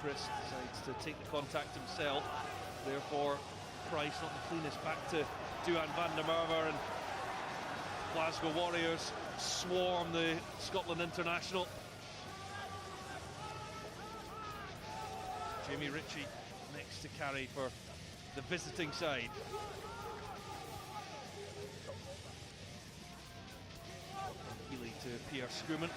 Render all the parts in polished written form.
Chris decides to take the contact himself. Therefore, Price not the cleanest back to Duan van der Merwe, and Glasgow Warriors swarm the Scotland international. Jamie Ritchie next to carry for the visiting side. Healy to Pierre Schumann.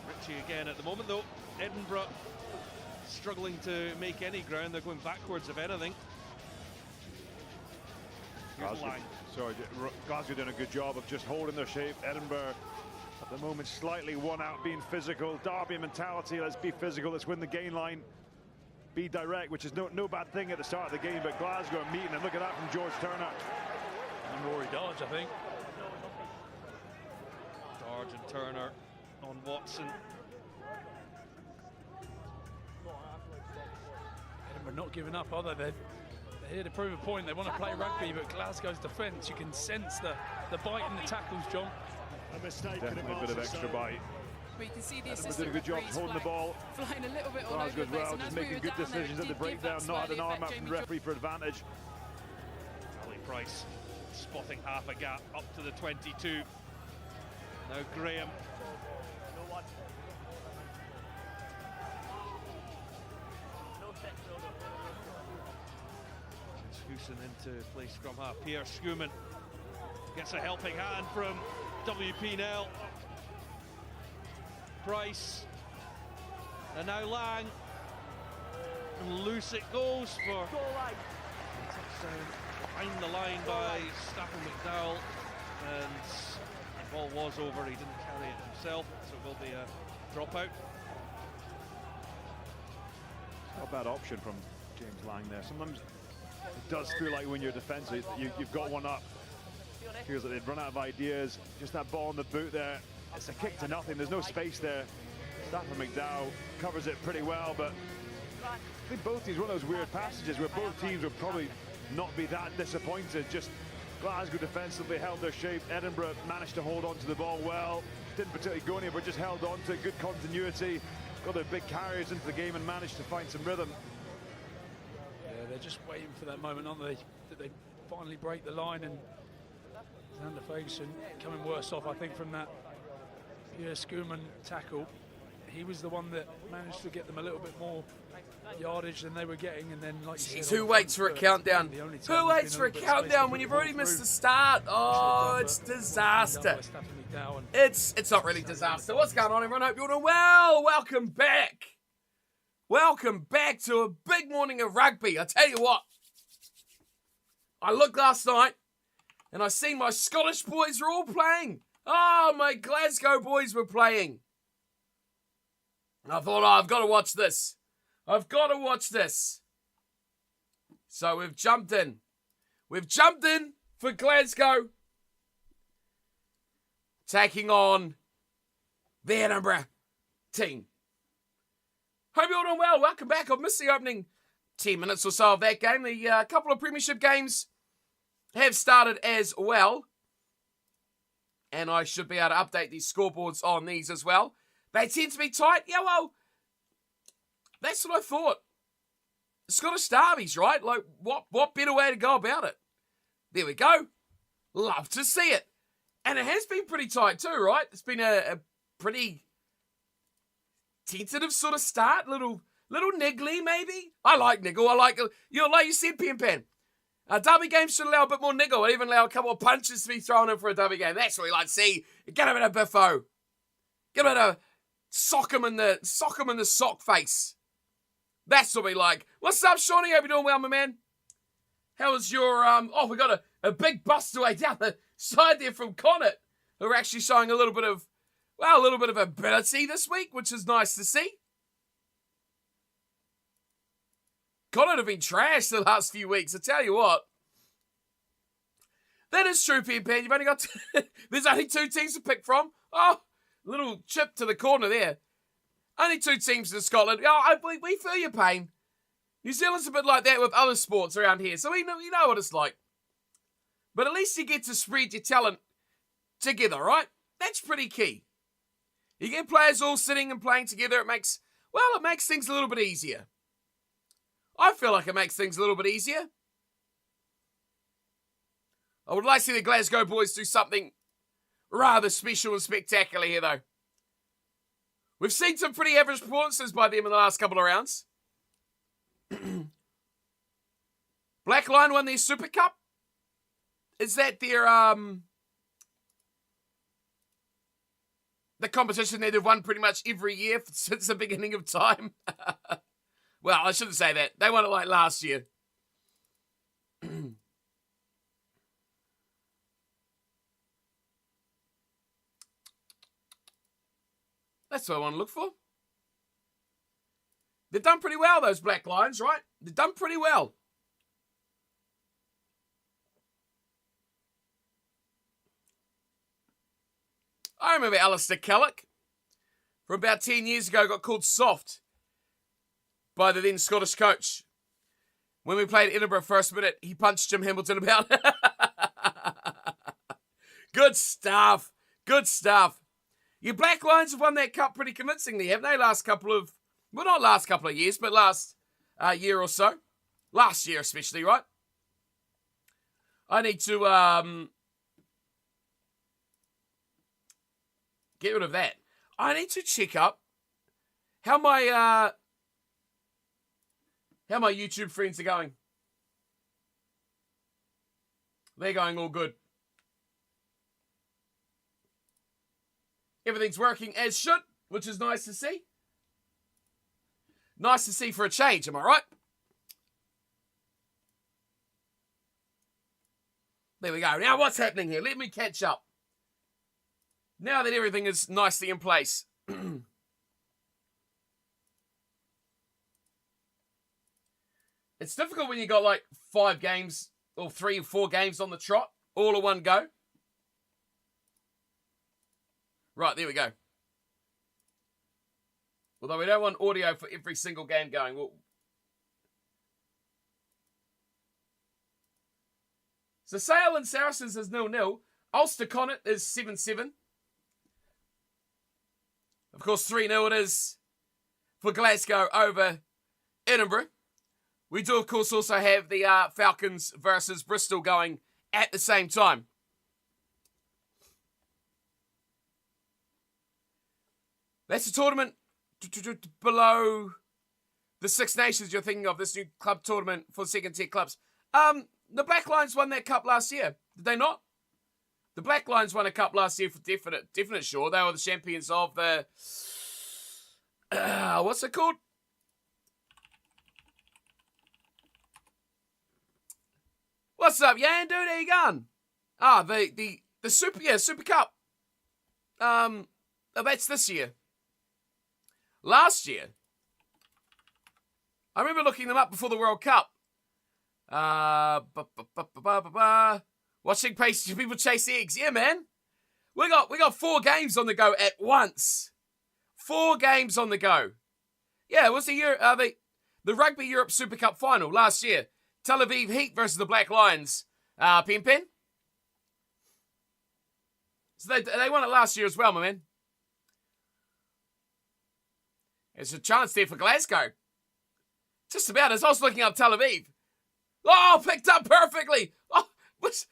Ritchie again at the moment though. Edinburgh struggling to make any ground. They're going backwards if anything. Here's Lang. Glasgow doing a good job of just holding their shape. Edinburgh at the moment slightly won out, being physical. Derby mentality, let's be physical, let's win the gain line. Be direct, which is no bad thing at the start of the game, but Glasgow are meeting, and look at that from George Turner. And Rory Dodge, I think. Dodge and Turner on Watson. Edinburgh not giving up, are they? They're here to prove a point. They want to play rugby, but Glasgow's defence, you can sense the bite in the tackles, John. A mistake. Definitely a bit of extra bite. But you can see the Edinburgh assistant did a good job referees holding the ball. flying a little bit all Glasgow over the as place. well, And just as we making were good down there, decisions at the it did give breakdown, that not had an slightly arm out affect from the Jamie referee for advantage. Ali Price spotting half a gap up to the 22. Now Graham. Huson into play scrum half. Pierre Schumann gets a helping hand from WP Nell. Price. And now Lang. And loose it goes for touchdown behind the line by Stafford McDowell. And the ball was over, he didn't carry it himself, so it will be a dropout. Not a bad option from James Lang there. Sometimes it does feel like when you're defensive, you've got one up. Feels like they've run out of ideas. Just that ball in the boot there. It's a kick to nothing. There's no space there. Stafford McDowell covers it pretty well, but I think both teams, one of those weird passages where both teams would probably not be that disappointed. Just Glasgow defensively held their shape. Edinburgh managed to hold on to the ball well. Didn't particularly go anywhere, but just held on to it. Good continuity. Got their big carriers into the game and managed to find some rhythm. Yeah, they're just waiting for that moment, aren't they? That they finally break the line, and Xander Ferguson coming worse off, I think, from that Pierre Schumann tackle. He was the one that managed to get them a little bit more yardage than they were getting, and then, like you said, who waits for a countdown? Who waits for a countdown when you've already missed the start? Oh, it's disaster. It's not really disaster. What's going on, everyone? Hope you're doing well. Welcome back. Welcome back to a big morning of rugby. I tell you what, I looked last night and I seen my Scottish boys were all playing. Oh, my Glasgow boys were playing. And I thought, oh, I've got to watch this. I've got to watch this. So we've jumped in. We've jumped in for Glasgow, taking on the Edinburgh team. Hope you're all doing well. Welcome back. I've missed the opening 10 minutes or so of that game. The couple of Premiership games have started as well. And I should be able to update these scoreboards on these as well. They tend to be tight. Yeah, well, that's what I thought. Scottish derbies, right? Like, what better way to go about it? There we go. Love to see it. And it has been pretty tight too, right? It's been a pretty tentative sort of start. Little niggly, maybe. I like niggle. I like, like you said, Pen Pan. Derby games should allow a bit more niggle. I'd even allow a couple of punches to be thrown in for a derby game. That's what we like to see. Get a bit of biffo. Get a bit of sock him in the sock face. That's what we like. What's up, Shawnee? Hope you're doing well, my man. How was your oh, we got a big bust away down the side there from Connacht, who are actually showing a little bit of ability this week, which is nice to see. Connacht have been trashed the last few weeks, I tell you what. That is true, Pen Pan. You've only got there's only 2 teams to pick from. Oh, little chip to the corner there. Only 2 teams in Scotland. Oh, we feel your pain. New Zealand's a bit like that with other sports around here, so you know what it's like. But at least you get to spread your talent together, right? That's pretty key. You get players all sitting and playing together, it makes things a little bit easier. I feel like it makes things a little bit easier. I would like to see the Glasgow boys do something rather special and spectacular here, though. We've seen some pretty average performances by them in the last couple of rounds. Black Lion won their Super Cup. Is that their, the competition that they've won pretty much every year since the beginning of time? Well, I shouldn't say that. They won it like last year. That's what I want to look for. They've done pretty well, those Black Lions, right? They've done pretty well. I remember Alistair Kellock from about 10 years ago got called soft by the then Scottish coach. When we played Edinburgh first minute, he punched Jim Hamilton about. Good stuff. Good stuff. Your Black Lions have won that cup pretty convincingly, haven't they? Last couple of, well, not last couple of years, but last year or so. Last year especially, right? I need to get rid of that. I need to check up how my YouTube friends are going. They're going all good. Everything's working as should, which is nice to see. Nice to see for a change, am I right? There we go. Now what's happening here? Let me catch up. Now that everything is nicely in place. It's difficult when you got like 5 games or 3 or 4 games on the trot all in one go. Right, there we go. Although we don't want audio for every single game going. So Sale and Saracens is 0-0. Ulster Connacht is 7-7. Of course, 3-0 it is for Glasgow over Edinburgh. We do, of course, also have the Falcons versus Bristol going at the same time. That's a tournament below the Six Nations you're thinking of, this new club tournament for second-tier clubs. The Black Lions won that cup last year. Did they not? The Black Lions won a cup last year for definite sure. They were the champions of the... what's it called? What's up, Yan? Dude, how you going? The Super Cup. That's this year. Last year, I remember looking them up before the World Cup. Watching people chase eggs. Yeah, man. We got 4 games on the go at once. 4 games on the go. Yeah, it was the Rugby Europe Super Cup final last year. Tel Aviv Heat versus the Black Lions. Pen. So they won it last year as well, my man. There's a chance there for Glasgow. Just about as I was looking up Tel Aviv. Oh, picked up perfectly. Oh, this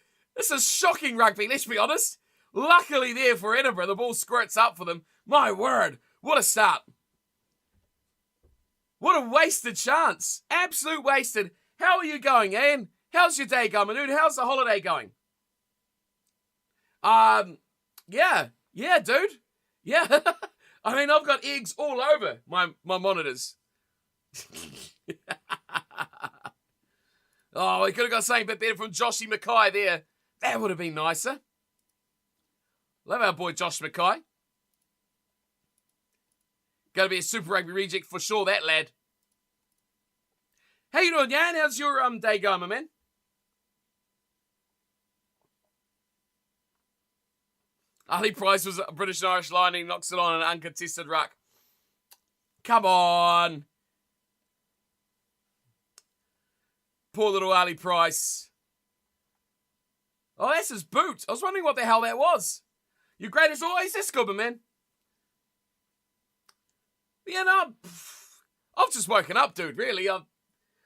is shocking rugby, let's be honest. Luckily there for Edinburgh, the ball squirts up for them. My word, what a start. What a wasted chance. Absolute wasted. How are you going, Ian? How's your day going, dude? How's the holiday going? Yeah, dude. Yeah. I mean, I've got eggs all over my monitors. Oh, we could have got something a bit better from Joshy Mackay there. That would have been nicer. Love our boy Josh Mackay. Going to be a Super Rugby reject for sure, that lad. How you doing, Jan? How's your day going, my man? Ali Price was a British and Irish lining, knocks it on an uncontested ruck. Come on. Poor little Ali Price. Oh, that's his boot. I was wondering what the hell that was. Your greatest always this good, my man. You know, I've just woken up, dude, really. I've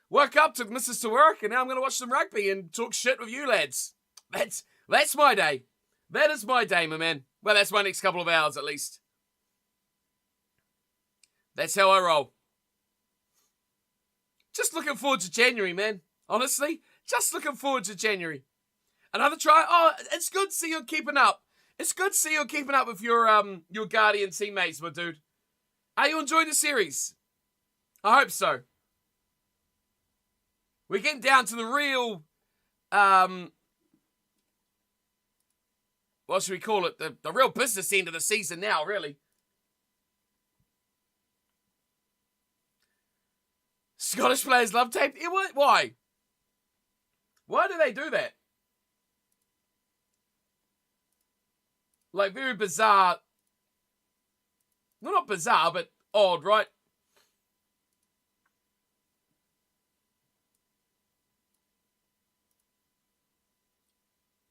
woke up, took missus to work, and now I'm going to watch some rugby and talk shit with you lads. That's my day. That is my day, my man. Well, that's my next couple of hours, at least. That's how I roll. Just looking forward to January, man. Honestly, just looking forward to January. Another try. Oh, it's good to see you keeping up. It's good to see you keeping up with your Guardian teammates, my dude. Are you enjoying the series? I hope so. We're getting down to the real, what should we call it? The real business end of the season now, really. Scottish players love tape. Why? Why do they do that? Like, very bizarre. Well, not bizarre, but odd, right?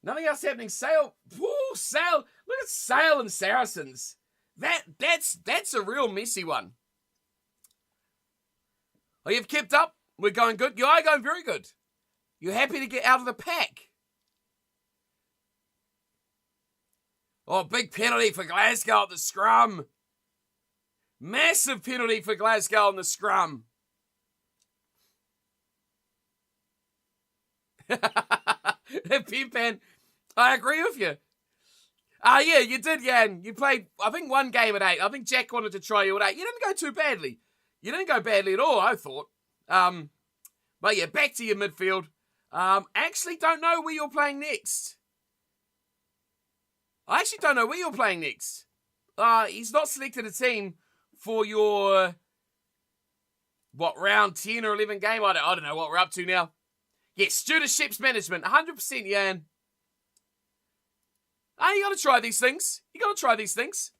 Nothing else happening. Sale. Woo, Sale. Look at Sale and Saracens. That's a real messy one. Oh, you've kept up? We're going good? You are going very good. You're happy to get out of the pack. Oh, big penalty for Glasgow at the scrum. Massive penalty for Glasgow on the scrum. Pimpan, I agree with you. Yeah, you did, Jan. You played, I think, one game at 8. I think Jack wanted to try you at 8. You didn't go too badly. You didn't go badly at all, I thought. But yeah, back to your midfield. Actually don't know where you're playing next. I actually don't know where you're playing next. He's not selected a team for your, round 10 or 11 game? I don't know what we're up to now. Yes, stewardship's management, 100%, Jan. You got to try these things. You got to try these things.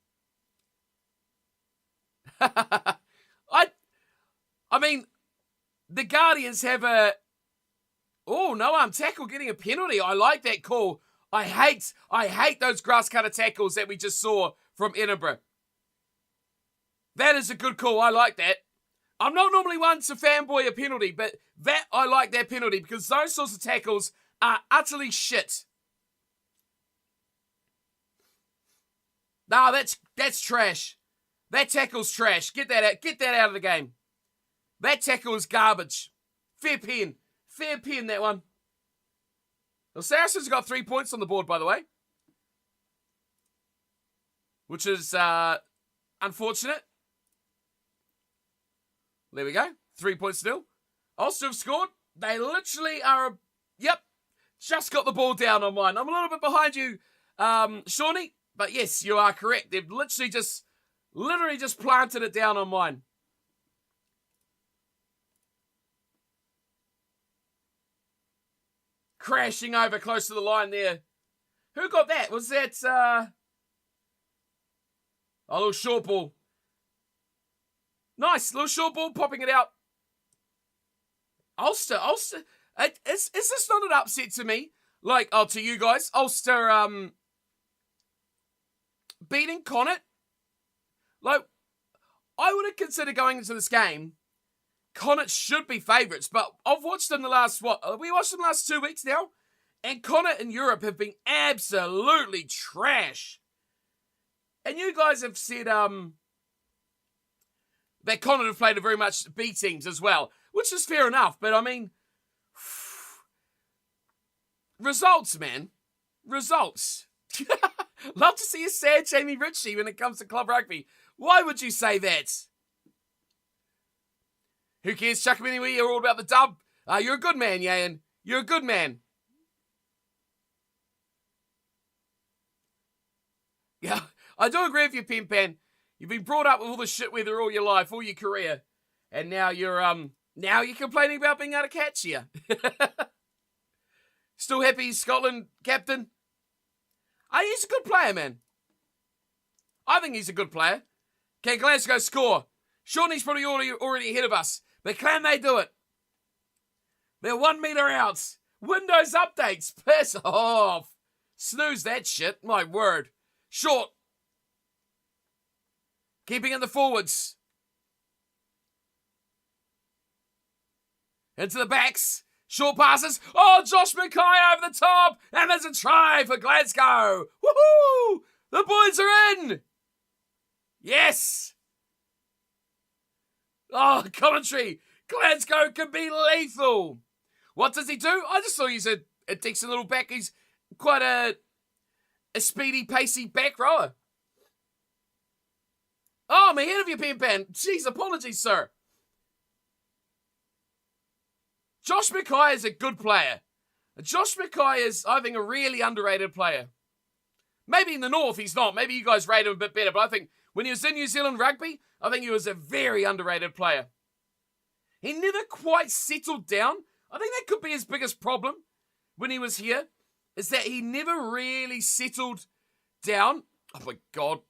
I mean, the Guardians have a... Oh, no-arm tackle getting a penalty. I like that call. I hate those grass cutter tackles that we just saw from Edinburgh. That is a good call. I like that. I'm not normally one to fanboy a penalty, but I like that penalty because those sorts of tackles are utterly shit. Nah, that's trash. That tackle's trash. Get that out of the game. That tackle is garbage. Fair pen, that one. Well, Saracens got 3 points on the board, by the way, which is unfortunate. There we go. 3 points still. Ulster have scored. They literally are, just got the ball down on mine. I'm a little bit behind you, Shawnee, but yes, you are correct. They've literally just planted it down on mine. Crashing over close to the line there. Who got that? Was that, a little short ball. Nice, little short ball, popping it out. Ulster. Is this not an upset to me? Like, to you guys. Ulster, beating Connacht. Like, I would have considered going into this game. Connacht should be favourites, but I've watched them the last, we watched them the last 2 weeks now, and Connacht in Europe have been absolutely trash. And you guys have said, that Connacht have played a very much B teams as well, which is fair enough, but I mean, results, man. Results. Love to see a sad Jamie Ritchie when it comes to club rugby. Why would you say that? Who cares? Chuck him anyway. You're all about the dub. You're a good man, Yan. You're a good man. Yeah, I do agree with you, Pimpan. You've been brought up with all the shit weather all your life, all your career, and now you're complaining about being able to catch here. Still happy, Scotland captain? He's a good player, man. I think he's a good player. Can Glasgow score? Shawnee's probably already ahead of us. But can they do it? They're 1 metre out. Windows updates. Piss off. Snooze that shit. My word. Short. Keeping in the forwards. Into the backs. Short passes. Oh, Josh Mackay over the top. And there's a try for Glasgow. Woohoo! The boys are in. Yes. Oh, commentary. Glasgow can be lethal. What does he do? I just thought he's a decent little back. He's quite a speedy, pacey back rower. Oh, I'm ahead of you, Pen. Jeez, apologies, sir. Josh Mackay is a good player. Josh Mackay is, I think, a really underrated player. Maybe in the North he's not. Maybe you guys rate him a bit better. But I think when he was in New Zealand rugby, I think he was a very underrated player. He never quite settled down. I think that could be his biggest problem when he was here, is that he never really settled down. Oh my God.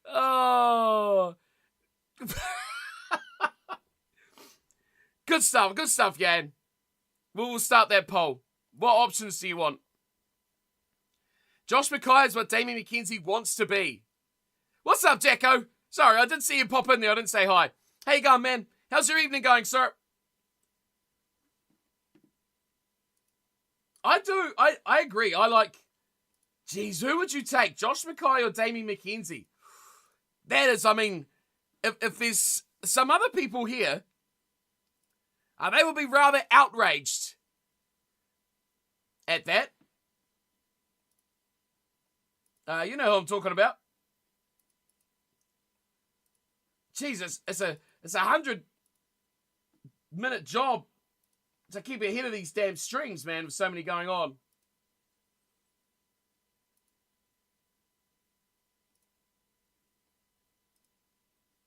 Oh. Good stuff, Jan. We'll start that poll. What options do you want? Josh Mackay is what Damien McKenzie wants to be. What's up, Jacko? Sorry, I did see you pop in there. I didn't say hi. How you going, man? How's your evening going, sir? I agree. I like... Geez, who would you take? Josh Mackay or Damien McKenzie? That is, I mean, if there's some other people here, they will be rather outraged at that. You know who I'm talking about. Jesus, it's a 100-minute job to keep ahead of these damn streams, man, with so many going on.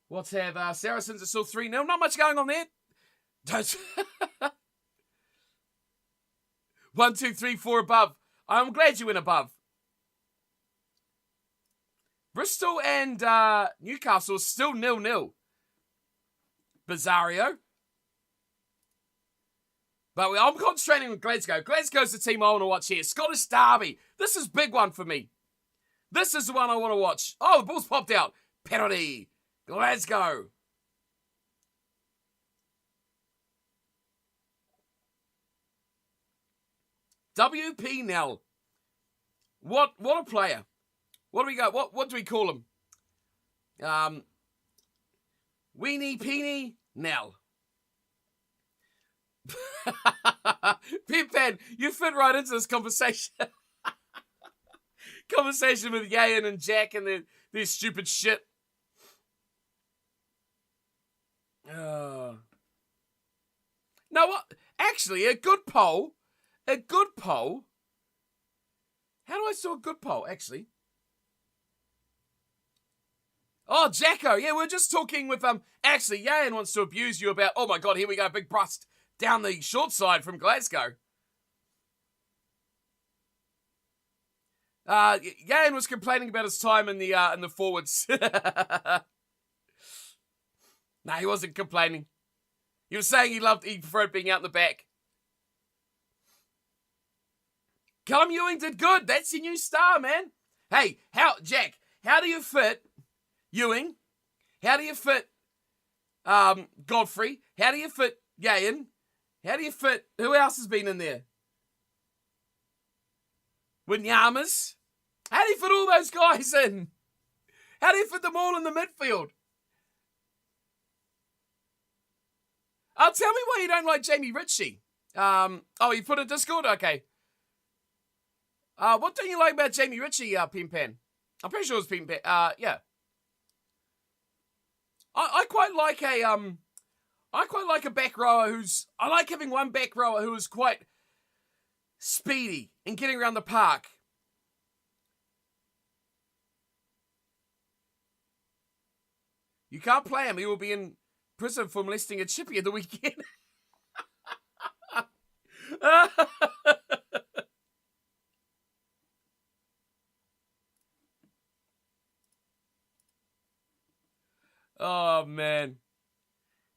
What's have Saracens are still 3-0. Not much going on there. Don't. 1, 2, 3, 4 above. I'm glad you went above. Bristol and Newcastle still 0-0. Bizarro. But I'm concentrating on Glasgow. Glasgow's the team I want to watch here. Scottish Derby. This is a big one for me. This is the one I want to watch. Oh, the ball's popped out. Penalty. Glasgow. WP Nell. What a player. What do we got? What do we call him? Weenie Peenie Nell. Pimpan, you fit right into this conversation. Conversation with Yayan and Jack and their stupid shit. No, what? Actually, a good poll. A good poll. How do I do a good poll, actually? Oh, Jacko. Yeah, we're just talking with, actually, Yayan wants to abuse you about, oh my God, here we go, big bust down the short side from Glasgow. Yayan was complaining about his time in the forwards. No, he wasn't complaining. He was saying he preferred being out in the back. Callum Ewing did good. That's your new star, man. Hey, Jack, how do you fit Ewing? How do you fit Godfrey? How do you fit Yayan? How do you fit... Who else has been in there? Winyamas? How do you fit all those guys in? How do you fit them all in the midfield? Tell me why you don't like Jamie Ritchie. Oh, you put in Discord? Okay. What don't you like about Jamie Ritchie, Pimpan? I'm pretty sure it was Pimpan. Yeah. I quite like a back rower who's... I like having one back rower who is quite speedy in getting around the park. You can't play him. He will be in prison for molesting a chippy at the weekend. Oh, man.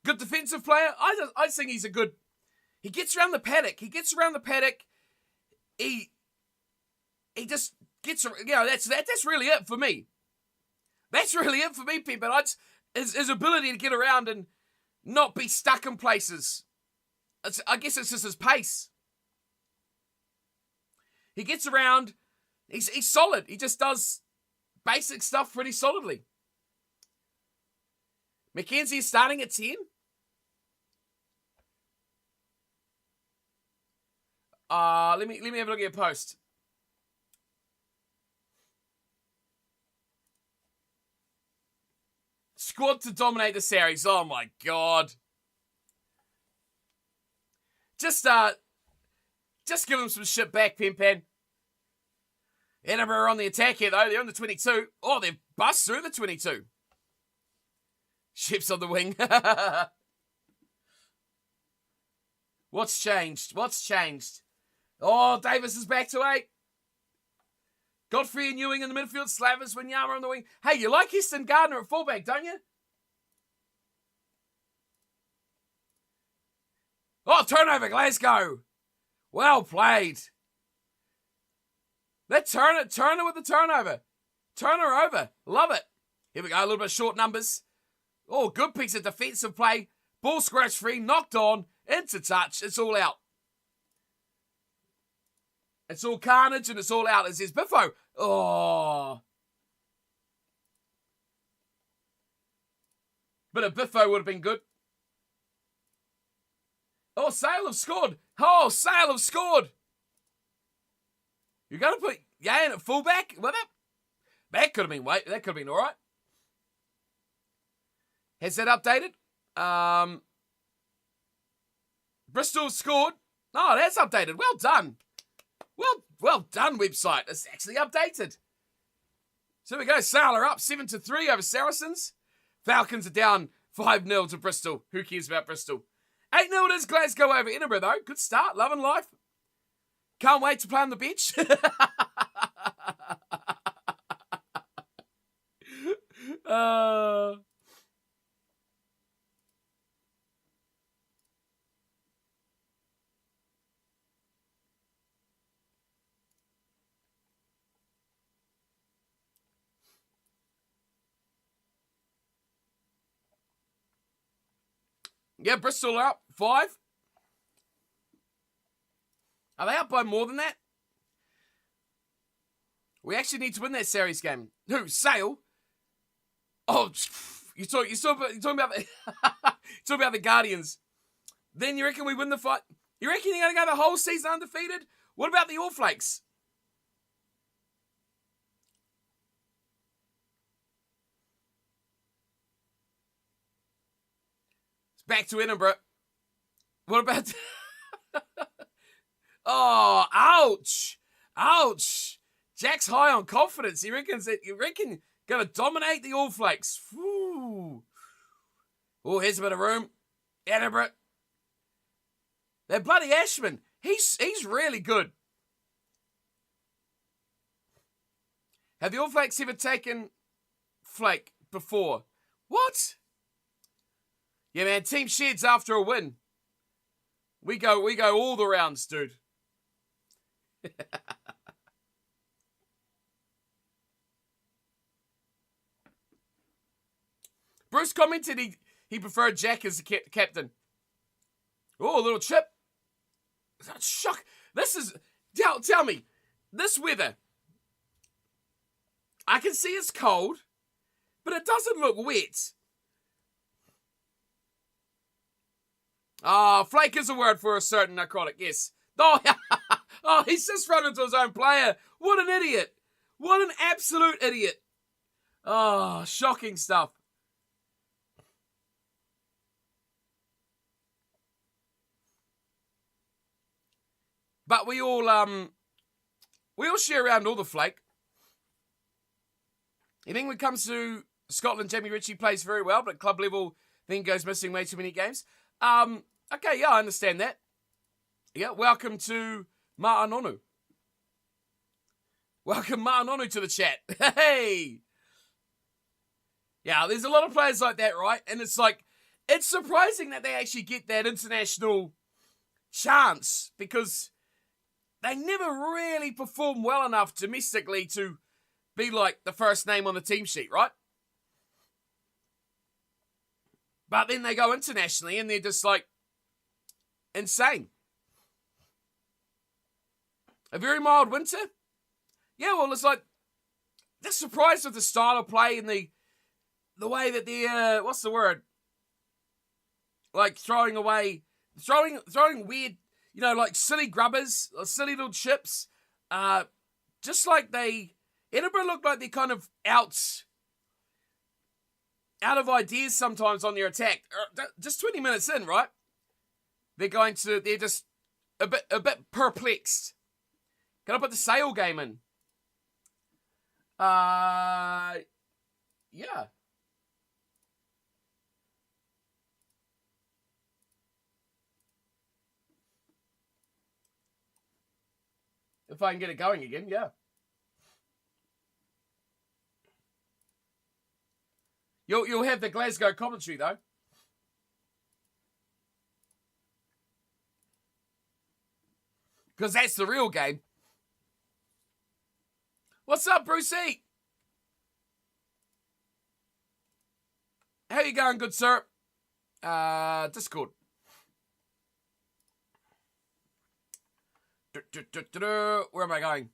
Good defensive player. I think he's a good... He gets around the paddock. He just gets... You know, that's really it for me. That's really it for me, Pim. But His ability to get around and not be stuck in places. I guess it's just his pace. He gets around. He's solid. He just does basic stuff pretty solidly. Mackenzie is starting at 10. Let me have a look at your post. Squad to dominate the series. Oh my god. Just give them some shit back, Pimpan. Edinburgh are on the attack here, though. They're on the 22. Oh, they've bust through the 22. Shep's on the wing. What's changed? What's changed? Oh, Davis is back to 8. Godfrey and Ewing in the midfield. Slavers, Winyama on the wing. Hey, you like Heston Gardner at fullback, don't you? Oh, turnover, Glasgow. Well played. That Turner with the turnover. Turner over. Love it. Here we go, a little bit of short numbers. Oh, good piece of defensive play. Ball scratch free, knocked on, into touch. It's all out. It's all carnage and it's all out. It says Biffo. Oh. But a Biffo would have been good. Oh, Sale have scored. Oh, Sale have scored. You're going to put Yan at fullback? Well, that could have been, that could have been all right. Has that updated? Bristol scored. Oh, that's updated. Well done. Well done, website. It's actually updated. So we go. Sale are up 7-3 over Saracens. Falcons are down 5-0 to Bristol. Who cares about Bristol? 8-0 it is Glasgow over Edinburgh, though. Good start. Loving life. Can't wait to play on the bench. Yeah, Bristol are up 5. Are they up by more than that? We actually need to win that series game. Who? Sale? Oh, you're talking about the talking about the Guardians. Then you reckon we win the fight? You reckon you're going to go the whole season undefeated? What about the All Flakes? It's back to Edinburgh. What about... Oh, ouch. Ouch. Jack's high on confidence. He reckons that going to dominate the All Flakes. Whew. Oh, here's a bit of room. Edinburgh. That bloody Ashman. He's really good. Have the All Flakes ever taken Flake before? What? Yeah, man. Team sheds after a win. We go all the rounds, dude. Bruce commented he preferred Jack as the captain. Oh, a little chip. Shock. This is... Tell me. This weather. I can see it's cold, but it doesn't look wet. Oh, flake is a word for a certain narcotic, yes. Oh, oh, he's just run into his own player. What an idiot. What an absolute idiot. Oh, shocking stuff. But we all share around all the flake. I think when it comes to Scotland, Jamie Ritchie plays very well, but at club level, then goes missing way too many games. Okay, yeah, I understand that. Yeah, welcome to Ma'anonu. Welcome Ma'anonu to the chat. Hey! Yeah, there's a lot of players like that, right? And it's like, it's surprising that they actually get that international chance because they never really perform well enough domestically to be like the first name on the team sheet, right? But then they go internationally and they're just like insane. A very mild winter? Yeah, well, it's like, they're surprised with the style of play and the way that they're, what's the word? Like throwing weird, like silly grubbers, or silly little chips. Just like Edinburgh look like they're kind of out of ideas sometimes on their attack. Just 20 minutes in, right? They're just a bit perplexed. Can I put the Sale game in? Yeah. If I can get it going again, yeah. You'll have the Glasgow commentary though. Because that's the real game. What's up, Brucey? How you going, good sir? Discord. Where am I going?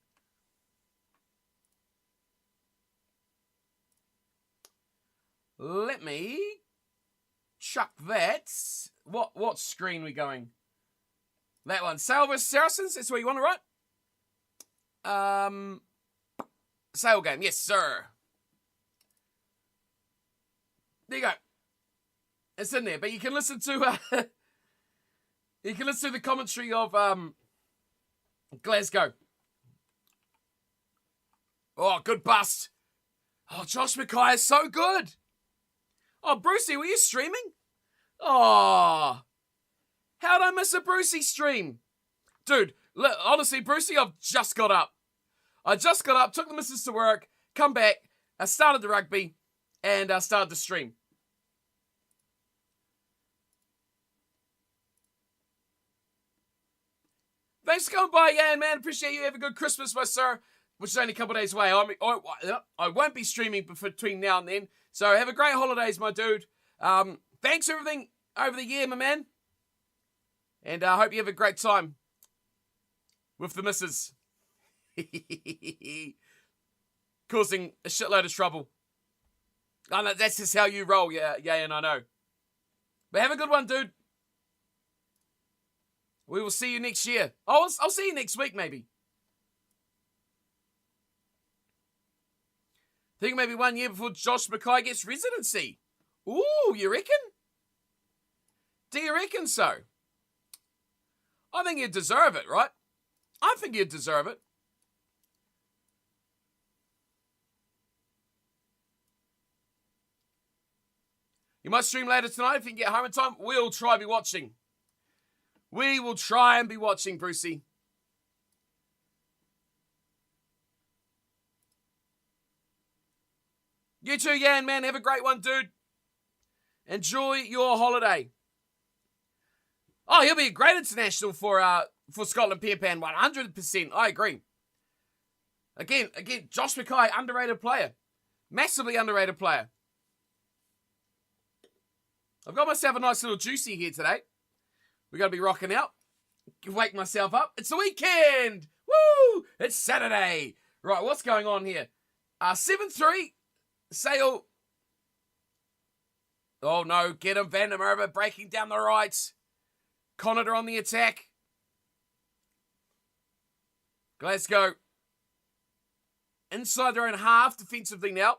Let me chuck that. What screen we going? That one. Sale vs Saracens. That's where you want to write. Sale game. Yes, sir. There you go. It's in there, but you can listen to the commentary of Glasgow. Oh, good bust. Oh, Josh Mackay is so good. Oh, Brucey, were you streaming? Oh, how'd I miss a Brucey stream? Dude, honestly, Brucey, I've just got up. I just got up, took the missus to work, come back, I started the rugby, and I started the stream. Thanks for coming by, Yan, man. Appreciate you. Have a good Christmas, my sir. Which is only a couple of days away. I won't be streaming between now and then. So have a great holidays, my dude. Thanks for everything over the year, my man. And I hope you have a great time with the missus. Causing a shitload of trouble. I know, that's just how you roll, yeah, and I know. But have a good one, dude. We will see you next year. I'll see you next week, maybe. Think maybe 1 year before Josh Mackay gets residency. Ooh, you reckon? Do you reckon so? I think he'd deserve it, right? I think he'd deserve it. You might stream later tonight if you can get home in time. We'll try to be watching. We will try and be watching, Brucey. You too, Yan, man. Have a great one, dude. Enjoy your holiday. Oh, he'll be a great international for Scotland, Pierpan. 100%. I agree. Again, Josh Mackay, underrated player. Massively underrated player. I've got myself a nice little juicy here today. We're going to be rocking out. Wake myself up. It's the weekend. Woo! It's Saturday. Right, what's going on here? 7-3. Sale. Oh, no. Get him. Van der Merwe breaking down the right. Connaughton on the attack. Glasgow. Inside their own half defensively now.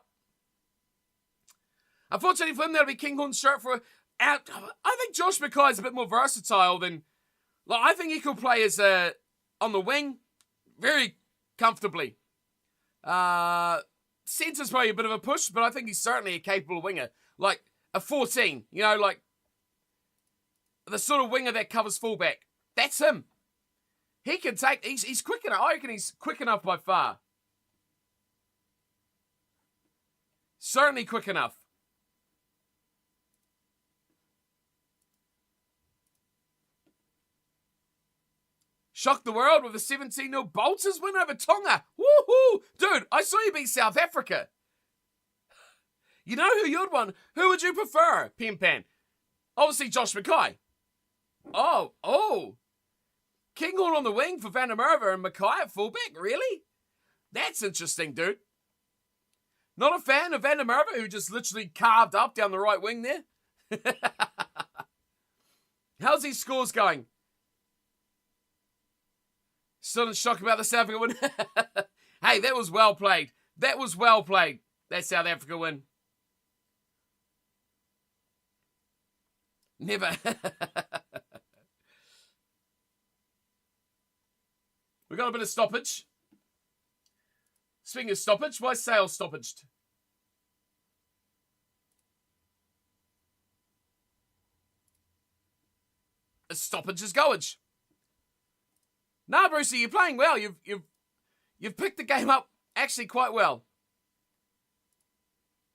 Unfortunately for him, that'll be Kinghorn's shirt for out. I think Josh Mackay is a bit more versatile than. Like, I think he could play as on the wing very comfortably. Centre's probably a bit of a push, but I think he's certainly a capable winger. Like a 14, you know, like the sort of winger that covers fullback. That's him. He can take. He's quick enough. I reckon he's quick enough by far. Certainly quick enough. Shocked the world with a 17-0 Bolters win over Tonga. Woohoo! Dude, I saw you beat South Africa. You know who you'd want? Who would you prefer, Pimpan? Obviously, Josh Mackay. Oh. Kinghorn on the wing for Van der Merwe and Mackay at fullback? Really? That's interesting, dude. Not a fan of Van der Merwe, who just literally carved up down the right wing there? How's these scores going? Still in shock about the South Africa win? Hey, that was well played. That was well played. That South Africa win. Never. We got a bit of stoppage. Speaking of stoppage, why is Sale stoppaged? A stoppage is goage. Nah, Brucey, you're playing well. You've picked the game up actually quite well.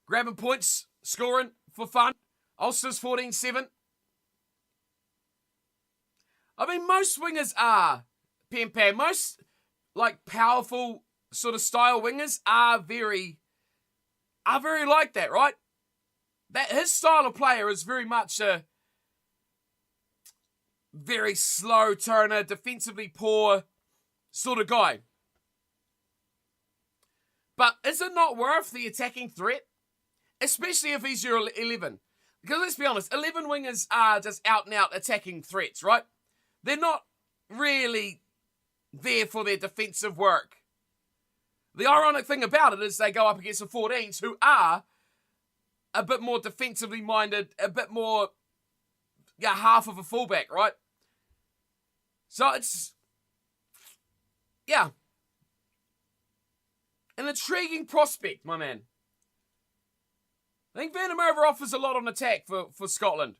Grabbing points, scoring for fun. Ulster's 14-7. I mean, most wingers are, Pam, most like powerful sort of style wingers are very like that, right? That his style of player is very much a very slow turner, defensively poor sort of guy. But is it not worth the attacking threat? Especially if he's your 11. Because let's be honest, 11 wingers are just out and out attacking threats, right? They're not really there for their defensive work. The ironic thing about it is they go up against the 14s who are a bit more defensively minded, a bit more, half of a fullback, right? So it's, an intriguing prospect, my man. I think Van der Merwe offers a lot on attack for Scotland.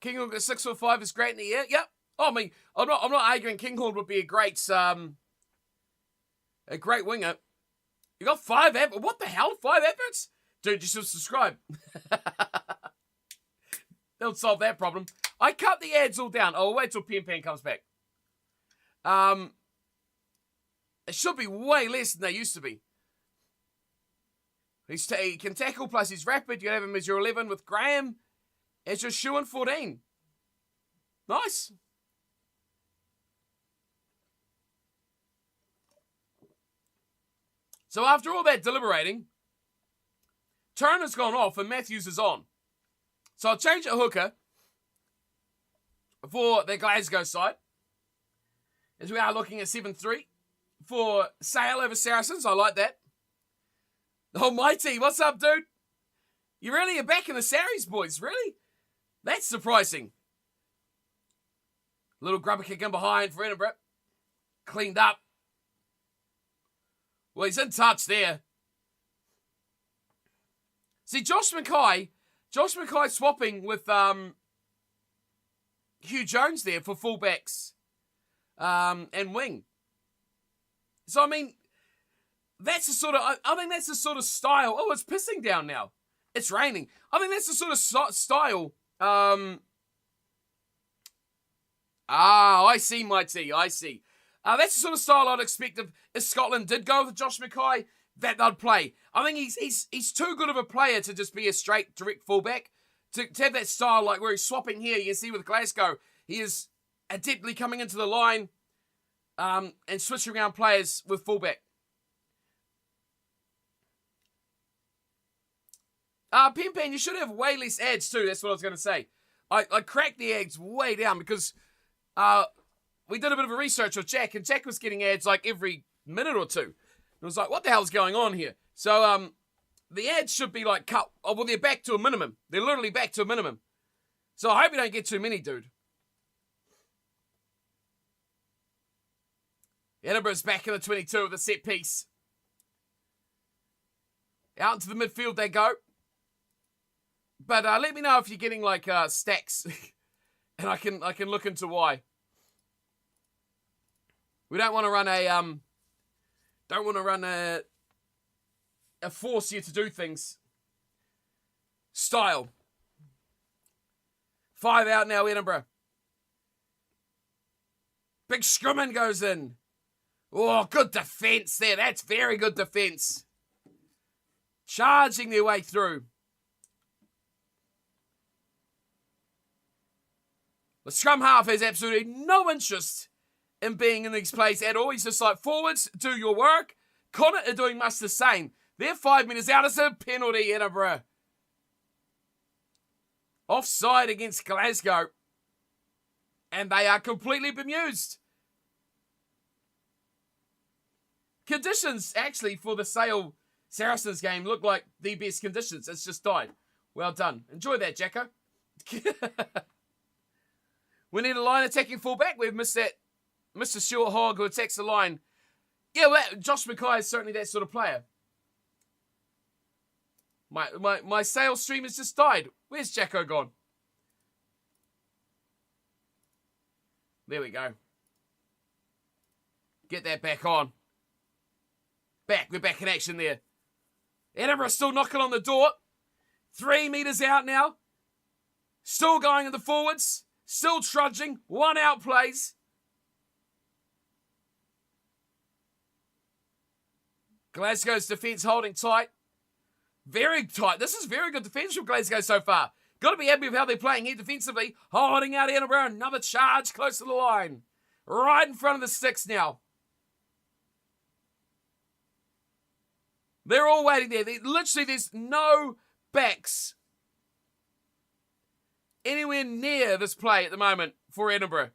Kinghorn at 6'5" is great in the air. Yep. Oh, I mean, I'm not arguing Kinghorn would be a great winger. You got 5 adverts. What the hell? 5 adverts? Dude, you should subscribe. They'll solve that problem. I cut the ads all down. I'll wait till Pan comes back. It should be way less than they used to be. He can tackle, plus he's rapid. You can have him as your 11 with Graham as your shoe in 14. Nice. So after all that deliberating, Turner's gone off and Matthews is on. So I'll change a hooker for the Glasgow side, as we are looking at 7-3 for Sale over Saracens. I like that. Oh, Mighty, what's up, dude? You really are back in the Saris, boys, really? That's surprising. Little grubber kick in behind for Edinburgh. Cleaned up. Well, he's in touch there. See, Josh Mackay swapping with Hugh Jones there for fullbacks and wing. So, I mean, that's the sort of, I think that's the sort of style. Oh, it's pissing down now. It's raining. I think that's the sort of style. I see, Mighty, I see. That's the sort of style I'd expect if Scotland did go with Josh Mackay, that they'd play. I think he's too good of a player to just be a straight, direct fullback. To have that style like where he's swapping here, you can see with Glasgow, he is adeptly coming into the line and switching around players with fullback. Pan, you should have way less ads too, that's what I was going to say. I cracked the ads way down because we did a bit of a research with Jack, and Jack was getting ads like every minute or two. It was like, what the hell's going on here? So the ads should be like cut. Oh, well, they're back to a minimum. They're literally back to a minimum. So I hope you don't get too many, dude. Edinburgh's back in the 22 with a set piece. Out into the midfield they go. But let me know if you're getting like stacks, and I can look into why. We don't want to run a force you to do things style. 5 out now, Edinburgh. Big Scrimmin goes in. Oh, good defence there. That's very good defence. charging their way through. The scrum half has absolutely no interest in being in these plays at all. He's just like, forwards, do your work. Connacht are doing much the same. They're 5 metres out. It's a penalty, Edinburgh. Offside against Glasgow. And they are completely bemused. Conditions, actually, for the Sale Saracens game look like the best conditions. It's just died. Well done. Enjoy that, Jacko. We need a line attacking fullback. We've missed that. Mr. Stuart Hogg, who attacks the line. Yeah, well, Josh Mackay is certainly that sort of player. My sales stream has just died. Where's Jacko gone? There we go. Get that back on. We're back in action there. Edinburgh still knocking on the door. 3 metres out now. Still going in the forwards. Still trudging. 1 out plays. Glasgow's defence holding tight. Very tight. This is very good defence from Glasgow so far. Got to be happy with how they're playing here defensively. Holding out Edinburgh. Another charge close to the line. Right in front of the sticks now. They're all waiting there. Literally, there's no backs anywhere near this play at the moment for Edinburgh.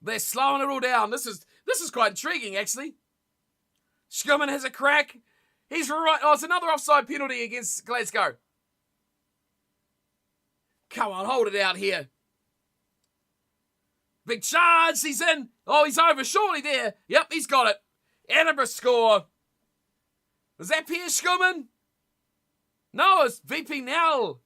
They're slowing it all down. This is quite intriguing, actually. Schumann has a crack. He's right. Oh, it's another offside penalty against Glasgow. Come on, hold it out here. Big charge. He's in. Oh, he's over. Surely there. Yep, he's got it. Edinburgh score. Was that Pierre Schumann? No, it's VP Nell.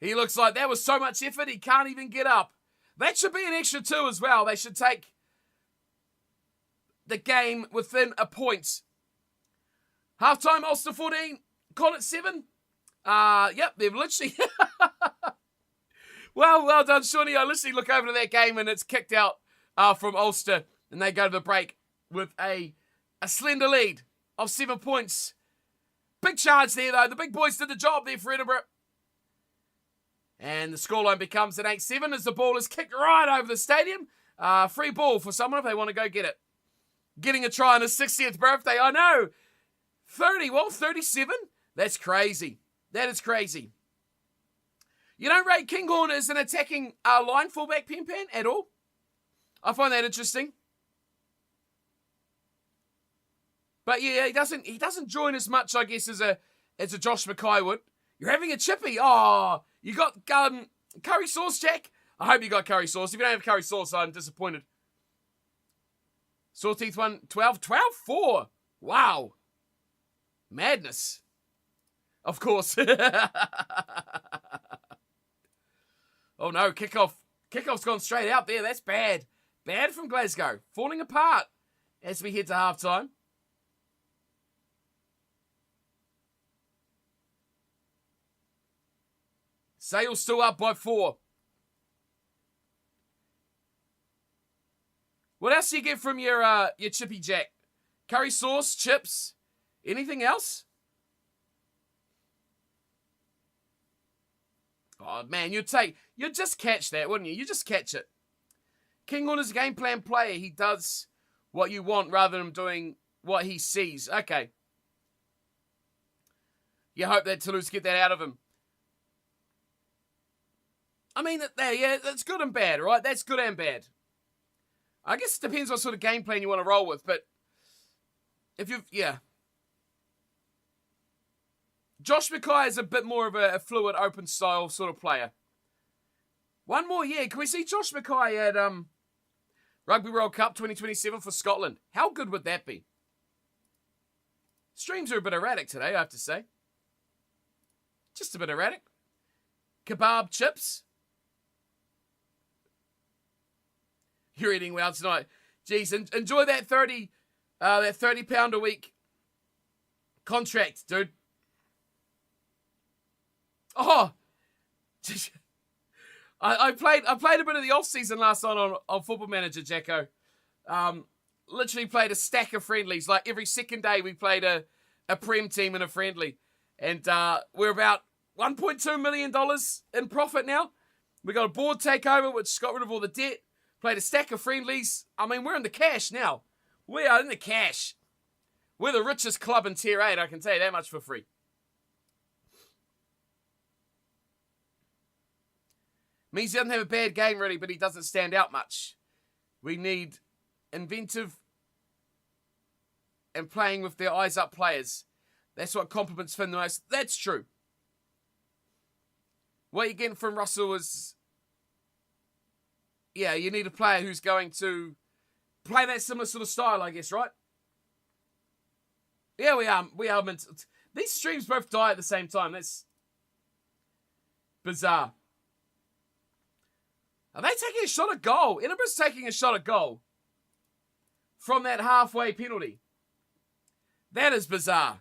He looks like that was so much effort, he can't even get up. That should be an extra 2 as well. They should take the game within a point. Halftime, Ulster 14, Connacht 7. Yep, they've literally... well done, Shawnee. I literally look over to that game and it's kicked out from Ulster. And they go to the break with a slender lead of 7 points. Big charge there, though. The big boys did the job there for Edinburgh. And the scoreline becomes an 8-7 as the ball is kicked right over the stadium. Free ball for someone if they want to go get it. Getting a try on his 60th birthday, I know. 37? That's crazy. That is crazy. You don't rate Kinghorn as an attacking line fullback, Pen at all? I find that interesting. But yeah, he doesn't join as much, I guess, as a Josh Mackay would. You're having a chippy. Oh, you got curry sauce, Jack? I hope you got curry sauce. If you don't have curry sauce, I'm disappointed. Sawteeth won 12. 12-4. Wow. Madness. Of course. Oh no, kickoff. Kickoff's gone straight out there. That's bad. Bad from Glasgow. Falling apart as we head to halftime. Sale's still up by 4. What else do you get from your chippy jack? Curry sauce, chips, anything else? Oh man, you'd just catch that, wouldn't you? You just catch it. Kinghorn is a game plan player. He does what you want rather than doing what he sees. Okay. You hope that Toulouse get that out of him. I mean, yeah, that's good and bad, right? That's good and bad. I guess it depends what sort of game plan you want to roll with, but yeah. Josh Mackay is a bit more of a fluid, open style sort of player. One more year. Can we see Josh Mackay at Rugby World Cup 2027 for Scotland? How good would that be? Streams are a bit erratic today, I have to say. Just a bit erratic. Kebab chips. You're eating well tonight. Jeez, enjoy that 30 £30 a week contract, dude. Oh, I played a bit of the off-season last night on Football Manager, Jacko. Literally played a stack of friendlies. Like every second day we played a Prem team in a friendly. And we're about $1.2 million in profit now. We got a board takeover, which got rid of all the debt. Played a stack of friendlies. I mean, we're in the cash now. We are in the cash. We're the richest club in Tier 8, I can tell you that much for free. Means he doesn't have a bad game, really, but he doesn't stand out much. We need inventive and playing with their eyes up players. That's what compliments Finn the most. That's true. What you're getting from Russell is, yeah, you need a player who's going to play that similar sort of style, I guess, right? Yeah, we are. These streams both die at the same time. That's bizarre. Are they taking a shot at goal? Edinburgh's taking a shot at goal from that halfway penalty. That is bizarre.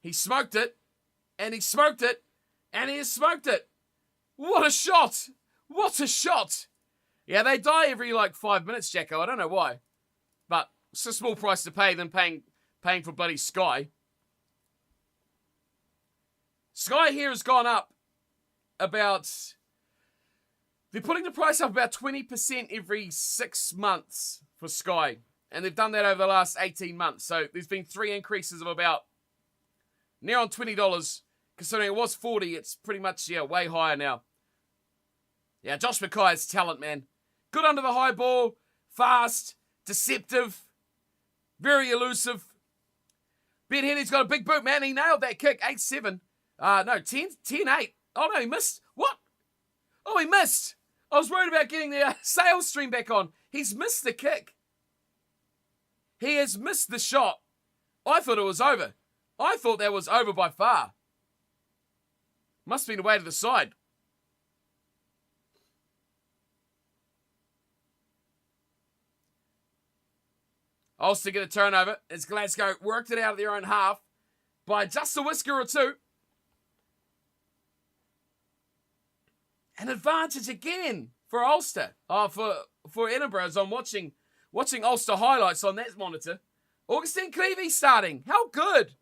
He smoked it, and he smoked it, and he has smoked it. What a shot! What a shot! Yeah, they die every, 5 minutes, Jacko. I don't know why. But it's a small price to pay than paying for bloody Sky. Sky here has gone up about... They're putting the price up about 20% every 6 months for Sky. And they've done that over the last 18 months. So there's been 3 increases of about near on $20. Considering it was 40, it's pretty much, way higher now. Yeah, Josh Mackay's talent, man. Good under the high ball, fast, deceptive, very elusive. Ben Henry's got a big boot, man. He nailed that kick, 8-7. No, 10-8. Oh, no, he missed. What? Oh, he missed. I was worried about getting the sales stream back on. He's missed the kick. He has missed the shot. I thought it was over. I thought that was over by far. Must have been away to the side. Ulster get a turnover as Glasgow worked it out of their own half by just a whisker or two. An advantage again for Ulster. For Edinburgh as I'm watching Ulster highlights on that monitor. Augustine Cleavey starting. How good.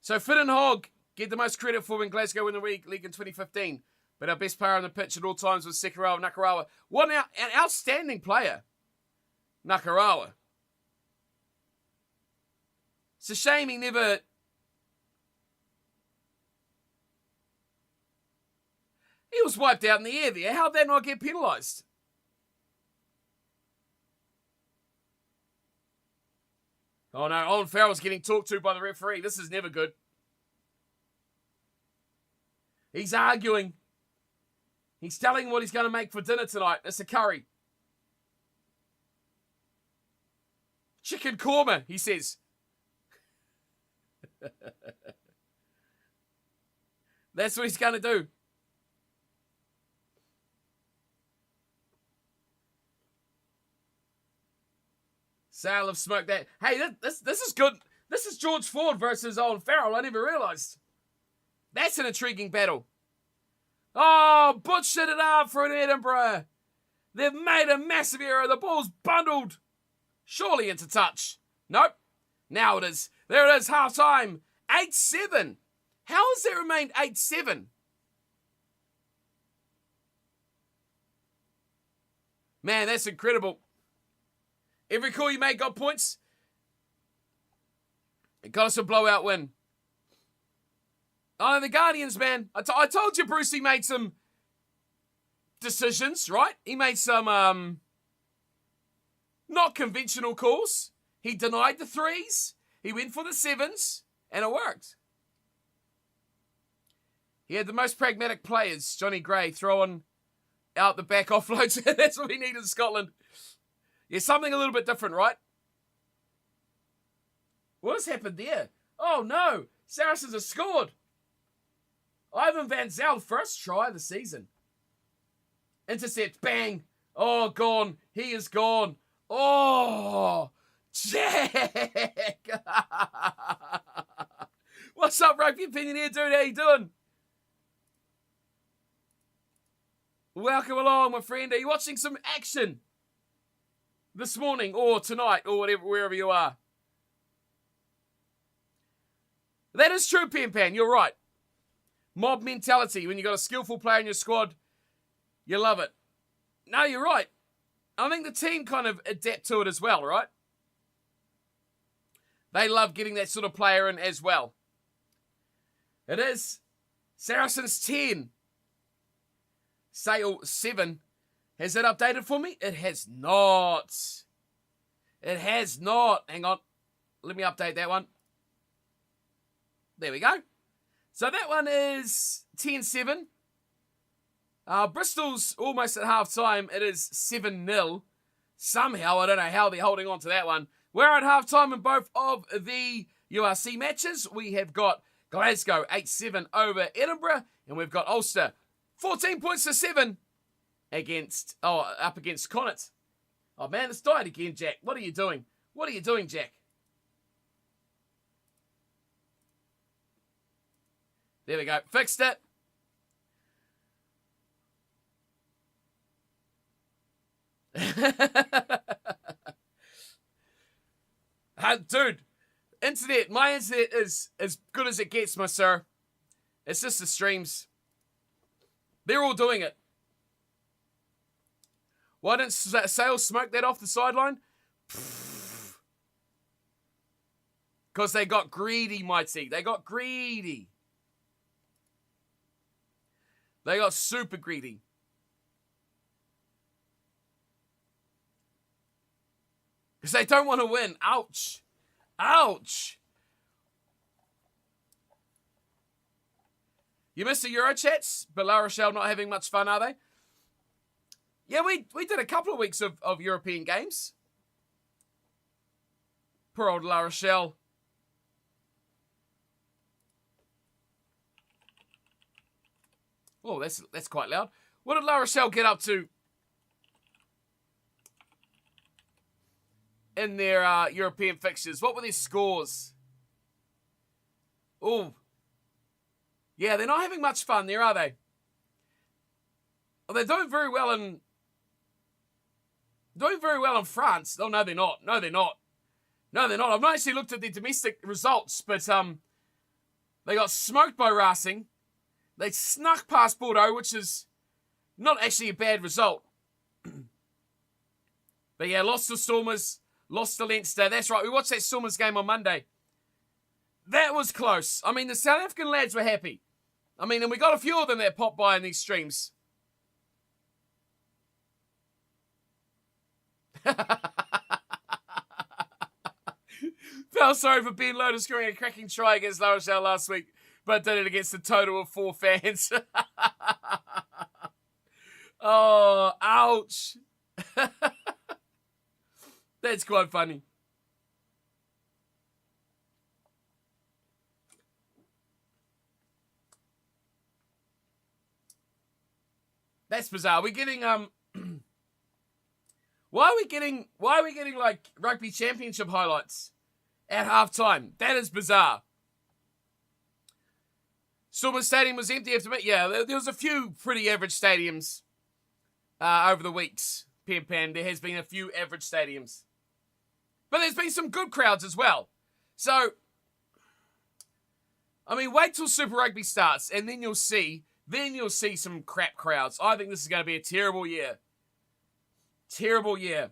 So Finn and Hogg get the most credit for when Glasgow win the league in 2015. But our best player on the pitch at all times was Sekirawa Nakarawa. What an outstanding player. Nakarawa. It's a shame he never... He was wiped out in the air there. How'd that not get penalised? Oh no, Owen Farrell's getting talked to by the referee. This is never good. He's arguing. He's telling him what he's going to make for dinner tonight. It's a curry. Chicken korma, he says. That's what he's going to do. Sale have smoked that. Hey, this is good. This is George Ford versus Owen Farrell. I never realised. That's an intriguing battle. Oh, butchered it up for an Edinburgh. They've made a massive error. The ball's bundled. Surely into touch. Nope. Now it is. There it is, half time. 8-7. How has it remained 8-7? Man, that's incredible. Every call you made got points. It got us a blowout win. Oh, the Guardians, man. I told you Brucey made some decisions, right? He made some not conventional calls. He denied the 3s. He went for the 7s. And it worked. He had the most pragmatic players, Johnny Gray, throwing out the back offloads. That's what we need in Scotland. Yeah, something a little bit different, right? What has happened there? Oh, no. Saracens have scored. Ivan Van Zyl, first try of the season. Intercept, bang. Oh, gone. He is gone. Oh, Jack. What's up, Rugby Opinion here, dude? How you doing? Welcome along, my friend. Are you watching some action this morning or tonight or whatever, wherever you are? That is true, Pan. You're right. Mob mentality. When you got a skillful player in your squad, you love it. No, you're right. I think the team kind of adapt to it as well, right? They love getting that sort of player in as well. It is Saracens 10. Sale 7. Has it updated for me? It has not. It has not. Hang on. Let me update that one. There we go. So that one is 10-7. Bristol's almost at half-time. It is 7-0. Somehow, I don't know how they're holding on to that one. We're at half-time in both of the URC matches. We have got Glasgow 8-7 over Edinburgh. And we've got Ulster 14 points to 7 up against Connacht. Oh, man, it's died again, Jack. What are you doing? What are you doing, Jack? There we go. Fixed it. Dude, my internet is as good as it gets, my sir. It's just the streams. They're all doing it. Why didn't Sales smoke that off the sideline? Because they got greedy, mighty. They got greedy. They got super greedy. Because they don't want to win. Ouch. Ouch. You missed the Euro chats, but La Rochelle not having much fun, are they? Yeah, we did a couple of weeks of European games. Poor old La Rochelle. Oh, that's quite loud. What did La Rochelle get up to in their European fixtures? What were their scores? Oh, yeah, they're not having much fun there, are they? Oh, they're doing very well in France. Oh, no, they're not. No, they're not. No, they're not. I've not actually looked at their domestic results, but they got smoked by Racing. They snuck past Bordeaux, which is not actually a bad result. But yeah, lost to Stormers, lost to Leinster. That's right, we watched that Stormers game on Monday. That was close. I mean, the South African lads were happy. I mean, and we got a few of them that popped by in these streams. Felt sorry for Ben Loader scoring a cracking try against La Rochelle last week, but did it against a total of 4 fans. Oh, ouch. That's quite funny. That's bizarre. We're getting why are we getting like rugby championship highlights at halftime? That is bizarre. Stormers Stadium was empty after me. Yeah, there was a few pretty average stadiums over the weeks. Pan. There has been a few average stadiums. But there's been some good crowds as well. So, I mean, wait till Super Rugby starts and then you'll see some crap crowds. I think this is going to be a terrible year. Terrible year.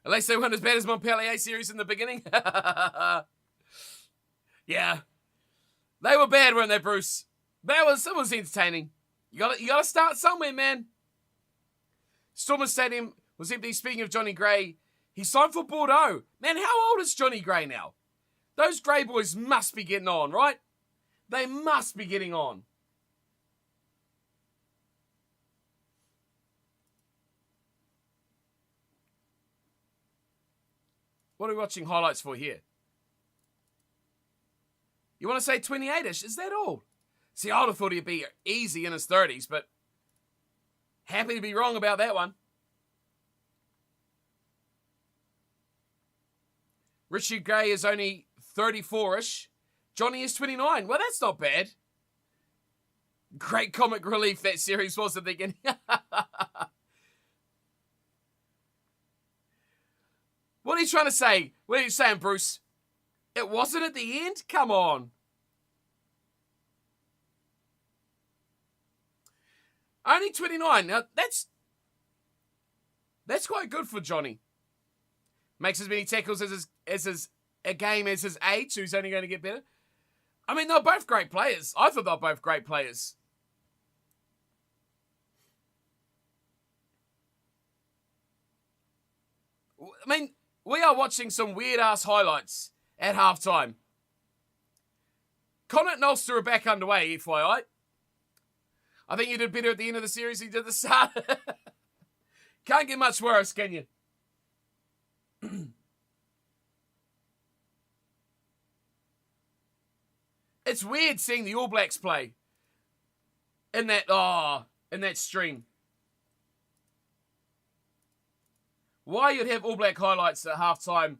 At least they weren't as bad as Montpellier series in the beginning. Yeah. They were bad, weren't they, Bruce? It was entertaining. You gotta start somewhere, man. Stormers Stadium was empty. Speaking of Johnny Gray, he signed for Bordeaux. Man, how old is Johnny Gray now? Those Gray boys must be getting on, right? They must be getting on. What are we watching highlights for here? You want to say 28-ish? Is that all? See, I would have thought he'd be easy in his 30s, but happy to be wrong about that one. Richard Gray is only 34-ish. Johnny is 29. Well, that's not bad. Great comic relief that series was at the beginning. What are you trying to say? What are you saying, Bruce? It wasn't at the end? Come on. Only 29. Now, that's quite good for Johnny. Makes as many tackles as his a game as his age, who's only going to get better. I mean, they're both great players. I thought they're both great players. I mean, we are watching some weird-ass highlights at halftime. Connacht and Ulster are back underway, FYI. I think you did better at the end of the series than you did at the start. Can't get much worse, can you? It's weird seeing the All Blacks play in that stream. Why you'd have All Black highlights at halftime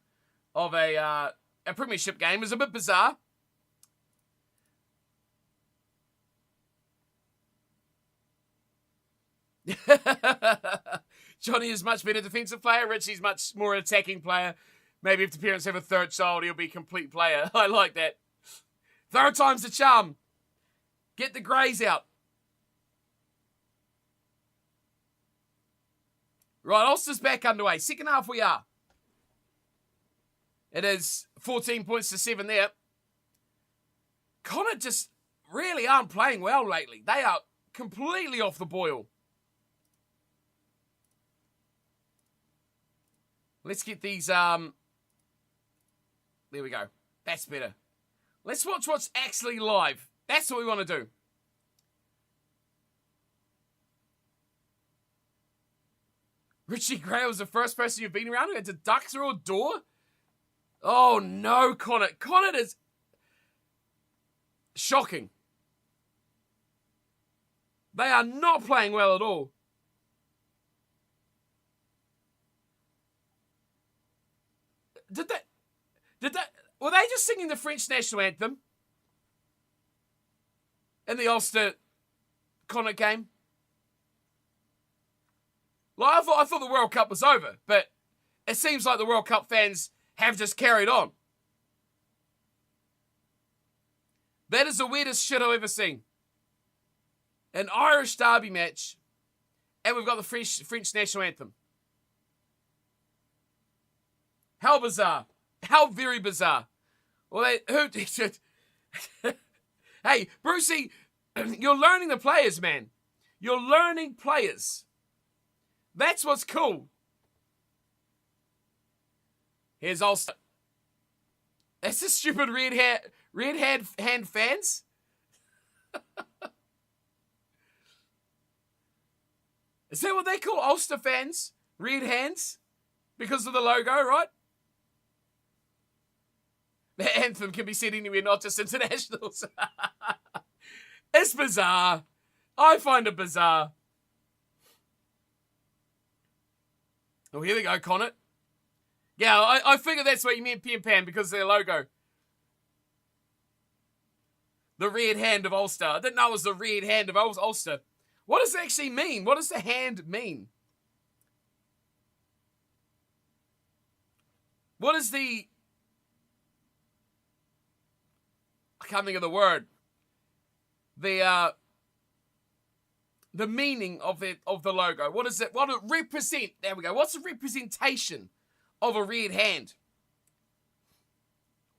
of a Premiership game is a bit bizarre. Johnny is much better defensive player. Richie's much more attacking player. Maybe if the parents have a third child, he'll be a complete player. I like that. Third time's the charm. Get the greys out. Right, Ulster's back underway. Second half we are. It is 14 points to 7 there. Connacht just really aren't playing well lately. They are completely off the boil. Let's get these, there we go. That's better. Let's watch what's actually live. That's what we want to do. Richie Gray was the first person you've been around who had to duck through a door? Oh no, Connacht. Connacht is shocking. They are not playing well at all. Were they just singing the French national anthem in the Ulster Connacht game? Like, I thought the World Cup was over, but it seems like the World Cup fans have just carried on. That is the weirdest shit I've ever seen. An Irish derby match, and we've got the French national anthem. How bizarre. How very bizarre. Well, hey, Brucey, you're learning the players, man. You're learning players. That's what's cool. Here's Ulster. That's the stupid red hand fans. Is that what they call Ulster fans? Red hands? Because of the logo, right? The anthem can be said anywhere, not just internationals. It's bizarre. I find it bizarre. Oh, here we go, Connacht. Yeah, I figured that's what you meant, Pam Pam, because of their logo. The red hand of Ulster. I didn't know it was the red hand of Ulster. What does it actually mean? What does the hand mean? What is the... I can't think of the word. The meaning of the logo. What is it? What does it represent? There we go. What's the representation of a red hand?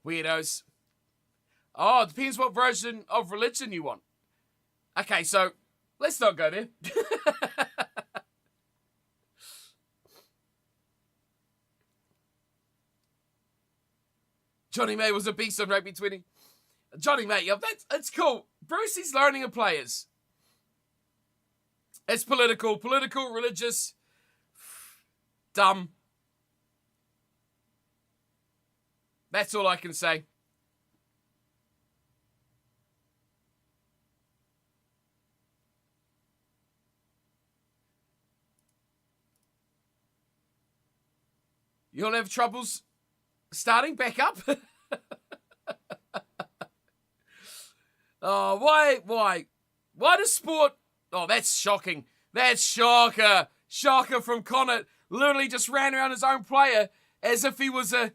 Weirdos. Oh, it depends what version of religion you want. Okay, so let's not go there. Johnny May was a beast on Rugby 20. Johnny May, yeah, that's cool. Brucey's learning of players. It's political, religious, dumb. That's all I can say. You'll have troubles starting back up? Oh, why? Why does sport... Oh, that's shocking. That's shocker. Shocker from Connacht. Literally just ran around his own player as if he was a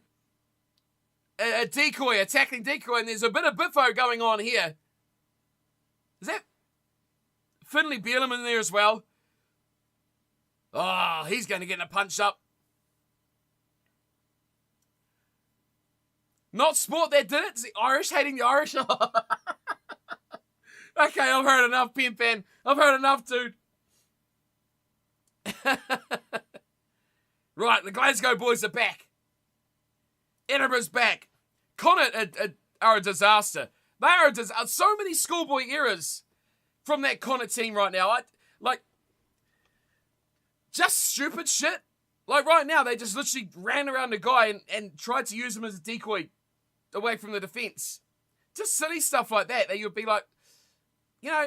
decoy, attacking decoy, and there's a bit of biffo going on here. Is that Finley Bielam in there as well? Oh, he's going to get a punch up. Not sport that did it. It's the Irish hating the Irish. Okay, I've heard enough, Pin Pan. I've heard enough, dude. Right, the Glasgow boys are back. Edinburgh's back. Connacht are a disaster. They are a disaster. So many schoolboy errors from that Connacht team right now. Just stupid shit. Like right now, they just literally ran around the guy and tried to use him as a decoy away from the defence. Just silly stuff like that you'd be like, you know,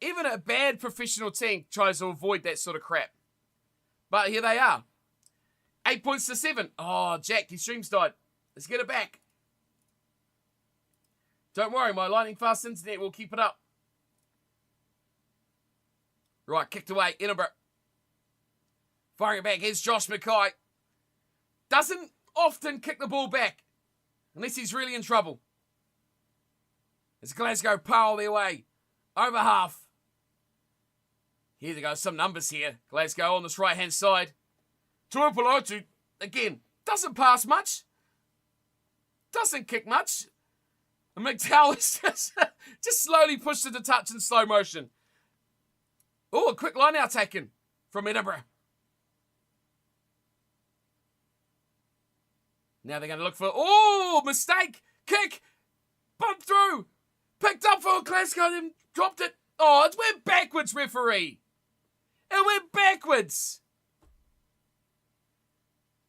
even a bad professional team tries to avoid that sort of crap. But here they are. 8 points to 7. Oh, Jack, your stream's died. Let's get it back. Don't worry, my lightning fast internet will keep it up. Right, kicked away. Edinburgh. Firing it back. Here's Josh Mackay. Doesn't often kick the ball back. Unless he's really in trouble. As Glasgow power their way. Over half. Here they go. Some numbers here. Glasgow on this right-hand side. Tuipulotu, again, doesn't pass much. Doesn't kick much. And McDowell is just slowly pushed into touch in slow motion. Oh, a quick line out taken from Edinburgh. Now they're going to look for... Oh, mistake. Kick. Bump through. Picked up for Glasgow, then dropped it. Oh, it went backwards, referee. It went backwards.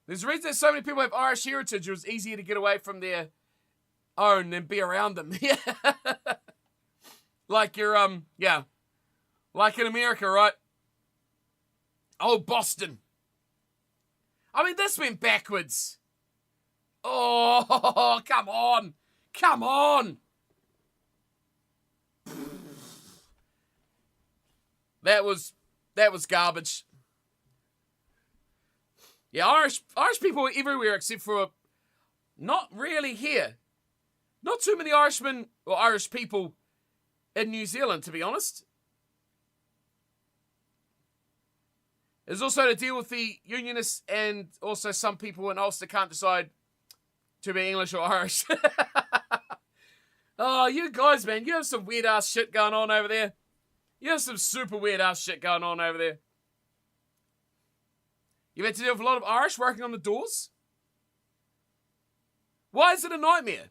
There's a reason that so many people have Irish heritage. It was easier to get away from their own than be around them. Yeah. Like you're, yeah. Like in America, right? Oh, Boston. I mean, this went backwards. Oh, come on. Come on. That was garbage. Yeah, Irish people are everywhere except for not really here. Not too many Irishmen or Irish people in New Zealand, to be honest. There's also to deal with the Unionists and also some people in Ulster can't decide to be English or Irish. Oh, you guys, man, you have some weird-ass shit going on over there. You have some super weird-ass shit going on over there. You've had to deal with a lot of Irish working on the doors? Why is it a nightmare?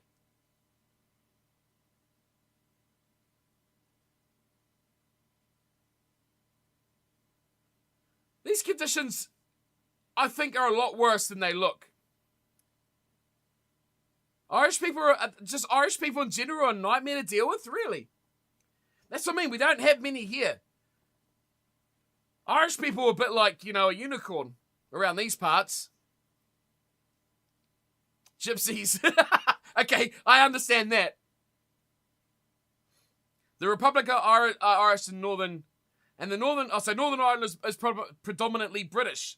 These conditions, I think, are a lot worse than they look. Irish people in general are a nightmare to deal with, really. That's what I mean, we don't have many here. Irish people are a bit like, you know, a unicorn around these parts. Gypsies. Okay, I understand that. The Republic are Irish and Northern... And the Northern Ireland is predominantly British.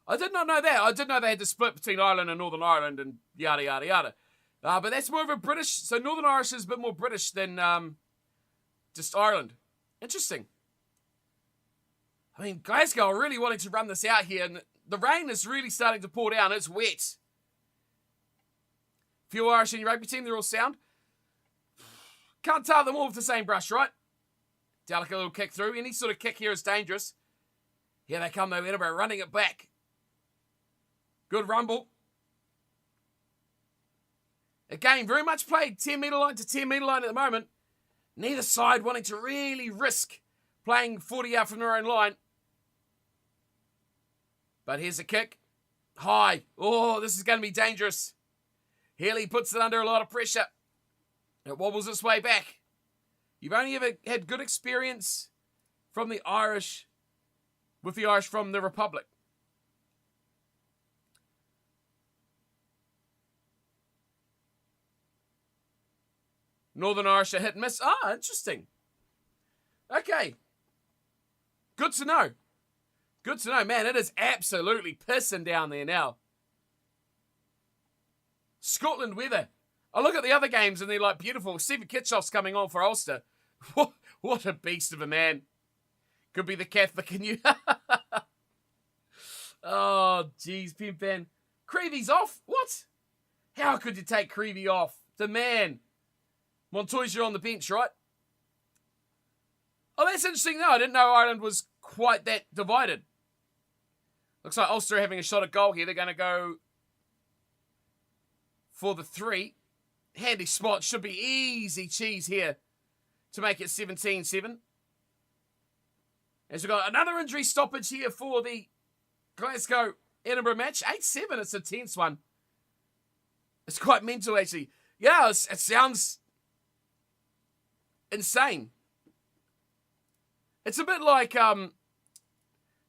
I did not know that. I did know they had to split between Ireland and Northern Ireland and yada, yada, yada. But that's more of a British... So Northern Irish is a bit more British than just Ireland. Interesting. I mean, Glasgow are really wanting to run this out here, and the rain is really starting to pour down. It's wet. Few Irish in your rugby team, they're all sound. Can't tar them all with the same brush, right? Delicate little kick through. Any sort of kick here is dangerous. Here they come, though. Edinburgh running it back. Good rumble. Again, very much played 10-metre line to 10-metre line at the moment. Neither side wanting to really risk playing 40 out from their own line. But here's a kick. High. Oh, this is going to be dangerous. Healy puts it under a lot of pressure. It wobbles its way back. You've only ever had good experience from the Irish, with the Irish from the Republic. Northern Irish are hit and miss. Ah, interesting. Okay. Good to know. Good to know. Man, it is absolutely pissing down there now. Scotland weather. I look at the other games and they're like beautiful. Stephen Kitchoff's coming on for Ulster. What a beast of a man. Could be the Catholic in you. Oh, jeez, Pimpan. Creevy's off? What? How could you take Creevy off? The man. Montoya on the bench, right? Oh, that's interesting, though. I didn't know Ireland was quite that divided. Looks like Ulster having a shot at goal here. They're going to go for the 3. Handy spot. Should be easy cheese here to make it 17-7. As we've got another injury stoppage here for the Glasgow-Edinburgh match. 8-7. It's a tense one. It's quite mental, actually. Yeah, it sounds insane. It's a bit like,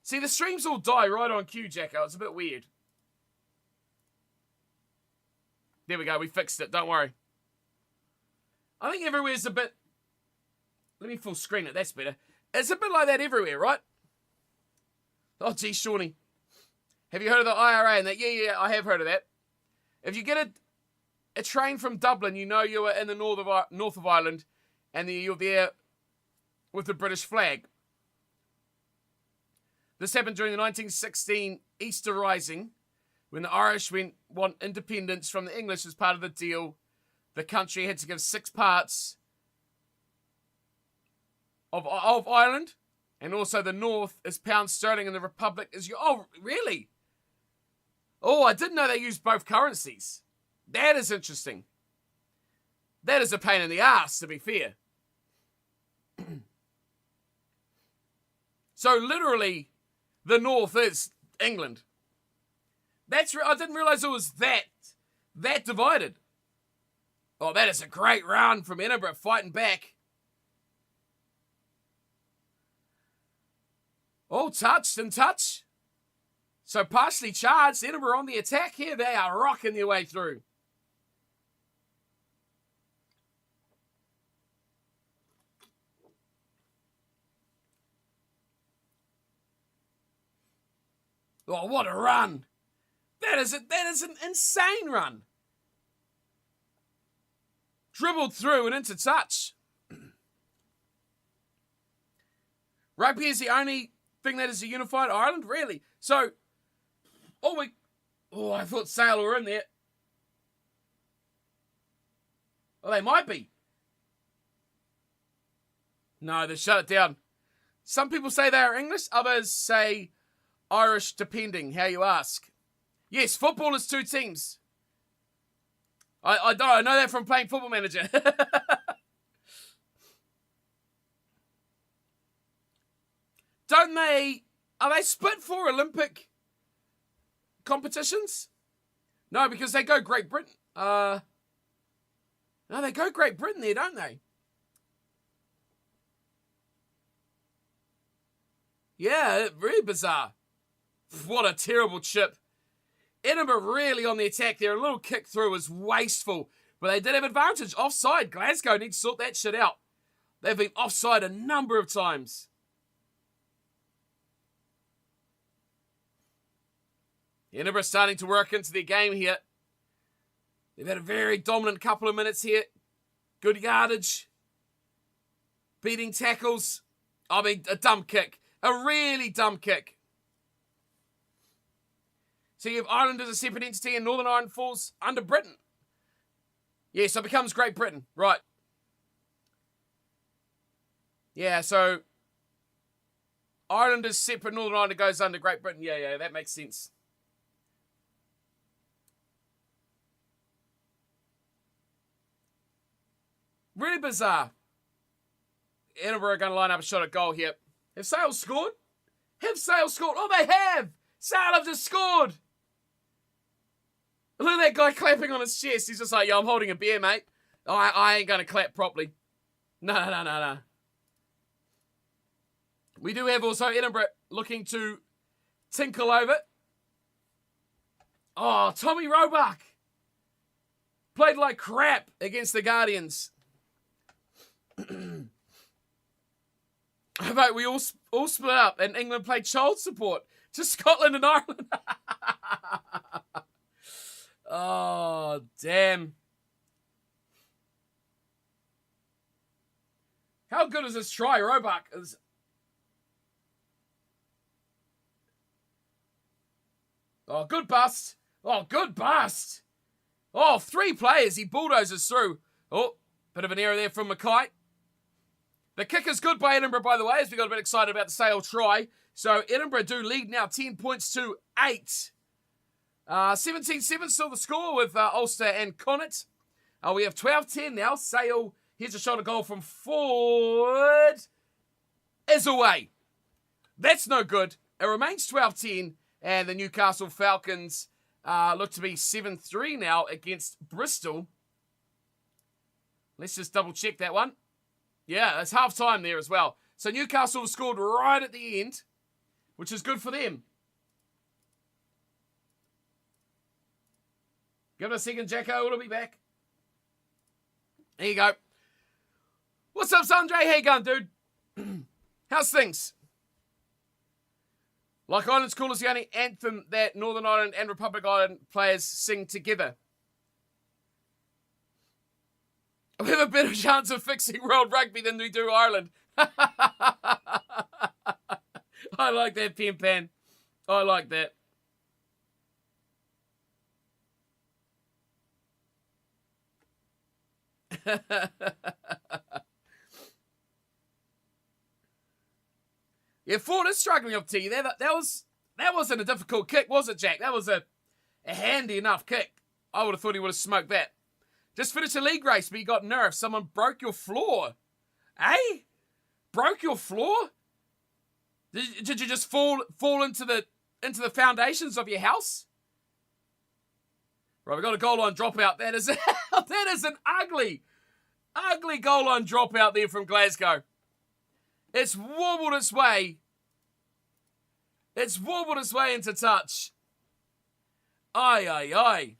see, the streams all die right on cue, Jacko. It's a bit weird. There we go. We fixed it. Don't worry. I think everywhere's a bit... Let me full screen it. That's better. It's a bit like that everywhere, right? Oh, gee, Shawnee. Have you heard of the IRA and that? Yeah, I have heard of that. If you get a train from Dublin, you know you are in the north of Ireland, and you're there with the British flag. This happened during the 1916 Easter Rising, when the Irish want independence from the English as part of the deal. The country had to give 6 parts of Ireland, and also the north is pound sterling and the Republic is... Oh, really? Oh, I didn't know they used both currencies. That is interesting. That is a pain in the ass, to be fair. So literally, the north is England. I didn't realise it was that divided. Oh, that is a great round from Edinburgh fighting back. Oh, touched and touch. So partially charged. Edinburgh on the attack here. They are rocking their way through. Oh, what a run. That is an insane run. Dribbled through and into touch. Rugby is the only thing that is a unified Ireland? Really? So, I thought Sale were in there. Well, they might be. No, they shut it down. Some people say they are English, others say Irish, depending how you ask. Yes, football is 2 teams. I know that from playing Football Manager. Are they split for Olympic competitions? No, because they go Great Britain. No, they go Great Britain there, don't they? Yeah, really bizarre. What a terrible chip. Edinburgh really on the attack there. A little kick through was wasteful. But they did have advantage. Offside. Glasgow need to sort that shit out. They've been offside a number of times. Edinburgh starting to work into their game here. They've had a very dominant couple of minutes here. Good yardage. Beating tackles. I mean, a dumb kick. A really dumb kick. So you have Ireland as a separate entity and Northern Ireland falls under Britain. Yeah, so it becomes Great Britain. Right. Yeah, so Ireland is separate, Northern Ireland goes under Great Britain. Yeah, that makes sense. Really bizarre. Edinburgh are going to line up a shot at goal here. Have Sale scored? Have Sale scored? Oh, they have! Sale have just scored! Look at that guy clapping on his chest. He's just like, yo, I'm holding a beer, mate. I ain't going to clap properly. No. We do have also Edinburgh looking to tinkle over. Oh, Tommy Roebuck. Played like crap against the Guardians. Mate, we all split up and England played child support to Scotland and Ireland. Oh, damn. How good is this try? Roebuck is... Oh, good bust. Oh, good bust. Oh, 3 players. He bulldozes through. Oh, bit of an error there from Mackay. The kick is good by Edinburgh, by the way, as we got a bit excited about the Sale try. So Edinburgh do lead now 10 points to 8. 17-7 still the score with Ulster and Connacht. We have 12-10 now. Sale, here's a shot, a goal from forward. Is away. That's no good. It remains 12-10. And the Newcastle Falcons look to be 7-3 now against Bristol. Let's just double check that one. Yeah, it's half time there as well. So Newcastle scored right at the end, which is good for them. Give it a second, Jacko. It'll be back. There you go. What's up, Sandre? How you going, dude? How's things? Like Ireland's Cool is the only anthem that Northern Ireland and Republic Island players sing together. We have a better chance of fixing World Rugby than we do Ireland. I like that, Pen Pan. I like that. Yeah, Ford is struggling up to you there. That wasn't a difficult kick, was it, Jack? That was a handy enough kick. I would have thought he would have smoked that. Just finished a league race, but you got nerfed. Someone broke your floor. Eh? Broke your floor? Did you just fall into the foundations of your house? Right, we got a goal line dropout. That is an ugly goal line dropout there from Glasgow. It's wobbled its way. It's wobbled its way into touch. Aye, aye, aye.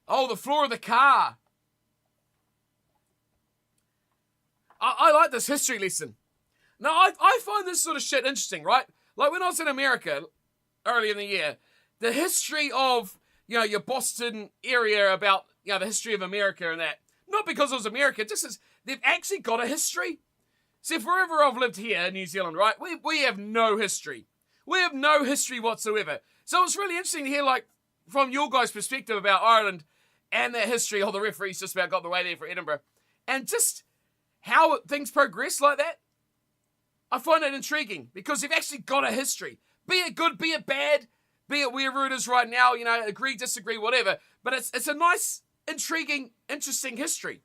Oh, the floor of the car. I like this history lesson. Now, I find this sort of shit interesting, right? Like when I was in America early in the year, the history of, your Boston area about, the history of America and that. Not because it was America, just as they've actually got a history. See, forever I've lived here in New Zealand, right? We have no history. We have no history whatsoever. So it's really interesting to hear, like, from your guys' perspective about Ireland and their history. Oh, the referee's just about got the way there for Edinburgh. And just how things progress like that. I find it intriguing because they've actually got a history. Be it good, be it bad, be it wherever it is right now, agree, disagree, whatever. But it's a nice, intriguing, interesting history.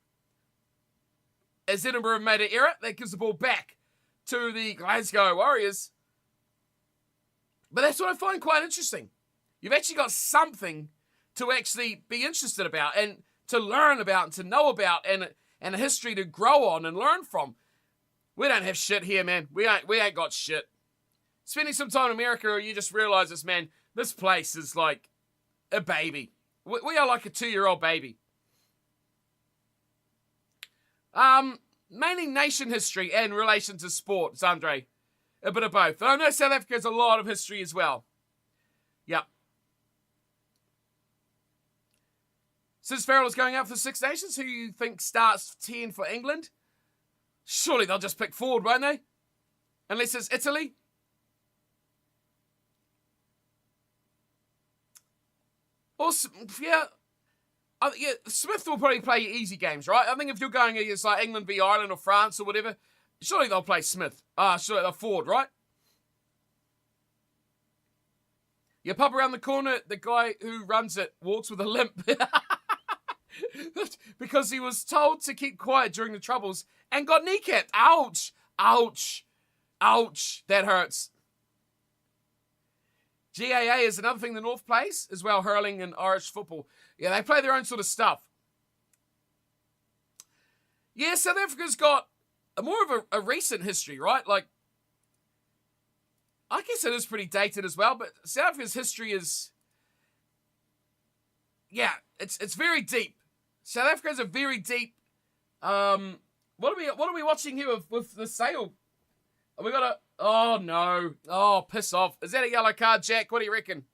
As Edinburgh have made an error, that gives the ball back to the Glasgow Warriors. But that's what I find quite interesting. You've actually got something to actually be interested about and to learn about and to know about and a history to grow on and learn from. We don't have shit here, man. We ain't got shit. Spending some time in America, you just realize this, man. This place is like a baby. We are like a 2-year-old baby. Mainly nation history and relation to sport, Sandre. A bit of both. I know South Africa has a lot of history as well. Yep. Since Farrell is going out for the Six Nations, who you think starts 10 for England? Surely they'll just pick forward, won't they? Unless it's Italy. Or, yeah, Smith will probably play easy games, right? I think if you're going against like England v Ireland or France or whatever, surely they'll play Smith. Surely they'll forward, right? You pop around the corner, the guy who runs it walks with a limp. Because he was told to keep quiet during the Troubles and got kneecapped. Ouch! Ouch! Ouch! That hurts. GAA is another thing the North plays, as well, hurling and Irish football. Yeah, they play their own sort of stuff. Yeah, South Africa's got more of a recent history, right? Like, I guess it is pretty dated as well, but South Africa's history is, yeah, it's very deep. South Africa has a very deep. What are we watching here with the Sale We got a... Oh, no. Oh, piss off. Is that a yellow card, Jack? What do you reckon?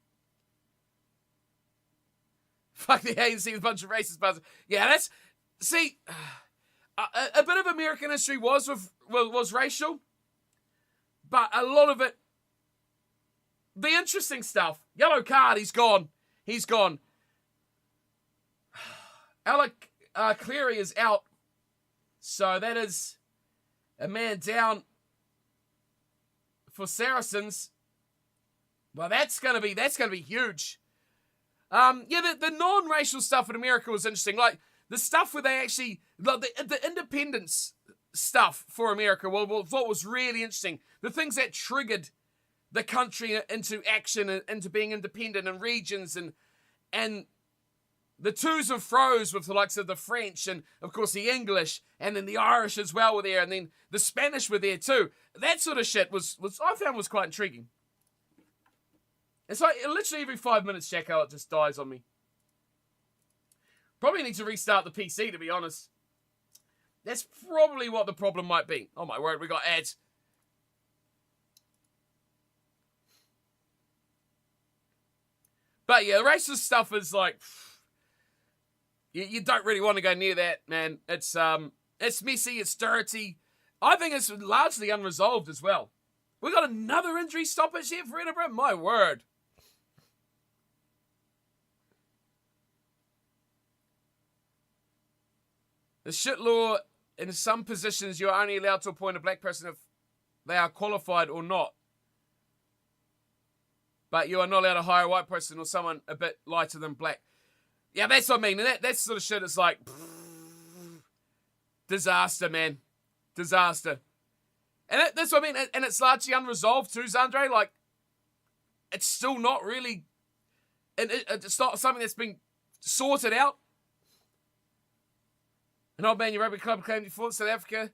Fuck the ANC with a bunch of racist buzzers. Yeah, that's... See, a bit of American history was racial, but a lot of it... The interesting stuff. Yellow card, he's gone. He's gone. Alec Cleary is out. So that is a man down for Saracens. Well, that's gonna be huge. The non-racial stuff in America was interesting. Like the stuff where they actually the independence stuff for America. Well, what was really interesting. The things that triggered the country into action and into being independent and regions and the twos and fros with the likes of the French and, of course, the English, and then the Irish as well were there, and then the Spanish were there too. That sort of shit was I found was quite intriguing. It's like literally every 5 minutes, Jacko, it just dies on me. Probably need to restart the PC, to be honest. That's probably what the problem might be. Oh my word, we got ads. But yeah, the racist stuff is like... You don't really want to go near that, man. It's messy, it's dirty. I think it's largely unresolved as well. We got another injury stoppage here for Edinburgh? My word. The shit law, in some positions, you're only allowed to appoint a black person if they are qualified or not. But you are not allowed to hire a white person or someone a bit lighter than black. Yeah, that's what I mean. And that sort of shit is like... disaster, man. Disaster. And that's what I mean. And it's largely unresolved too, Zandre. Like, it's still not really... It's not something that's been sorted out. An old man, your rugby club claimed before South Africa.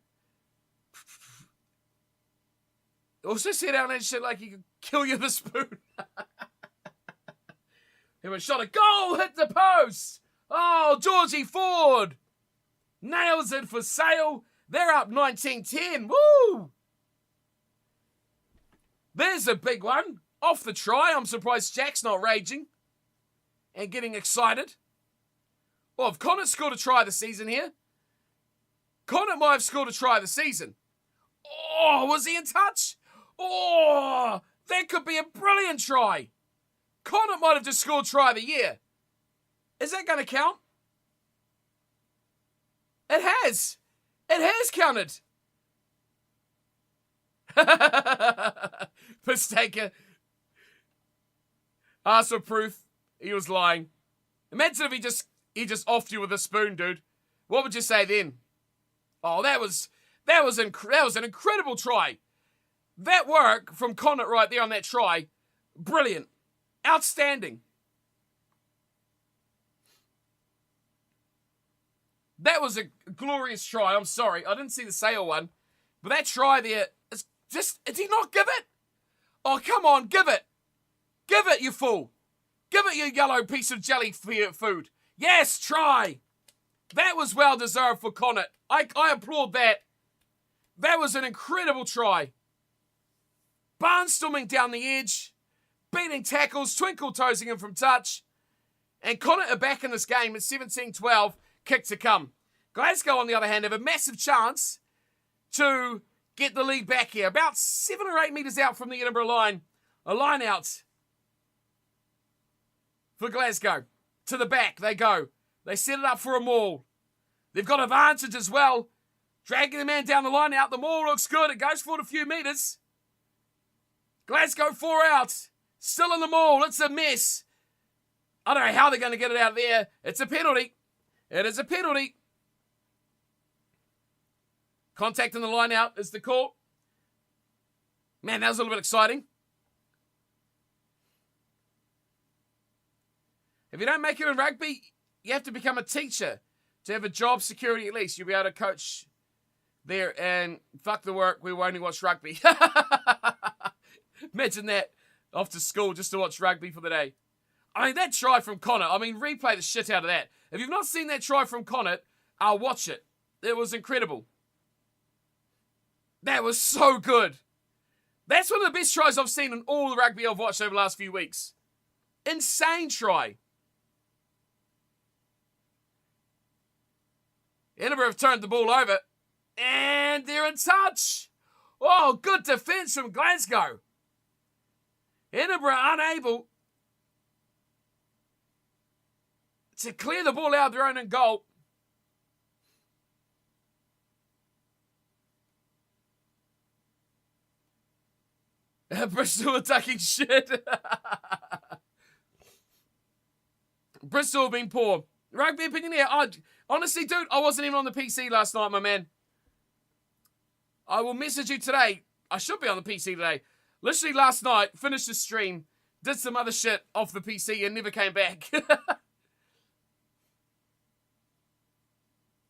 Also said out that shit like he could kill you with a spoon. He was shot a goal, hit the post. Oh, Georgie Ford nails it for Sale. They're up 19-10. Woo! There's a big one. Off the try. I'm surprised Jack's not raging and getting excited. Well, if Connacht scored a try this season here, Connacht might have scored a try this season. Oh, was he in touch? Oh, that could be a brilliant try. Connacht might have just scored try of the year. Is that going to count? It has. It has counted. Mistaker. Asked for proof. He was lying. Imagine if he just offed you with a spoon, dude. What would you say then? Oh, that was an incredible try. That work from Connacht right there on that try, brilliant. Outstanding. That was a glorious try. I'm sorry. I didn't see the Sale one. But that try there, is did he not give it? Oh, come on, give it. Give it, you fool. Give it, you yellow piece of jelly food. Yes, try. That was well deserved for Connacht. I applaud that. That was an incredible try. Barnstorming down the edge. Beating tackles, twinkle-toesing him from touch. And Connacht are back in this game at 17-12. Kick to come. Glasgow, on the other hand, have a massive chance to get the lead back here. About 7 or 8 metres out from the Edinburgh line. A line out for Glasgow. To the back they go. They set it up for a maul. They've got advantage as well. Dragging the man down the line out. The maul looks good. It goes forward a few metres. Glasgow 4 out. Still in the maul. It's a mess. I don't know how they're going to get it out of there. It's a penalty. It is a penalty. Contact in the line out is the call. Man, that was a little bit exciting. If you don't make it in rugby, you have to become a teacher to have a job security at least. You'll be able to coach there and fuck the work. We will only watch rugby. Imagine that. Off to school just to watch rugby for the day. I mean, that try from Connacht. I mean, replay the shit out of that. If you've not seen that try from Connacht, I'll watch it. It was incredible. That was so good. That's one of the best tries I've seen in all the rugby I've watched over the last few weeks. Insane try. Edinburgh have turned the ball over. And they're in touch. Oh, good defence from Glasgow. Edinburgh unable to clear the ball out of their own goal. Bristol attacking shit. Bristol have been poor. Rugby opinion here. Honestly, dude, I wasn't even on the PC last night, my man. I will message you today. I should be on the PC today. Literally last night, finished the stream, did some other shit off the PC and never came back.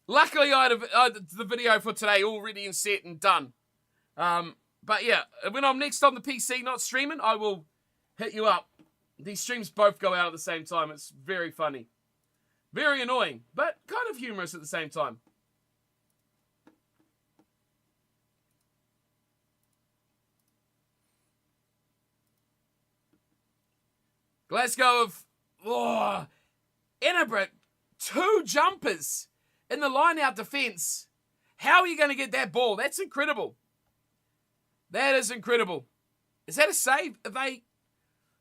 Luckily, I had the video for today already and set and done. But yeah, when I'm next on the PC, not streaming, I will hit you up. These streams both go out at the same time. It's very funny. Very annoying, but kind of humorous at the same time. Glasgow of Edinburgh, 2 jumpers in the line-out defence. How are you going to get that ball? That's incredible. That is incredible. Is that a save?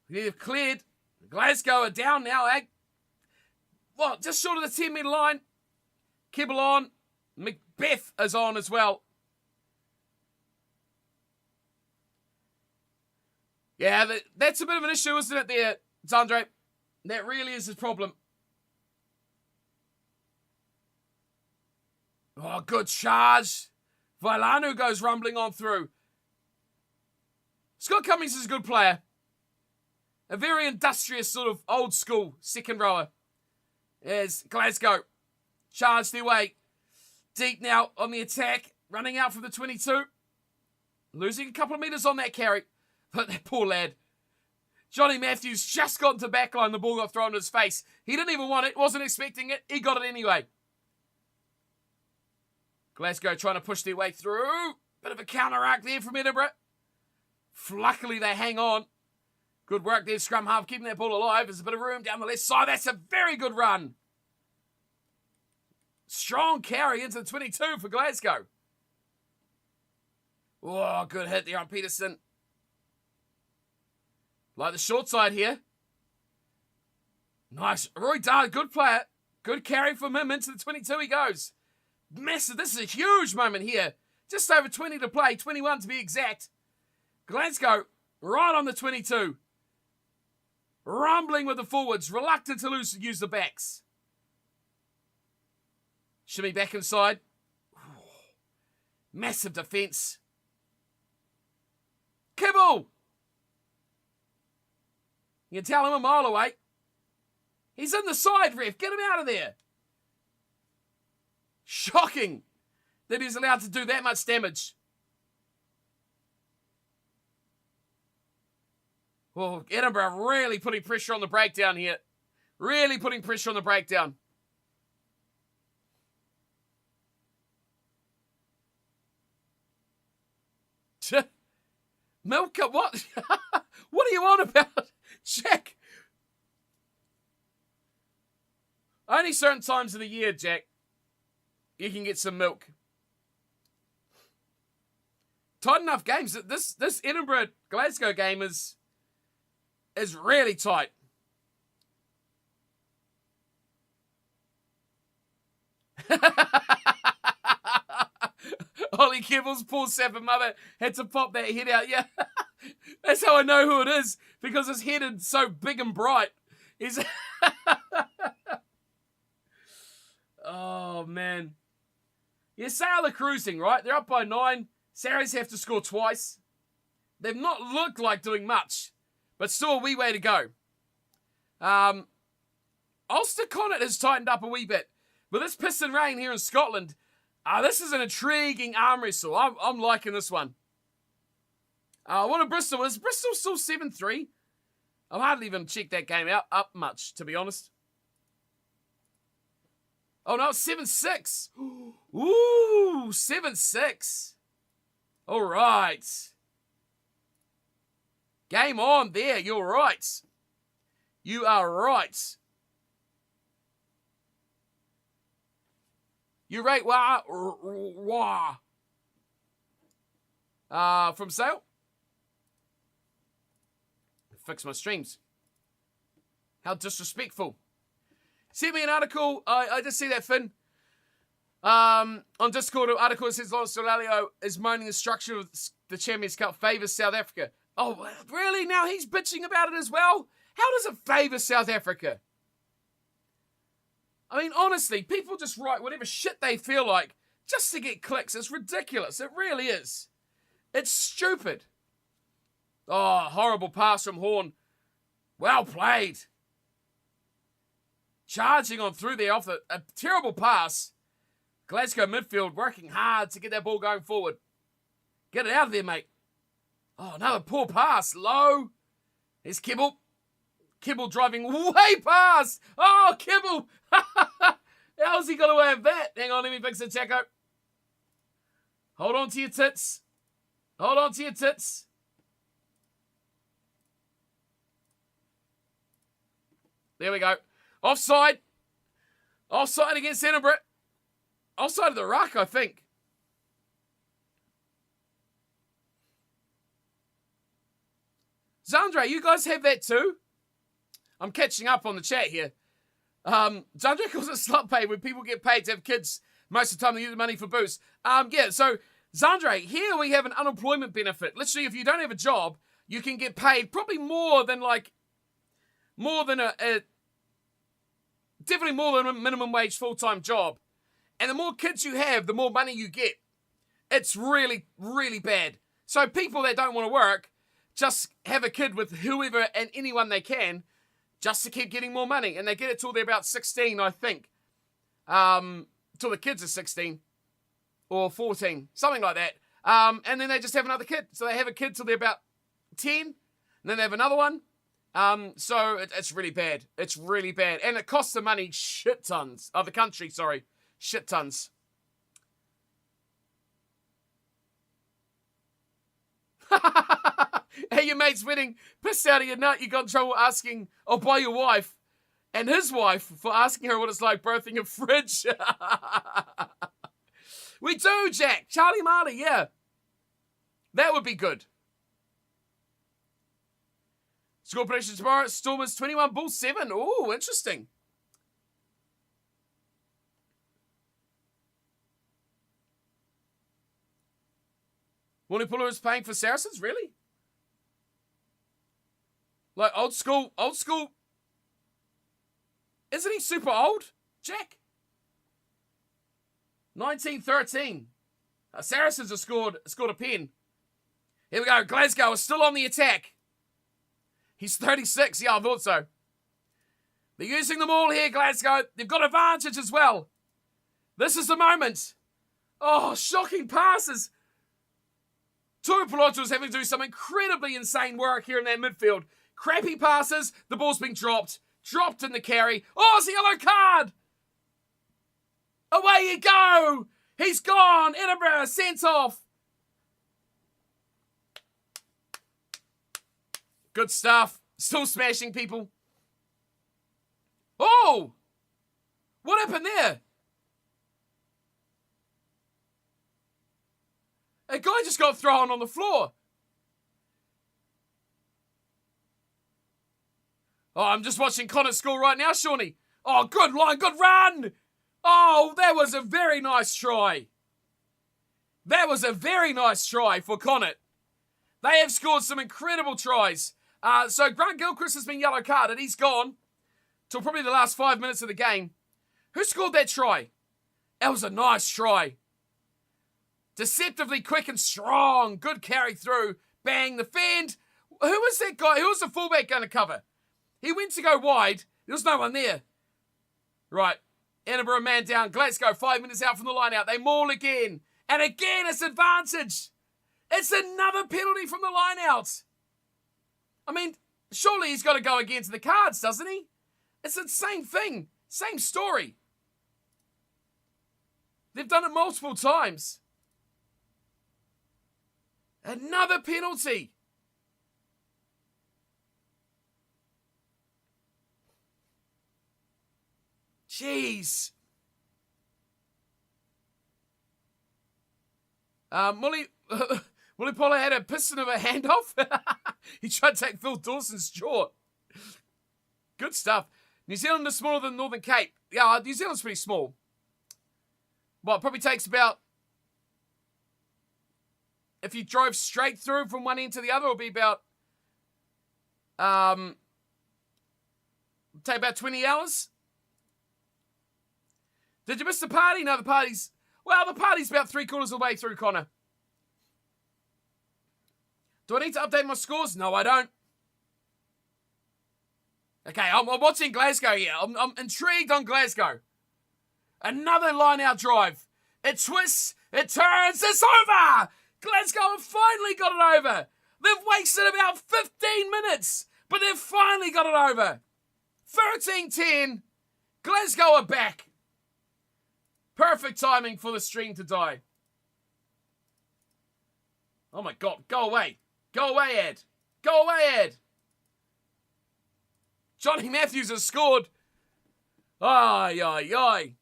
They've cleared. Glasgow are down now. Well, just short of the 10-metre line. Kibble on. Macbeth is on as well. Yeah, that's a bit of an issue, isn't it there, Zandre? That really is his problem. Oh, good charge. Vailanu goes rumbling on through. Scott Cummings is a good player. A very industrious sort of old school second rower. As Glasgow charged their way. Deep now on the attack. Running out from the 22. Losing a couple of metres on that carry. But that poor lad. Johnny Matthews just got into backline. The ball got thrown in his face. He didn't even want it. Wasn't expecting it. He got it anyway. Glasgow trying to push their way through. Bit of a counter-arc there from Edinburgh. Luckily, they hang on. Good work there, scrum half, keeping that ball alive. There's a bit of room down the left side. That's a very good run. Strong carry into the 22 for Glasgow. Oh, good hit there on Peterson. Like the short side here. Nice. Roy Dahl, good player. Good carry from him into the 22 he goes. Massive. This is a huge moment here. Just over 20 to play. 21 to be exact. Glasgow right on the 22. Rumbling with the forwards. Reluctant to use the backs. Shimmy back inside. Massive defence. Kibble! You can tell him a mile away. He's in the side, ref. Get him out of there. Shocking that he's allowed to do that much damage. Well, Edinburgh really putting pressure on the breakdown here. Really putting pressure on the breakdown. Milk, what? What are you on about? Jack. Only certain times of the year, Jack, you can get some milk. Tight enough games. This Edinburgh-Glasgow game is really tight. Ollie Kibbles, poor Sapper mother, had to pop that head out. Yeah, that's how I know who it is, because his head is so big and bright. He's oh, man. Yeah, Sale are cruising, right? They're up by 9. Sarries have to score twice. They've not looked like doing much, but still a wee way to go. Ulster Connacht has tightened up a wee bit. With this piss and rain here in Scotland, this is an intriguing arm wrestle. I'm liking this one. What a Bristol. Is Bristol still 7-3? I've hardly even checked that game out up much, to be honest. Oh, no, it's 7-6. Ooh, 7-6. All right. Game on there. You're right. You are right. You rate wah. From sale. Fix my streams. How disrespectful. Sent me an article. I just see that, Finn. On Discord, an article that says Lawrence Solalio is moaning the structure of the Champions Cup favours South Africa. Oh, really? Now he's bitching about it as well? How does it favour South Africa? I mean, honestly, people just write whatever shit they feel like just to get clicks. It's ridiculous. It really is. It's stupid. Oh, horrible pass from Horn. Well played. Charging on through there off a terrible pass. Glasgow midfield working hard to get that ball going forward. Get it out of there, mate. Oh, another poor pass. Low. There's Kibble. Kibble driving way past. Oh, Kibble. How's he got away with that? Hang on, let me fix the taco. Hold on to your tits. Hold on to your tits. There we go. Offside. Offside against Edinburgh. Offside of the ruck, I think. Zandre, you guys have that too? I'm catching up on the chat here. Zandre calls it slut pay when people get paid to have kids. Most of the time they use the money for booze. Yeah, so Zandre, here we have an unemployment benefit. Literally, if you don't have a job, you can get paid probably more than definitely more than a minimum wage full-time job. And the more kids you have, the more money you get. It's really, really bad. So people that don't want to work just have a kid with whoever and anyone they can just to keep getting more money. And they get it till they're about 16, I think. Till the kids are 16 or 14, something like that. And then they just have another kid. So they have a kid till they're about 10, and then they have another one. So it's really bad. It's really bad. And it costs the money shit tons. Of the country, sorry. Shit tons. Hey, your mate's wedding. Pissed out of your nut. You got in trouble asking, by your wife and his wife for asking her what it's like birthing a fridge. We do, Jack. Charlie Marley, yeah. That would be good. Score prediction tomorrow. Stormers 21, Bulls 7. Oh, interesting. Wunipuller is paying for Saracens? Really? Like old school. Isn't he super old, Jack? 1913. Saracens have scored a pen. Here we go. Glasgow is still on the attack. He's 36. Yeah, I thought so. They're using them all here, Glasgow. They've got advantage as well. This is the moment. Oh, shocking passes. Tuipulotu is having to do some incredibly insane work here in that midfield. Crappy passes. The ball's been dropped. Dropped in the carry. Oh, it's a yellow card. Away you go. He's gone. Edinburgh sent off. Good stuff. Still smashing people. Oh! What happened there? A guy just got thrown on the floor. Oh, I'm just watching Connacht score right now, Shawnee. Oh, good line, good run. Oh, that was a very nice try. That was a very nice try for Connacht. They have scored some incredible tries. So Grant Gilchrist has been yellow carded. He's gone till probably the last 5 minutes of the game. Who scored that try? That was a nice try. Deceptively quick and strong. Good carry through. Bang, the fend. Who was that guy? Who was the fullback going to cover? He went to go wide. There was no one there. Right. Edinburgh man down. Glasgow 5 minutes out from the line out. They maul again. And again, it's advantage. It's another penalty from the line out. I mean, surely he's got to go again to the cards, doesn't he? It's the same thing. Same story. They've done it multiple times. Another penalty. Jeez. Mully Pollard had a piston of a handoff. He tried to take Phil Dawson's jaw. Good stuff. New Zealand is smaller than Northern Cape. Yeah, New Zealand's pretty small. Well, it probably takes about, if you drove straight through from one end to the other, it would be about, take about 20 hours. Did you miss the party? No, the party's about 3/4 of the way through, Connor. Do I need to update my scores? No, I don't. Okay, I'm watching Glasgow here. I'm intrigued on Glasgow. Another line-out drive. It twists, it turns, it's over! Glasgow have finally got it over. They've wasted about 15 minutes, but they've finally got it over. 13-10. Glasgow are back. Perfect timing for the stream to die. Oh my God, go away. Go away, Ed. Go away, Ed. Johnny Matthews has scored. Ay, ay, ay.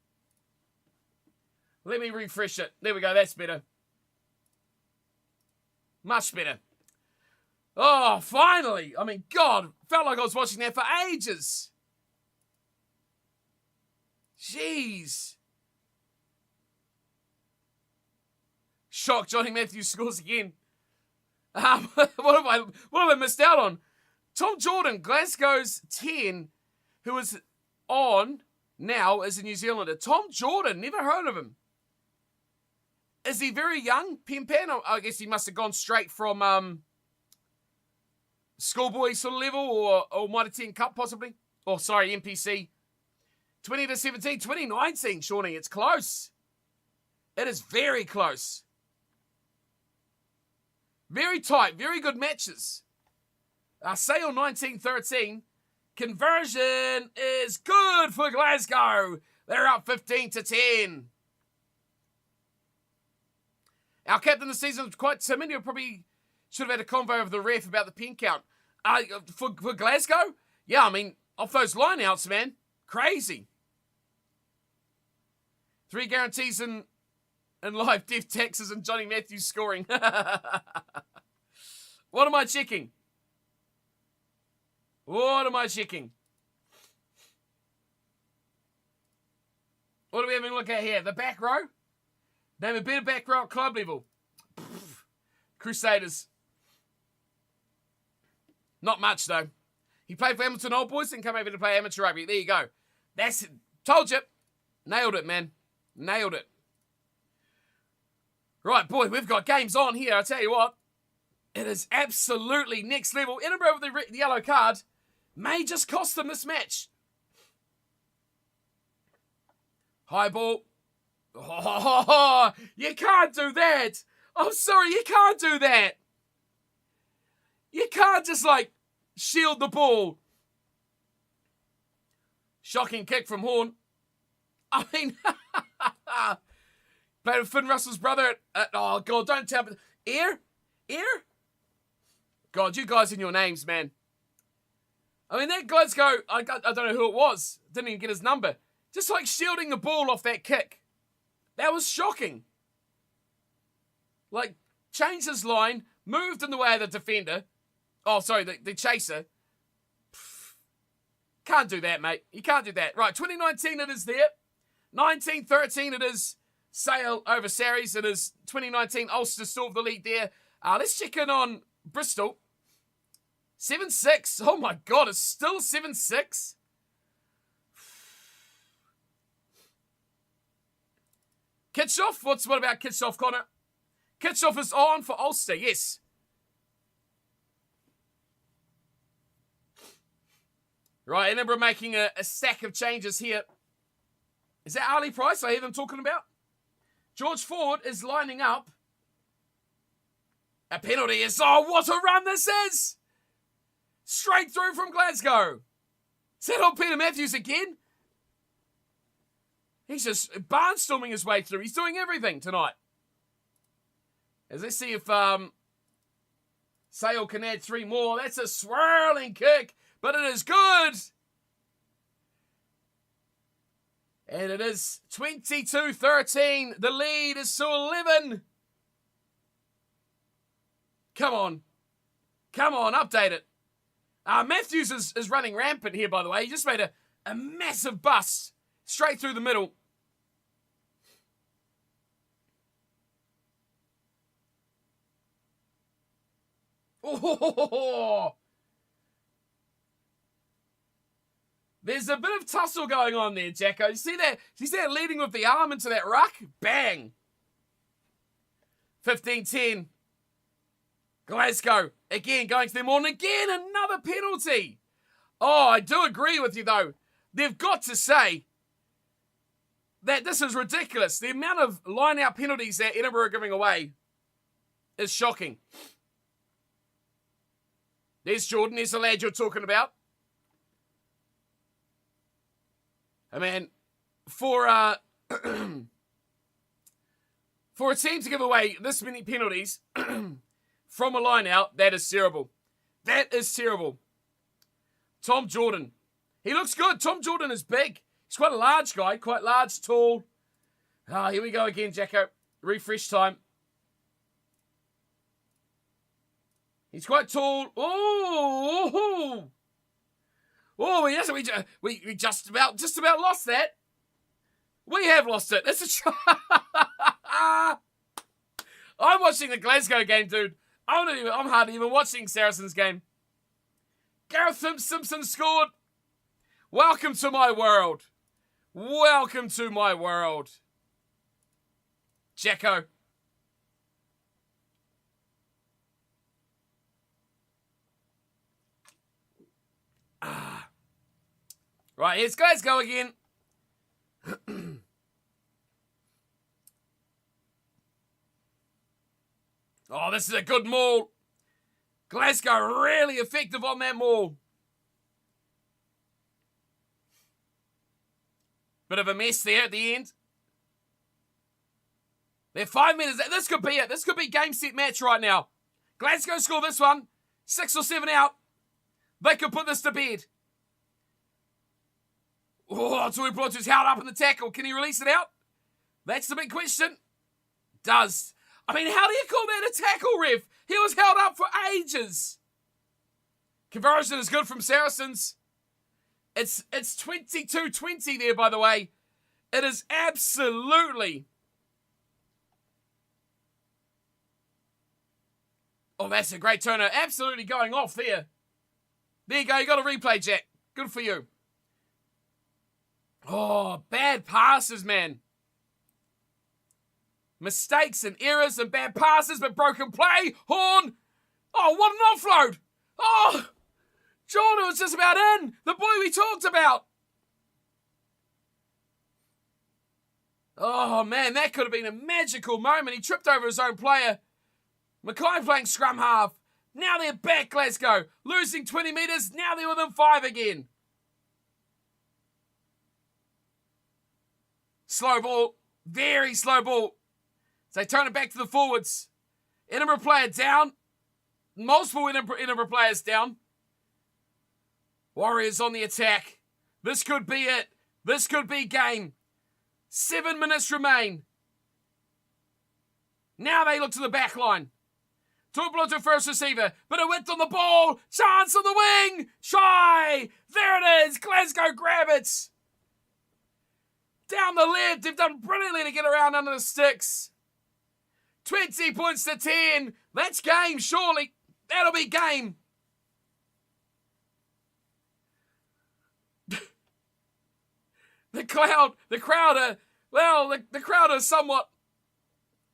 Let me refresh it. There we go, that's better. Much better. Oh, finally. I mean, God, felt like I was watching that for ages. Jeez. Shock, Johnny Matthews scores again. What have I missed out on? Tom Jordan, Glasgow's 10, who is on now as a New Zealander. Tom Jordan, never heard of him. Is he very young, Pimpan? I guess he must have gone straight from schoolboy sort of level or Mitre 10 Cup possibly. Or sorry, NPC. 20-17, 2019, Shawnee. It's close. It is very close. Very tight, very good matches. Sale 19-13. Conversion is good for Glasgow. They're up 15-10. Our captain this season was quite timid. He probably should have had a convo with the ref about the pin count. For Glasgow? Yeah, I mean, off those lineouts, man. Crazy. 3 guarantees in live death taxes and Johnny Matthews scoring. What am I checking? What am I checking? What are we having a look at here? The back row? Name a better back row at club level. Crusaders. Not much, though. He played for Hamilton Old Boys and come over to play amateur rugby. There you go. That's it. Told you. Nailed it, man. Nailed it. Right, boy, we've got games on here. I tell you what. It is absolutely next level. Edinburgh with the yellow card may just cost them this match. High ball. Oh, you can't do that. I'm sorry, you can't do that. You can't just, shield the ball. Shocking kick from Horn. I mean, played with Finn Russell's brother oh, God, don't tell me. Ear? God, you guys in your names, man. I mean, that Glasgow, I don't know who it was. Didn't even get his number. Just shielding the ball off that kick. That was shocking. Changed his line, moved in the way of the defender. Oh, sorry, the chaser. Can't do that, mate. You can't do that. Right, 2019 it is there. 19-13 it is Sale over Sarries. It is 2019 Ulster still with the lead there. Let's check in on Bristol. 7-6. Oh my God, it's still 7-6. Kitshoff? What about Kitshoff, Connor? Kitshoff is on for Ulster, yes. Right, Edinburgh making a stack of changes here. Is that Ali Price I hear them talking about? George Ford is lining up. A penalty is... Oh, what a run this is! Straight through from Glasgow. Is that old Peter Matthews again? He's just barnstorming his way through. He's doing everything tonight. Let's see if Sale can add 3 more. That's a swirling kick, but it is good. And it is 22-13. The lead is still 11. Come on. Come on, update it. Matthews is running rampant here, by the way. He just made a massive bust straight through the middle. Oh, there's a bit of tussle going on there, Jacko. You see that? You see that leading with the arm into that ruck? Bang. 15-10. Glasgow, again, going to them on. Again, another penalty. Oh, I do agree with you, though. They've got to say that this is ridiculous. The amount of line-out penalties that Edinburgh are giving away is shocking. There's Jordan. There's the lad you're talking about. I mean, for a team to give away this many penalties from a line out, that is terrible. That is terrible. Tom Jordan. He looks good. Tom Jordan is big. He's quite a large guy. Quite large, tall. Here we go again, Jacko. Refresh time. He's quite tall. Oh, yes, we just about lost that. We have lost it. It's a I'm watching the Glasgow game, dude. I'm hardly even watching Saracens game. Gareth Simpson scored. Welcome to my world. Welcome to my world. Jacko. Right, here's Glasgow again. Oh, this is a good maul. Glasgow really effective on that maul. Bit of a mess there at the end. They're 5 minutes. This could be it. This could be game, set, match right now. Glasgow score this one. 6 or 7 out. They could put this to bed. Oh, Tui Broad's held up in the tackle. Can he release it out? That's the big question. Does. I mean, how do you call that a tackle, ref? He was held up for ages. Conversion is good from Saracens. It's 22-20 there, by the way. It is absolutely... Oh, that's a great turner. Absolutely going off there. There you go. You got a replay, Jack. Good for you. Oh, bad passes, man. Mistakes and errors and bad passes, but broken play. Horn. Oh, what an offload. Oh, Jordan was just about in. The boy we talked about. Oh, man, that could have been a magical moment. He tripped over his own player. Mackay playing scrum half. Now they're back, Glasgow. Losing 20 metres. Now they're within 5 again. Slow ball. Very slow ball. So they turn it back to the forwards. Edinburgh player down. Multiple Edinburgh players down. Warriors on the attack. This could be it. This could be game. 7 minutes remain. Now they look to the back line. Tuipolotu first receiver. Bit of width on the ball. Chance on the wing. Try. There it is. Glasgow grab it. Down the left. They've done brilliantly to get around under the sticks. 20 points to 10. That's game, surely. That'll be game. The crowd are somewhat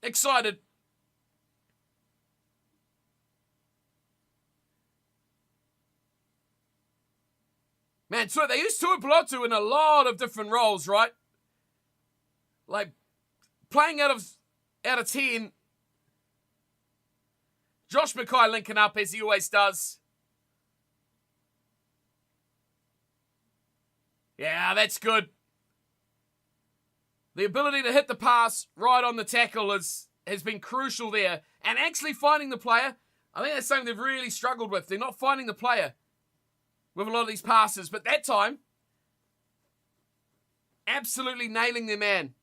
excited. Man, so they used Tuipolotu in a lot of different roles, right? Like playing out of 10. Josh Mackay linking up as he always does. Yeah, that's good. The ability to hit the pass right on the tackle has been crucial there. And actually finding the player, I think that's something they've really struggled with. They're not finding the player with a lot of these passes. But that time, Absolutely nailing their man.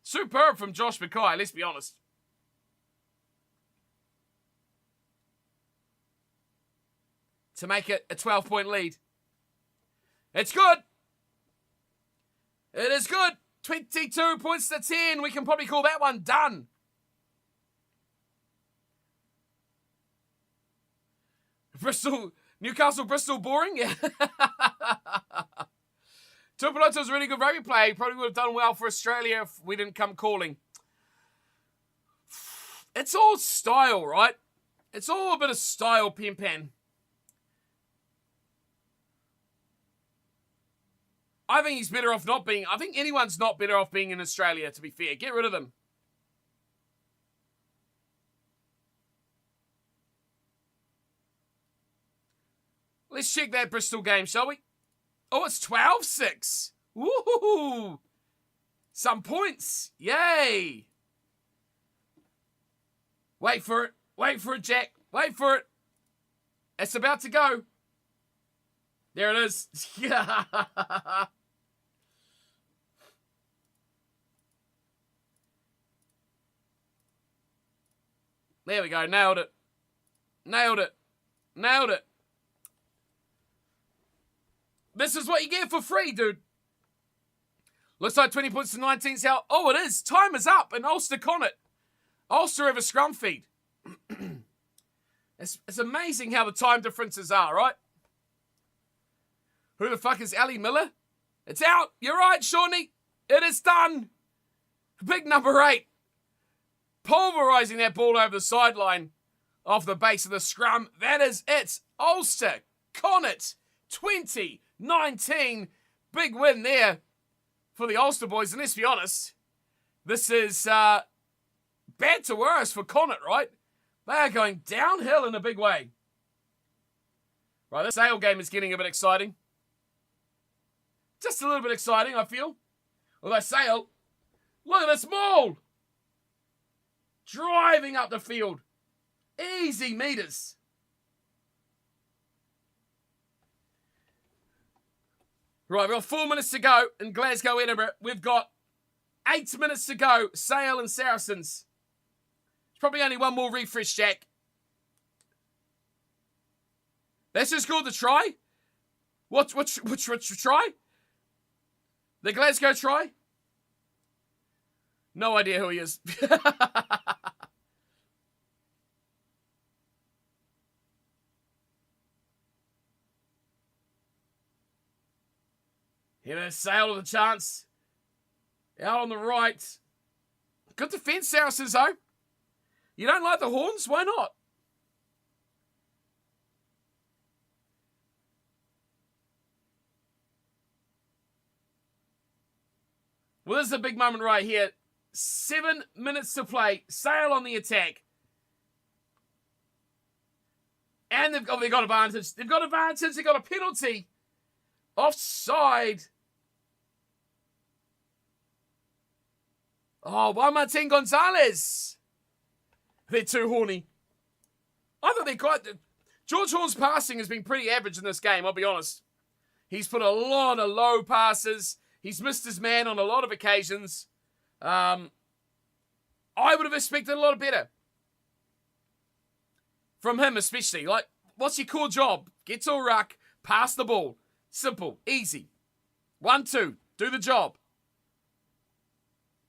Superb from Josh Mackay, let's be honest. To make it a 12-point lead. It's good. It is good. 22 points to 10. We can probably call that one done. Newcastle, Bristol boring? Yeah. Tupuloto's a really good rugby player. He probably would have done well for Australia if we didn't come calling. It's all style, right? It's all a bit of style, Pimpan. I think he's better off not being... I think anyone's not better off being in Australia, to be fair. Get rid of them. Let's check that Bristol game, shall we? Oh, it's 12-6. Woohoo! Some points. Yay! Wait for it. Wait for it, Jack. Wait for it. It's about to go. There it is. There we go. Nailed it. Nailed it. Nailed it. This is what you get for free, dude. Looks like 20 points to 19. Oh, it is. Time is up. And Ulster con it. Ulster have a scrum feed. It's amazing how the time differences are, right? Who the fuck is Ali Miller? It's out. You're right, Shawnee. It is done. Big number 8. Pulverizing that ball over the sideline off the base of the scrum. That is it. Ulster con it. 20-19. Big win there for the Ulster boys. And let's be honest, this is bad to worse for Connacht, right? They are going downhill in a big way. Right, this Sale game is getting a bit exciting. Just a little bit exciting, I feel. Although Sale, look at this maul. Driving up the field. Easy meters. Right, we've got 4 minutes to go in Glasgow, Edinburgh. We've got 8 minutes to go, Sale and Saracens. There's probably only one more refresh, Jack. That's just called the try? Which try? The Glasgow try? No idea who he is. Here's Sale with a chance. Out on the right. Good defence, Saracens, though. You don't like the horns? Why not? Well, this is a big moment right here. 7 minutes to play. Sale on the attack. And they've got advantage. They've got advantage. They've got a penalty. Offside. Oh, Juan Martin Gonzalez. They're too horny. I thought they're quite... George Horn's passing has been pretty average in this game, I'll be honest. He's put a lot of low passes. He's missed his man on a lot of occasions. I would have expected a lot better. From him especially. Like, what's your core job? Get to a ruck, pass the ball. Simple, easy. 1-2, do the job.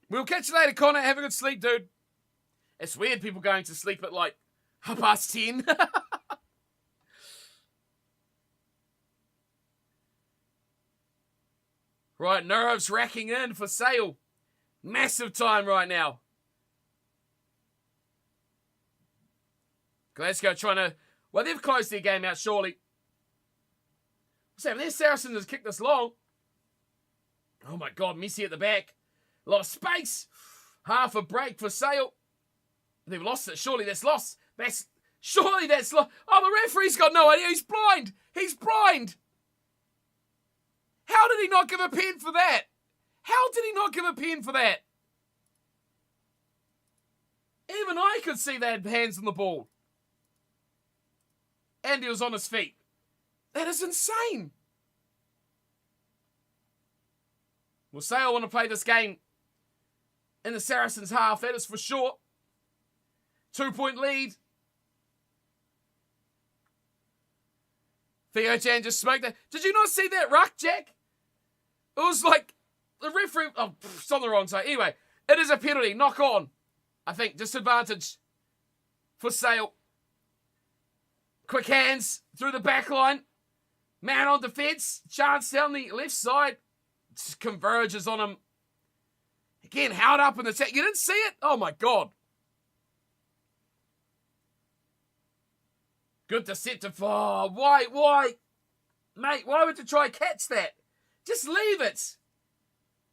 We'll catch you later, Connor. Have a good sleep, dude. It's weird people going to sleep at like 10:30. Right, nerves racking in for Sale. Massive time right now. Glasgow trying to... Well, they've closed their game out, surely. What's happening? Their Saracens has kicked this long. Oh my God, Messi at the back. A lot of space. Half a break for Sale. They've lost it. Surely that's lost. Surely that's lost. Oh, the referee's got no idea. He's blind. He's blind. How did he not give a pen for that? How did he not give a pen for that? Even I could see they had hands on the ball. And he was on his feet. That is insane. Well, Sale want to play this game in the Saracens' half, that is for sure. 2-point lead. Theo Chan just smoked that. Did you not see that ruck, Jack? It was like the referee. Oh, it's on the wrong side. Anyway, it is a penalty. Knock on. I think disadvantage for Sale. Quick hands through the back line. Man on defence. Chance down the left side. Just converges on him. Again, held up in the set. You didn't see it? Oh my God. Good deceptive. Oh, why? Mate, why would you try to catch that? Just leave it.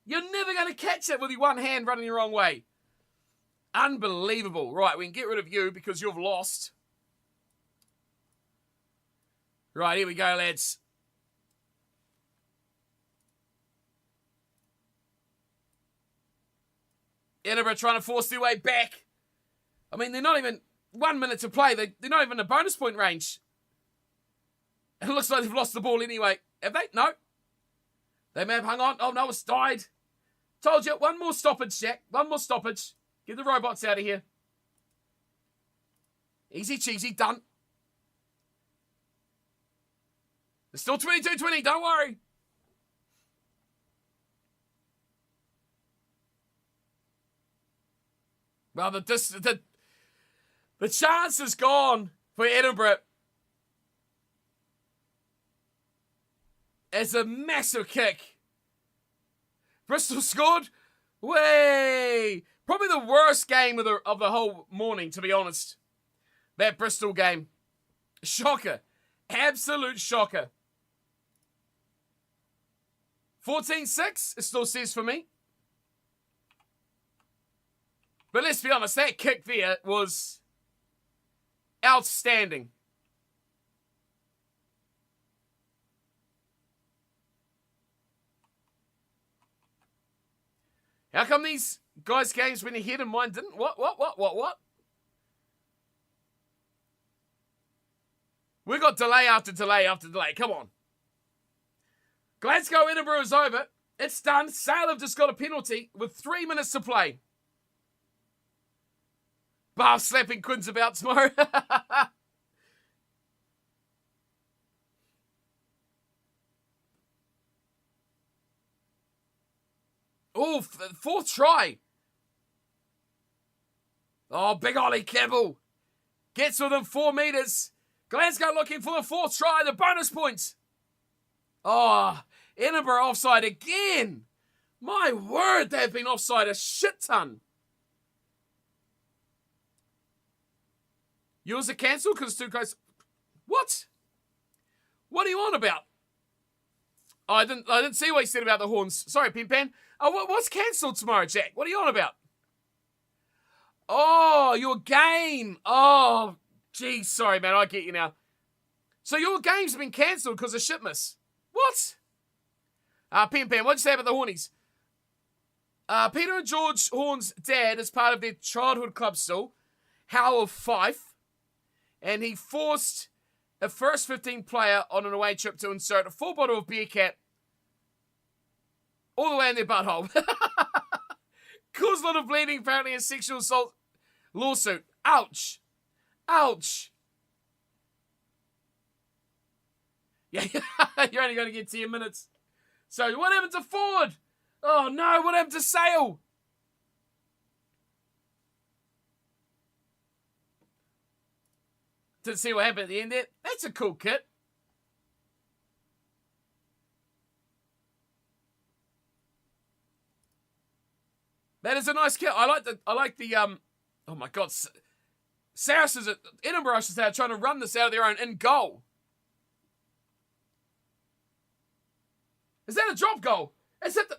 You're never going to catch it with your one hand running the wrong way. Unbelievable. Right, we can get rid of you because you've lost. Right, here we go, lads. Edinburgh trying to force their way back. I mean, they're not even 1 minute to play. They're not even in a bonus point range. It looks like they've lost the ball anyway. Have they? No. They may have hung on. Oh, no, it's died. Told you. One more stoppage, Jack. One more stoppage. Get the robots out of here. Easy cheesy. Done. It's still 22-20. Don't worry. Well, the chance is gone for Edinburgh. It's a massive kick. Bristol scored. Way. Probably the worst game of the whole morning, to be honest. That Bristol game. Shocker. Absolute shocker. 14-6, it still says for me. But let's be honest, that kick there was outstanding. How come these guys' games went ahead and mine didn't? What? We got delay after delay after delay. Come on. Glasgow Edinburgh is over. It's done. Sale have just got a penalty with 3 minutes to play. Bar slapping Quins about tomorrow. Oh, fourth try. Oh, big Ollie Campbell. Gets within 4 metres. Glasgow looking for the fourth try, the bonus points. Oh, Edinburgh offside again. My word, they've been offside a shit ton. Yours are cancelled because two guys. What? What are you on about? Oh, I didn't see what you said about the horns. Sorry, Pin Pan. Oh, what's cancelled tomorrow, Jack? What are you on about? Oh, your game. Oh, geez, sorry, man. I get you now. So your games have been cancelled because of shitmas. What? Pin Pan, what'd you say about the Hornies? Peter and George Horn's dad is part of their childhood club still, Howe of Fife, and he forced a first 15 player on an away trip to insert a full bottle of beer cat all the way in their butthole. Caused a lot of bleeding, apparently a sexual assault lawsuit. Ouch. Ouch. Yeah, you're only going to get 10 minutes. So what happened to Ford? Oh no, what happened to Sale? Didn't see what happened at the end there. That's a cool kit. That is a nice kit. I like the oh my god. Saracens at Edinburgh, I should say, are trying to run this out of their own in goal. Is that a drop goal? Is it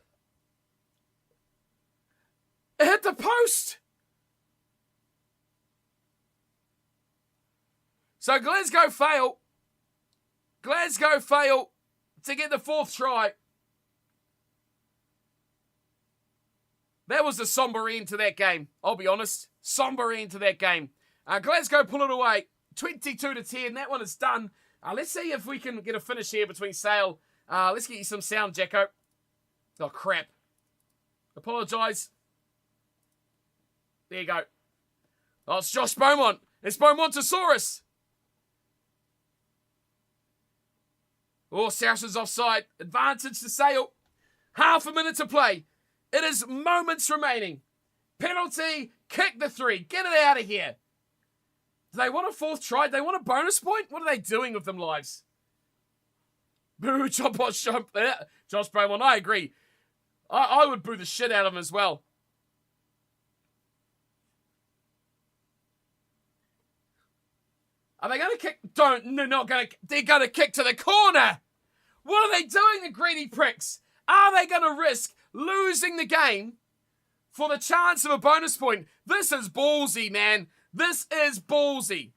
it hit the post. So Glasgow fail. Glasgow fail to get the fourth try. That was a somber end to that game. I'll be honest. Somber end to that game. Glasgow pull it away. 22-10. That one is done. Let's see if we can get a finish here between Sale. Let's get you some sound, Jacko. Oh, crap. Apologise. There you go. Oh, it's Josh Beaumont. It's Beaumontosaurus. Oh, Saracens offside. Advantage to Sale. Half a minute to play. It is moments remaining. Penalty. Kick the 3. Get it out of here. Do they want a 4th try? Do they want a bonus point? What are they doing with them lives? Boo, Josh Beaumont. I agree. I would boo the shit out of him as well. Are they going to kick? They're not going to. They're going to kick to the corner. What are they doing, the greedy pricks? Are they going to risk losing the game for the chance of a bonus point? This is ballsy, man. This is ballsy.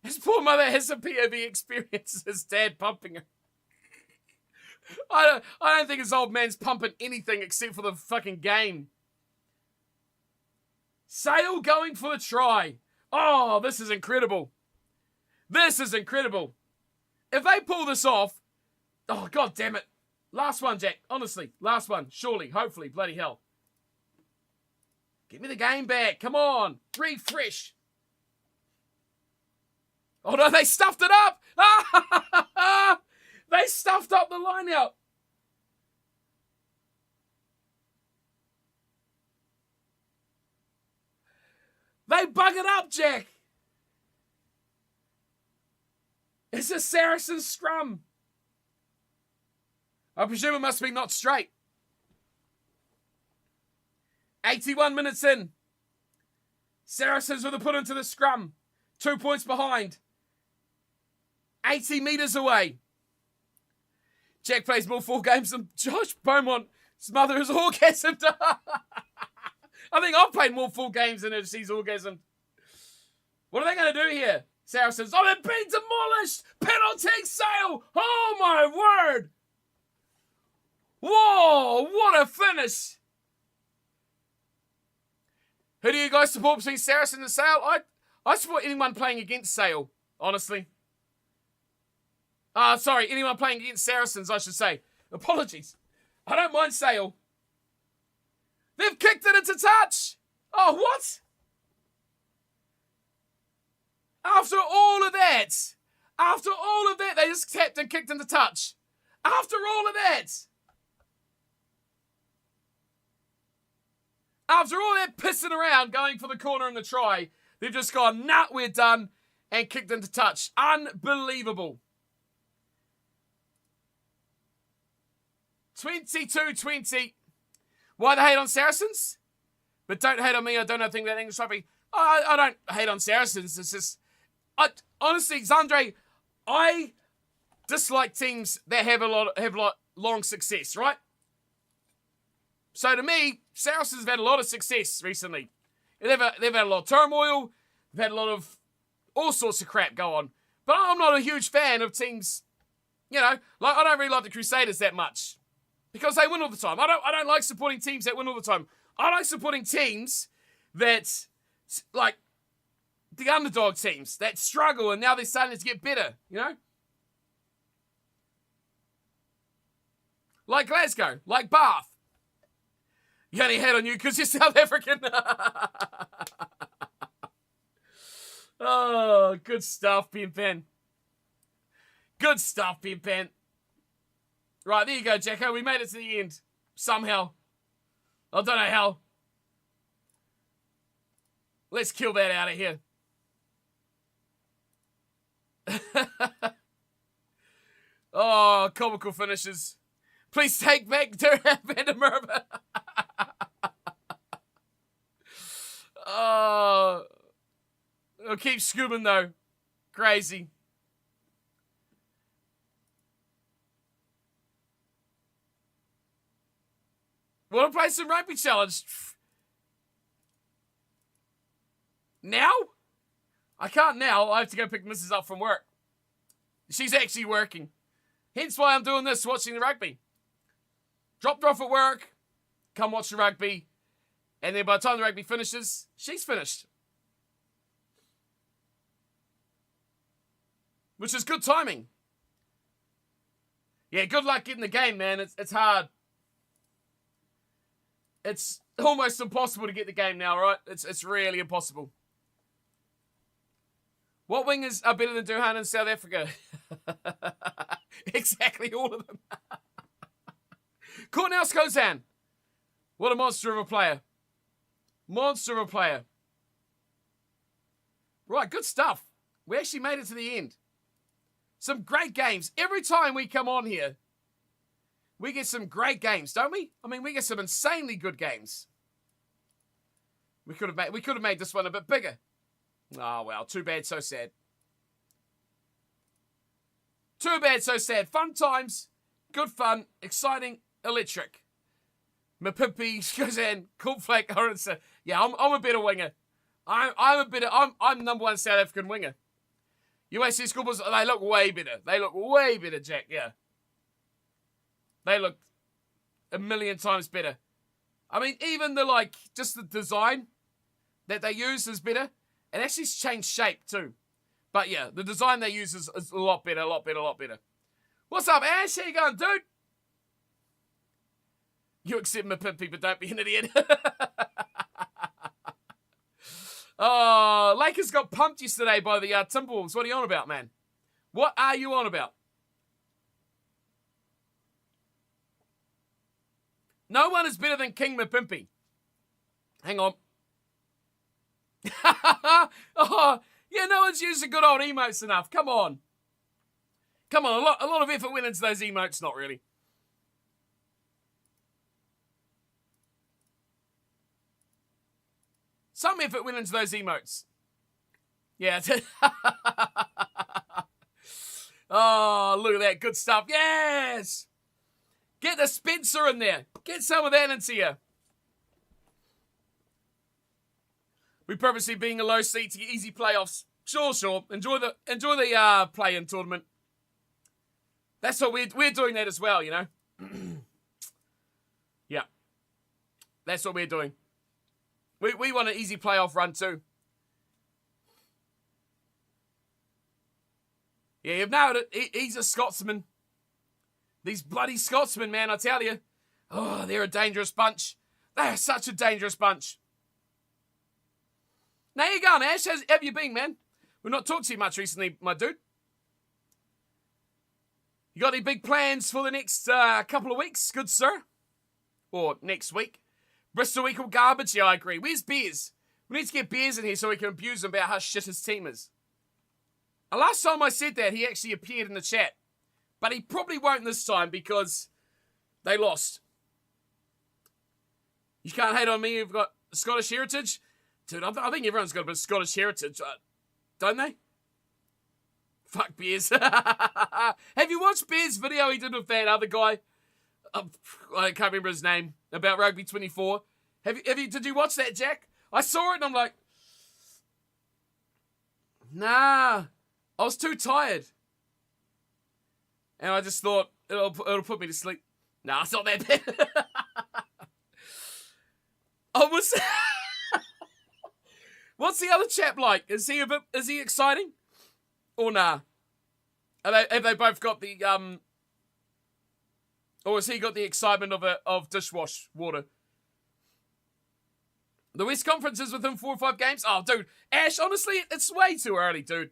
His poor mother has a POV experience, his dad pumping her. I don't think his old man's pumping anything except for the fucking game. Sale going for the try. Oh, this is incredible. This is incredible. If they pull this off, oh, God damn it. Last one, Jack. Honestly, last one. Surely, hopefully, bloody hell. Give me the game back. Come on. Refresh. Oh, no, they stuffed it up. They stuffed up the line out. They bug it up, Jack. It's a Saracen scrum. I presume it must be not straight. 81 minutes in. Saracens with a put into the scrum. 2 points behind. 80 metres away. Jack plays more full games than Josh Beaumont's mother has orgasmed. I think I've played more full games than she's orgasmed. What are they going to do here? Saracens. Oh, they're being demolished. Penalty Sale. Oh, my word. Whoa, what a finish. Who do you guys support between Saracens and Sale? I support anyone playing against Sale, honestly. Sorry, anyone playing against Saracens, I should say. Apologies. I don't mind Sale. They've kicked it into touch. Oh, what? After all of that, they just tapped and kicked into touch. After all of that. After all that pissing around, going for the corner and the try, they've just gone, nah, we're done, and kicked into touch. Unbelievable. 22-20. Why the hate on Saracens? But don't hate on me. I don't know anything about English rugby. I don't hate on Saracens. It's just, honestly, Xandre, I dislike teams that have long success, right? So to me, Saracens have had a lot of success recently. They've had a lot of turmoil. They've had a lot of all sorts of crap go on. But I'm not a huge fan of teams, you know, like I don't really like the Crusaders that much. Because they win all the time. I don't like supporting teams that win all the time. I like supporting teams that, like, the underdog teams that struggle and now they're starting to get better, you know? Like Glasgow, like Bath. You only hate on you because you're South African. Oh, good stuff, Pin Pen. Good stuff, Pin Pen. Right, there you go, Jacko. We made it to the end. Somehow. I don't know how. Let's kill that out of here. Oh, comical finishes. Please take back Van der Merwe. Oh. I'll keep scooping, though. Crazy. Want to play some rugby challenge? Now? I can't now. I have to go pick Mrs. up from work. She's actually working. Hence why I'm doing this, watching the rugby. Dropped her off at work, come watch the rugby, and then by the time the rugby finishes, she's finished. Which is good timing. Yeah, good luck getting the game, man. It's hard. It's almost impossible to get the game now, right? It's really impossible. What wingers are better than Duhan in South Africa? Exactly all of them. Cornel Skozan. What a monster of a player. Monster of a player. Right, good stuff. We actually made it to the end. Some great games. Every time we come on here, we get some great games, don't we? I mean, we get some insanely good games. We could have made this one a bit bigger. Oh, well, too bad, so sad. Too bad, so sad. Fun times, good fun, exciting, electric. Mapimpi, Skazan, Cornflake, Horense. Yeah, I'm a better winger. I'm number one South African winger. URC Schoolboys, they look way better. They look way better, Jack, yeah. They look a million times better. I mean, even just the design that they use is better. It actually changed shape too. But yeah, the design they use is a lot better, a lot better, a lot better. What's up, Ash? How you going, dude? You accept my pimp, but don't be an idiot. Oh, Lakers got pumped yesterday by the Timberwolves. What are you on about, man? What are you on about? No one is better than King Mapimpi. Hang on. Oh, yeah, no one's used the good old emotes enough. Come on. Come on, a lot of effort went into those emotes, not really. Some effort went into those emotes. Yeah. Oh, look at that. Good stuff. Yes. Get the Spencer in there. Get some of that into you. We purposely being a low seed to get easy playoffs. Sure. Enjoy the play-in tournament. That's what we're doing that as well, you know. Yeah. That's what we're doing. We want an easy playoff run too. Yeah, you've nailed it. He's a Scotsman. These bloody Scotsmen, man, I tell you. Oh, they're a dangerous bunch. They are such a dangerous bunch. Now you going, Ash? How have you been, man? We've not talked to you much recently, my dude. You got any big plans for the next couple of weeks, good sir? Or next week? Bristol equal garbage? Yeah, I agree. Where's Beers? We need to get Beers in here so we can abuse him about how shit his team is. And last time I said that, he actually appeared in the chat. But he probably won't this time because they lost. You can't hate on me, you've got Scottish heritage. Dude, I think everyone's got a bit of Scottish heritage, don't they? Fuck Beers. Have you watched Beers' video he did with that other guy? I can't remember his name. About Rugby 24. Did you watch that, Jack? I saw it and I'm like, nah. I was too tired. And I just thought, it'll put me to sleep. Nah, it's not that bad. What's the other chap like? Is he exciting? Or nah? Have they both got the, or has he got the excitement of dishwash water? The West Conference is within 4 or 5 games? Oh, dude. Ash, honestly, it's way too early, dude.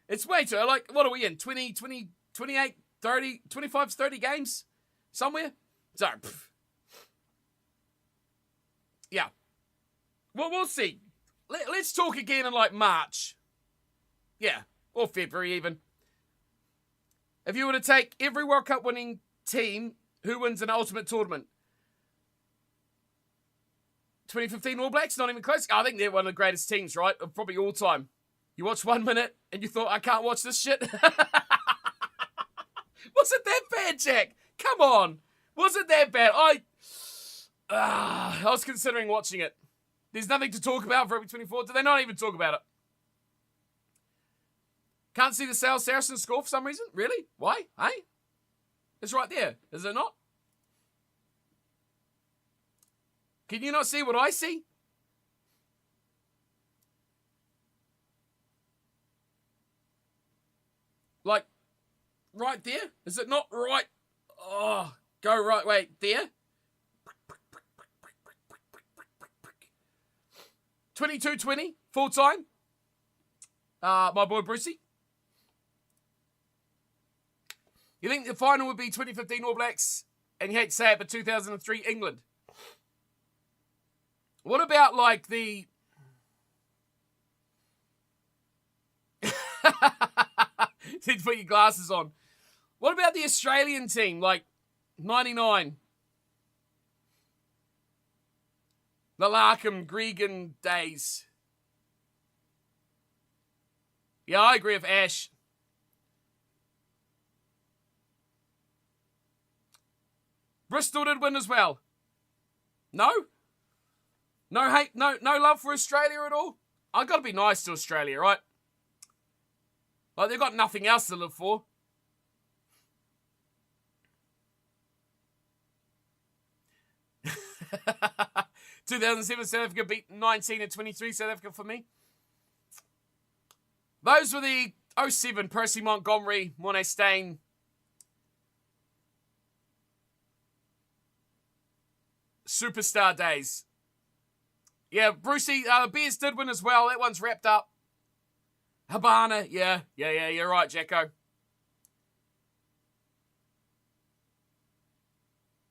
It's way too early. Like, what are we in? 20, 28, 30, 25, 30 games? Somewhere? So, yeah. Well, we'll see. Let's talk again in, like, March. Yeah. Or February, even. If you were to take every World Cup winning team, who wins an ultimate tournament? 2015 All Blacks? Not even close. I think they're one of the greatest teams, right? Of probably all time. You watched 1 minute and you thought, I can't watch this shit? Was it that bad, Jack? Come on. Was it that bad? I was considering watching it. There's nothing to talk about for Rugby 24. Do they not even talk about it? Can't see the Sale Saracens score for some reason? Really? Why? Hey? It's right there. Is it not? Can you not see what I see? Like, right there? Is it not right? Oh, go right. Wait, there. 22-20, full time. My boy Brucey. You think the final would be 2015 All Blacks, and you hate to say it, but 2003 England? What about like the... Need to put your glasses on. What about the Australian team, like 99? The Larkham, Gregan days. Yeah, I agree with Ash. Bristol did win as well. No? No hate, no love for Australia at all? I've got to be nice to Australia, right? Like, they've got nothing else to live for. – 2007, South Africa beat 19 and 23, South Africa for me. Those were the 07, Percy Montgomery, Morné Steyn. Superstar days. Yeah, Brucey, Bears did win as well. That one's wrapped up. Habana, yeah, you're right, Jacko.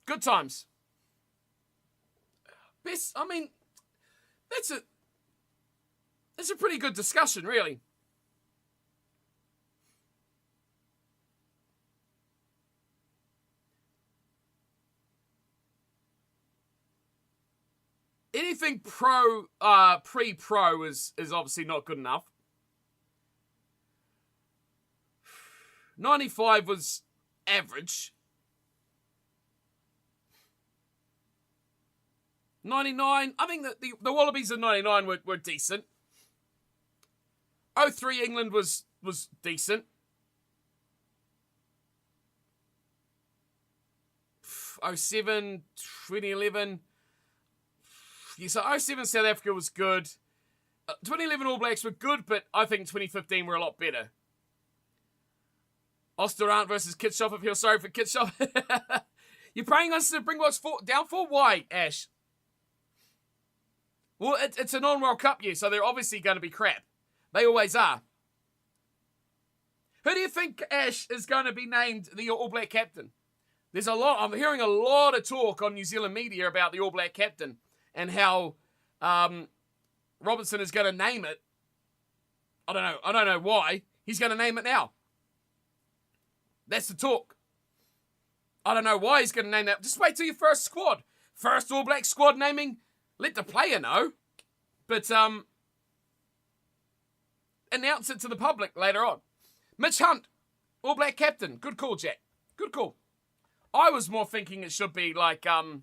Good times. Best, I mean, that's a pretty good discussion, really. Anything pre-pro is obviously not good enough. 95 was average. 99, I think that the Wallabies in 99 were decent. 03 England was decent. 07, 2011. Yeah, so 07 South Africa was good. 2011 All Blacks were good, but I think 2015 were a lot better. Osterant versus Kitshoff. I feel sorry for Kitshoff. You're praying us to bring what's down for? Why, Ash? Well, it's a non-World Cup year, so they're obviously going to be crap. They always are. Who do you think, Ash, is going to be named the All Black captain? There's a lot. I'm hearing a lot of talk on New Zealand media about the All Black captain and how Robinson is going to name it. I don't know why. He's going to name it now. That's the talk. I don't know why he's going to name that. Just wait till your first squad. First All Black squad naming. Let the player know. But announce it to the public later on. Mitch Hunt, All Black captain. Good call, Jack. Good call. I was more thinking it should be like... I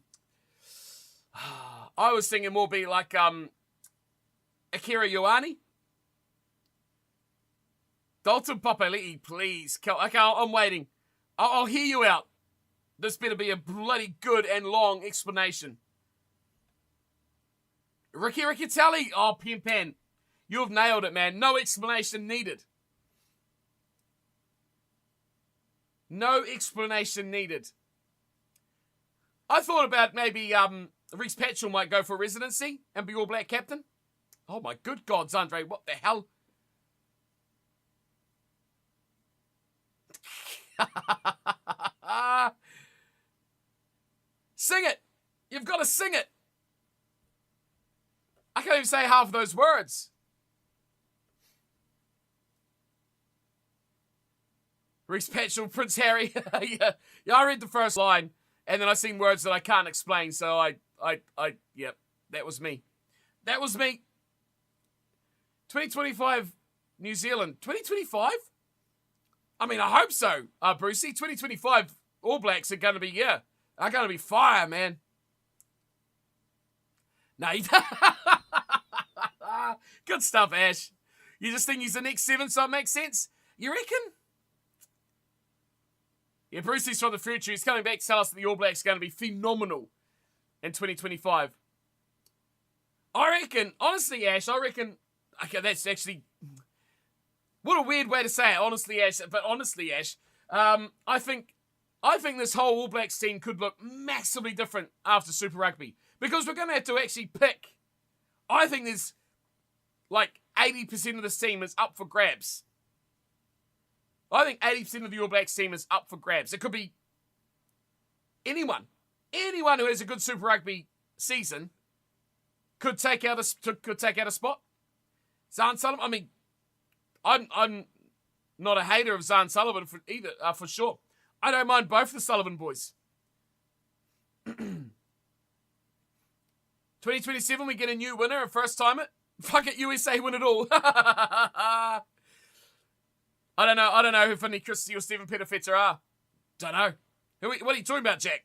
was thinking more be like Akira Ioane. Dalton Papali'i, please. Okay, I'm waiting. I'll hear you out. This better be a bloody good and long explanation. Ricky Riccitelli. Oh, Pimpan. You've nailed it, man. No explanation needed. No explanation needed. I thought about maybe Reece Patchell might go for residency and be All Black captain. Oh my good gods, Andre. What the hell? Sing it. You've got to sing it. I can't even say half of those words. Reece Patchell, Prince Harry. yeah, I read the first line, and then I seen words that I can't explain, so yep, that was me. That was me. 2025 New Zealand. 2025? I mean, I hope so, Brucey. 2025 All Blacks are going to be, are going to be fire, man. No, good stuff, Ash. You just think he's the next 7, so it makes sense? You reckon? Yeah, Brucey's from the future. He's coming back to tell us that the All Blacks are going to be phenomenal in 2025. I reckon, honestly, Ash, okay, that's actually... What a weird way to say it, honestly, Ash. But honestly, Ash, I think this whole All Blacks team could look massively different after Super Rugby because we're going to have to actually pick. I think there's like 80% of this team is up for grabs. I think 80% of the All Blacks team is up for grabs. It could be anyone. Anyone who has a good Super Rugby season could take out a spot. Zahn Sullivan. I mean, I'm not a hater of Zahn Sullivan for sure. I don't mind both the Sullivan boys. 2027, we get a new winner, a first timer. Fuck it, USA win it all. I don't know who Finley Christie or Stephen Petafeta are. Don't know. What are you talking about, Jack?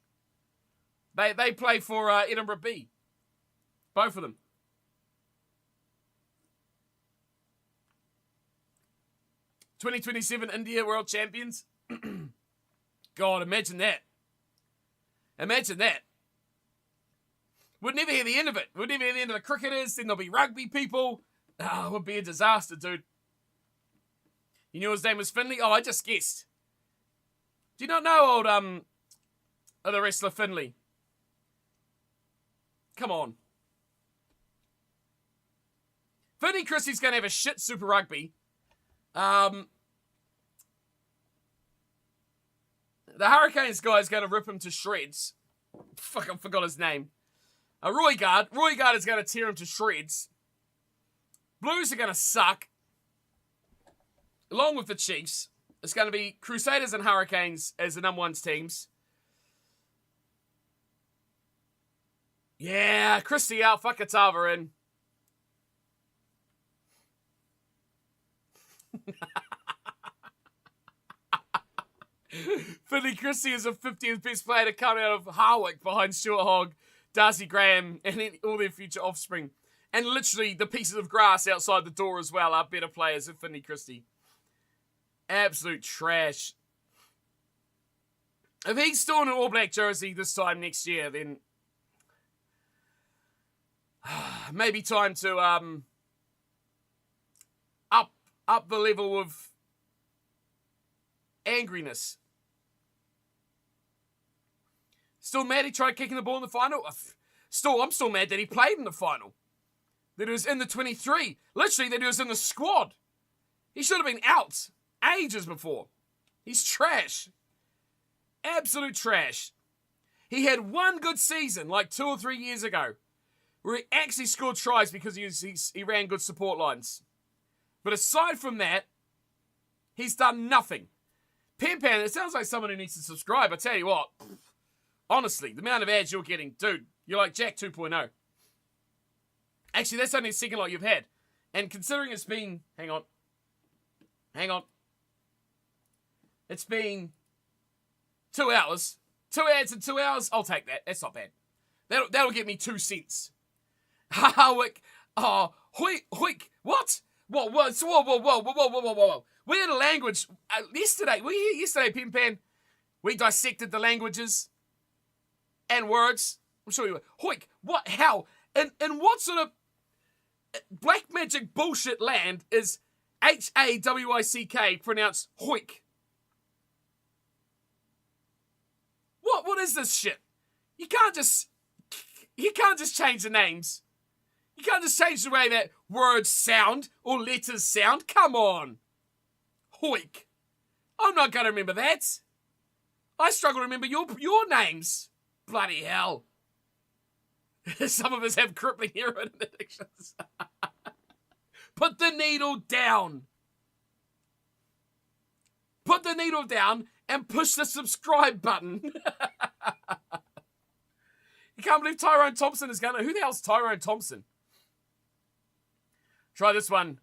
They play for Edinburgh B. Both of them. '27 India World Champions. God, imagine that. Imagine that. We'd never hear the end of it. We'd never hear the end of the cricketers. Then there'll be rugby people. Oh, it would be a disaster, dude. You knew his name was Finley? Oh, I just guessed. Do you not know old the wrestler Finley? Come on. Finley Christie's going to have a shit Super Rugby. The Hurricanes guy is going to rip him to shreds. Fuck, I forgot his name. Roy Guard is going to tear him to shreds. Blues are going to suck. Along with the Chiefs. It's going to be Crusaders and Hurricanes as the number 1 teams. Yeah, Christie out, Fakatava in. Finley Christie is the 50th best player to come out of Harwick behind Stuart Hogg, Darcy Graham, and all their future offspring. And literally the pieces of grass outside the door as well are better players than Finley Christie. Absolute trash. If he's still in an All Black jersey this time next year, then maybe time to up the level of angriness. Still mad he tried kicking the ball in the final? I'm still mad that he played in the final. That he was in the 23. Literally, that he was in the squad. He should have been out ages before. He's trash. Absolute trash. He had one good season, like 2 or 3 years ago, where he actually scored tries because he ran good support lines. But aside from that, he's done nothing. Pan, it sounds like someone who needs to subscribe. I tell you what, honestly, the amount of ads you're getting, dude, you're like Jack 2.0. Actually, that's only the second lot you've had. And considering it's been, hang on. It's been 2 hours. 2 ads in 2 hours, I'll take that. That's not bad. That'll get me 2 cents. Hoik. Oh, hoik. What? Whoa. We had a language yesterday. Pan. We dissected the languages and words. I'm sure you were. Hoik. What? How? And what sort of black magic bullshit land is Hawyck pronounced hoik? What is this shit? You can't just change the names. You can't just change the way that words sound or letters sound. Come on. Hoik. I'm not going to remember that. I struggle to remember your names. Bloody hell. Some of us have crippling heroin addictions. Put the needle down. Put the needle down and push the subscribe button. You can't believe Tyrone Thompson is going to... Who the hell's Tyrone Thompson? Try this one.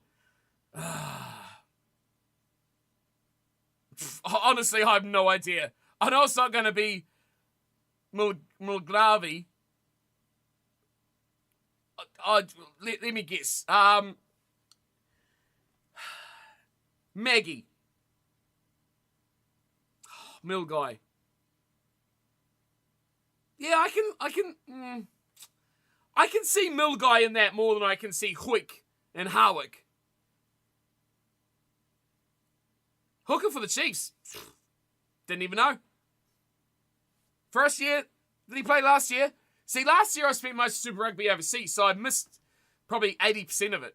Honestly, I have no idea. I know it's not going to be Mulglavi. Let me guess. Maggie. Mill guy. Yeah, I can see Mill guy in that more than I can see Hoik and Harwick. Hooker for the Chiefs. Didn't even know. First year, did he play last year? See, last year I spent most of Super Rugby overseas, so I missed probably 80% of it.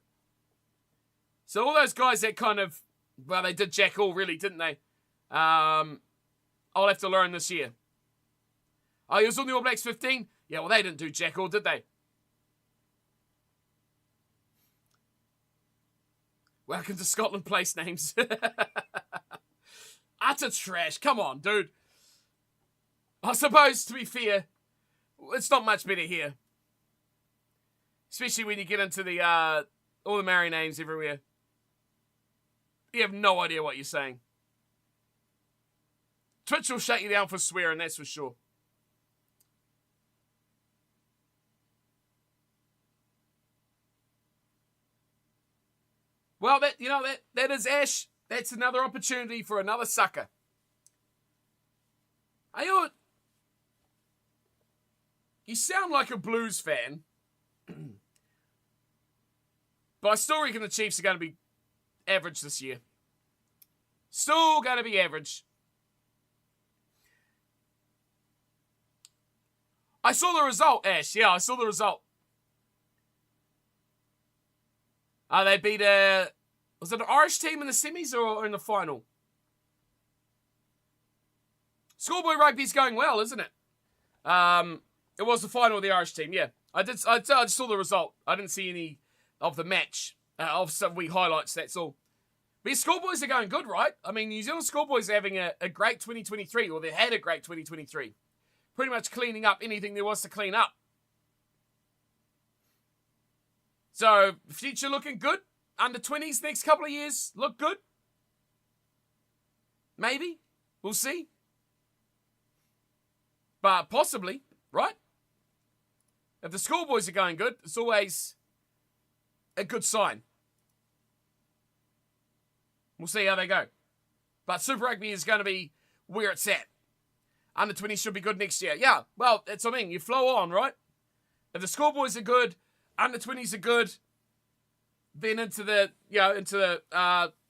So all those guys that kind of, well, they did jack all really, didn't they? I'll have to learn this year. Oh, he was on the All Blacks 15? Yeah, well, they didn't do jack all, did they? Welcome to Scotland place names. Utter trash. Come on, dude. I suppose, to be fair, it's not much better here. Especially when you get into the all the Maori names everywhere. You have no idea what you're saying. Twitch will shut you down for swearing, that's for sure. Well, that is Ash. That's another opportunity for another sucker. You sound like a Blues fan. But I still reckon the Chiefs are going to be average this year. Still going to be average. I saw the result, Ash. Yeah, I saw the result. They beat was it an Irish team in the semis or in the final? Schoolboy rugby's going well, isn't it? It was the final of the Irish team, yeah. I saw the result. I didn't see any of the match. Of some wee highlights, that's all. But your schoolboys are going good, right? I mean, New Zealand schoolboys are having a great 2023, or they had a great 2023. Pretty much cleaning up anything there was to clean up. So, future looking good. Under 20s next couple of years look good. Maybe. We'll see. But possibly, right? If the schoolboys are going good, it's always a good sign. We'll see how they go. But Super Rugby is going to be where it's at. Under 20s should be good next year. Yeah, well, that's what I mean. You flow on, right? If the schoolboys are good, under 20s are good, then into the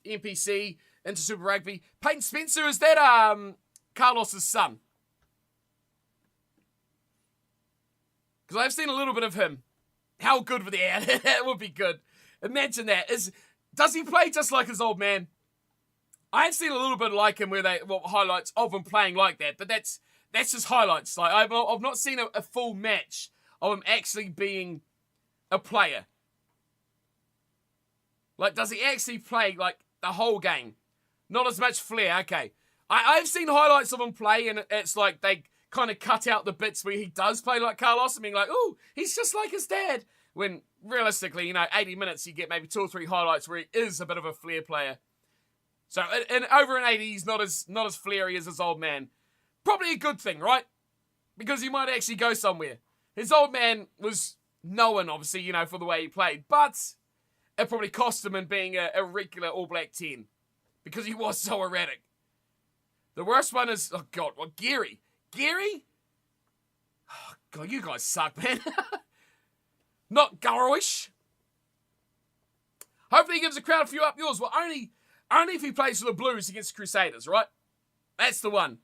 NPC, into Super Rugby. Peyton Spencer, is that Carlos's son? Because I've seen a little bit of him. How good would that? That would be good. Imagine that. Does he play just like his old man? I have seen a little bit like him highlights of him playing like that, but that's just highlights. Like I've not seen a full match of him actually being a player. Like, does he actually play like the whole game? Not as much flair. Okay, I've seen highlights of him play, and it's like they kind of cut out the bits where he does play like Carlos and being like, oh, he's just like his dad. When realistically, 80 minutes, you get maybe 2 or 3 highlights where he is a bit of a flair player. So, and over an 80, he's not as flary as his old man. Probably a good thing, right? Because he might actually go somewhere. His old man was known, obviously, for the way he played. But it probably cost him in being a regular All Black 10. Because he was so erratic. The worst one is, oh God, Gary. Gary? Oh God, you guys suck, man. Not Garrowish. Hopefully he gives the crowd a few up yours. Well, only if he plays for the Blues against the Crusaders, right? That's the one.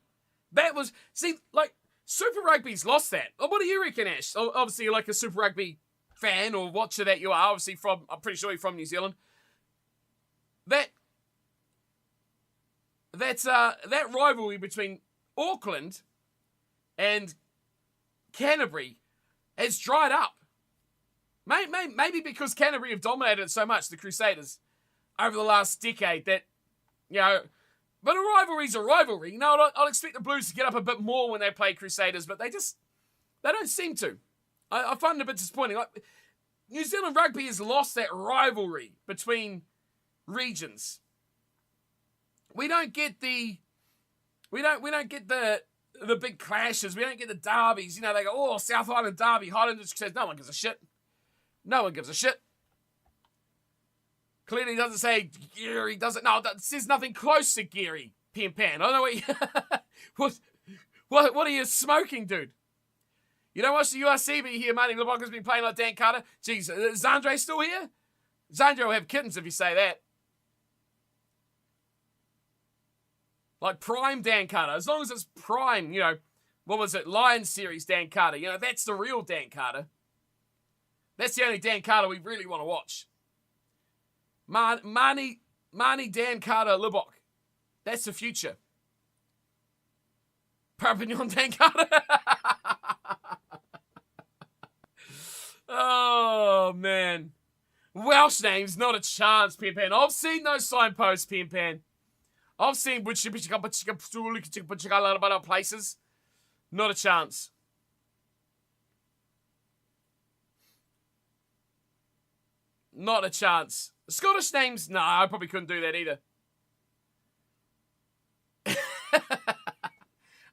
That was... See, like, Super Rugby's lost that. What do you reckon, Ash? Obviously, you're like a Super Rugby fan or watcher that you are. Obviously, I'm pretty sure you're from New Zealand. That rivalry between Auckland and Canterbury has dried up. Maybe because Canterbury have dominated it so much, the Crusaders, over the last decade that, but a rivalry's a rivalry. I'll expect the Blues to get up a bit more when they play Crusaders, but they don't seem to. I find it a bit disappointing. Like, New Zealand rugby has lost that rivalry between regions. We don't get the big clashes. We don't get the derbies. They go, oh, South Island derby, Highlanders, Crusaders. No one gives a shit. No one gives a shit. Clearly doesn't say Geary, does it? No, that says nothing close to Geary, Pen Pan. I don't know what are you smoking, dude? You don't watch the URC, but you hear Marty LeBlanc has been playing like Dan Carter. Jeez, is Zandre still here? Zandre will have kittens if you say that. Like prime Dan Carter. As long as it's prime, you know, what was it? Lions series Dan Carter. You know, that's the real Dan Carter. That's the only Dan Carter we really want to watch. Marnie Dan Carter Lubbock. That's the future. Perpignan Dan Carter. Oh, man. Welsh names, not a chance, Pimpan. I've seen those signposts, Pimpan. I've seen places. Not a chance. Not a chance. Scottish names? No, I probably couldn't do that either.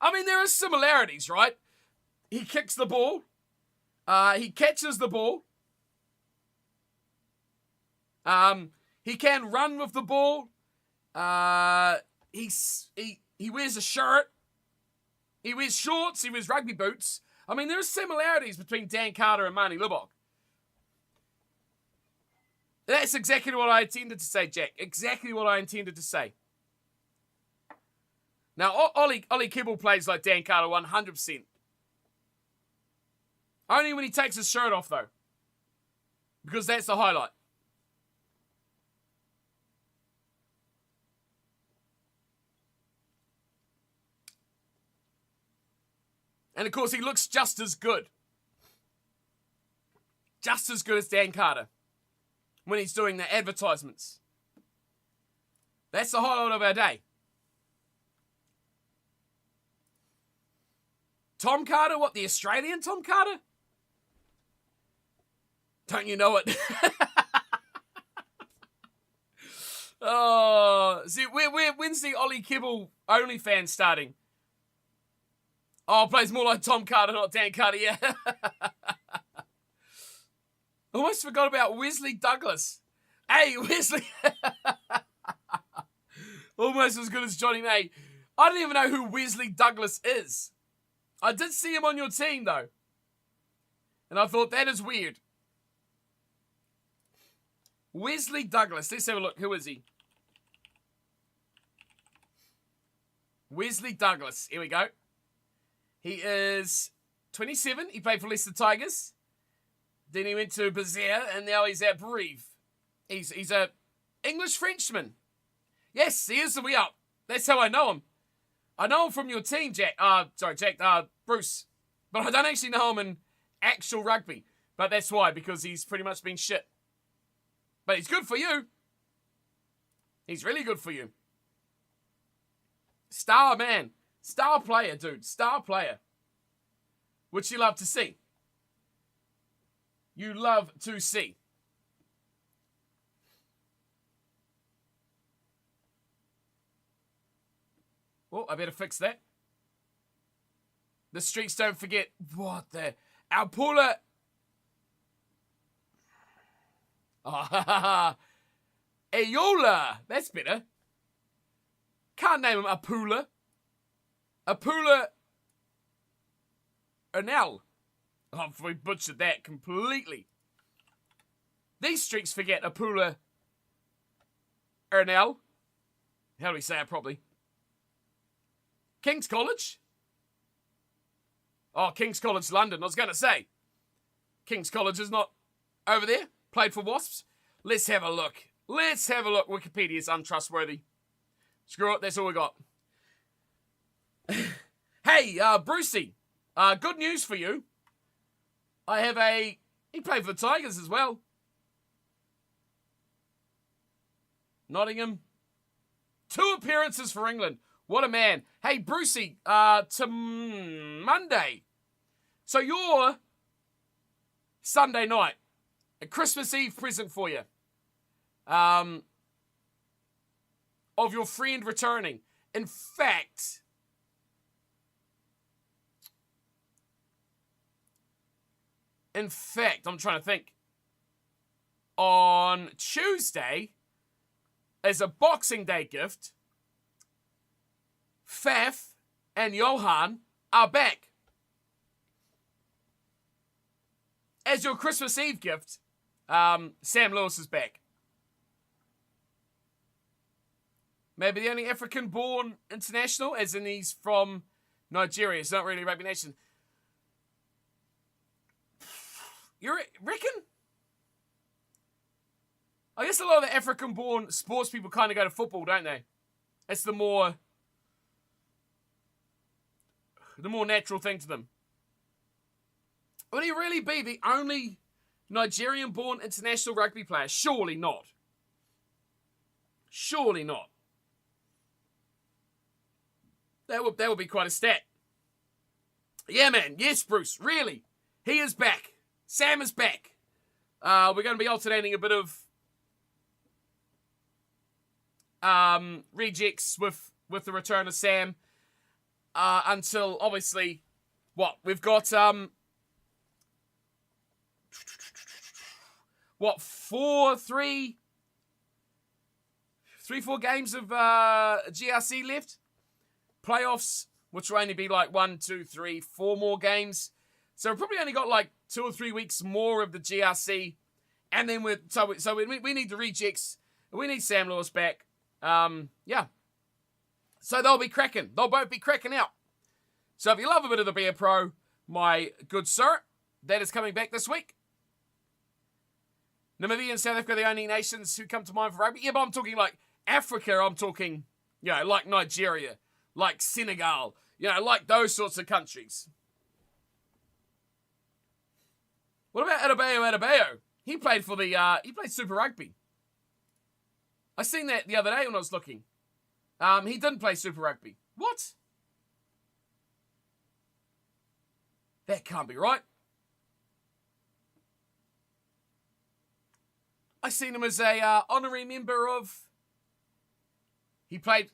I mean, there are similarities, right? He kicks the ball. He catches the ball. He can run with the ball. He wears a shirt. He wears shorts. He wears rugby boots. I mean, there are similarities between Dan Carter and Marnie Lubbock. That's exactly what I intended to say, Jack. Exactly what I intended to say. Now, Ollie Kibble plays like Dan Carter 100%. Only when he takes his shirt off, though. Because that's the highlight. And, of course, he looks just as good. Just as good as Dan Carter when he's doing the advertisements. That's the highlight of our day. Tom Carter? What, the Australian Tom Carter? Don't you know it? Oh, see, when's the Ollie Kibble OnlyFans starting? Oh, plays more like Tom Carter, not Dan Carter, yeah. Almost forgot about Wesley Douglas. Hey, Wesley. Almost as good as Johnny May. I don't even know who Wesley Douglas is. I did see him on your team, though. And I thought, that is weird. Wesley Douglas. Let's have a look. Who is he? Wesley Douglas. Here we go. He is 27. He played for Leicester Tigers. Then he went to Bezier, and now he's at Brive. He's a English Frenchman. Yes, he is the way up. That's how I know him. I know him from your team, Bruce. But I don't actually know him in actual rugby. But that's why, because he's pretty much been shit. But he's good for you. He's really good for you. Star man. Star player, dude. Star player. Which you love to see. You love to see. Oh, I better fix that. The streaks don't forget. What the? Alpula. Oh, Ayola. That's better. Can't name him Apula. Apula Ernell. Oh, we butchered that completely. These streaks forget Apula Ernell. How do we say it properly? King's College? Oh, King's College London. I was going to say. King's College is not over there. Played for Wasps. Let's have a look. Let's have a look. Wikipedia's untrustworthy. Screw it. That's all we got. Hey, Brucey. Good news for you. I have he played for the Tigers as well. Nottingham. 2 appearances for England. What a man. Hey, Brucey, to Monday. So your Sunday night, a Christmas Eve present for you. Of your friend returning. In fact, I'm trying to think. On Tuesday, as a Boxing Day gift, Faf and Johan are back. As your Christmas Eve gift, Sam Lewis is back. Maybe the only African-born international, as in he's from Nigeria. It's not really Rugby Nation. You reckon? I guess a lot of the African-born sports people kind of go to football, don't they? It's the more natural thing to them. Would he really be the only Nigerian-born international rugby player? Surely not. Surely not. That would be quite a stat. Yeah, man. Yes, Bruce. Really. He is back. Sam is back. We're going to be alternating a bit of rejects with the return of Sam until, obviously, we've got 4 games of GRC left. Playoffs, which will only be like 1, 2, 3, 4 more games. So we've probably only got like 2 or 3 weeks more of the GRC. And then we need the rejects. We need Sam Lewis back. Yeah. So they'll be cracking. They'll both be cracking out. So if you love a bit of the Beer Pro, my good sir, that is coming back this week. Namibia and South Africa are the only nations who come to mind for rugby. Yeah, but I'm talking like Africa. I'm talking, like Nigeria, like Senegal, like those sorts of countries. What about Adebayo? He played for he played Super Rugby. I seen that the other day when I was looking. He didn't play Super Rugby. What? That can't be right. I seen him as a honorary member of. Hey,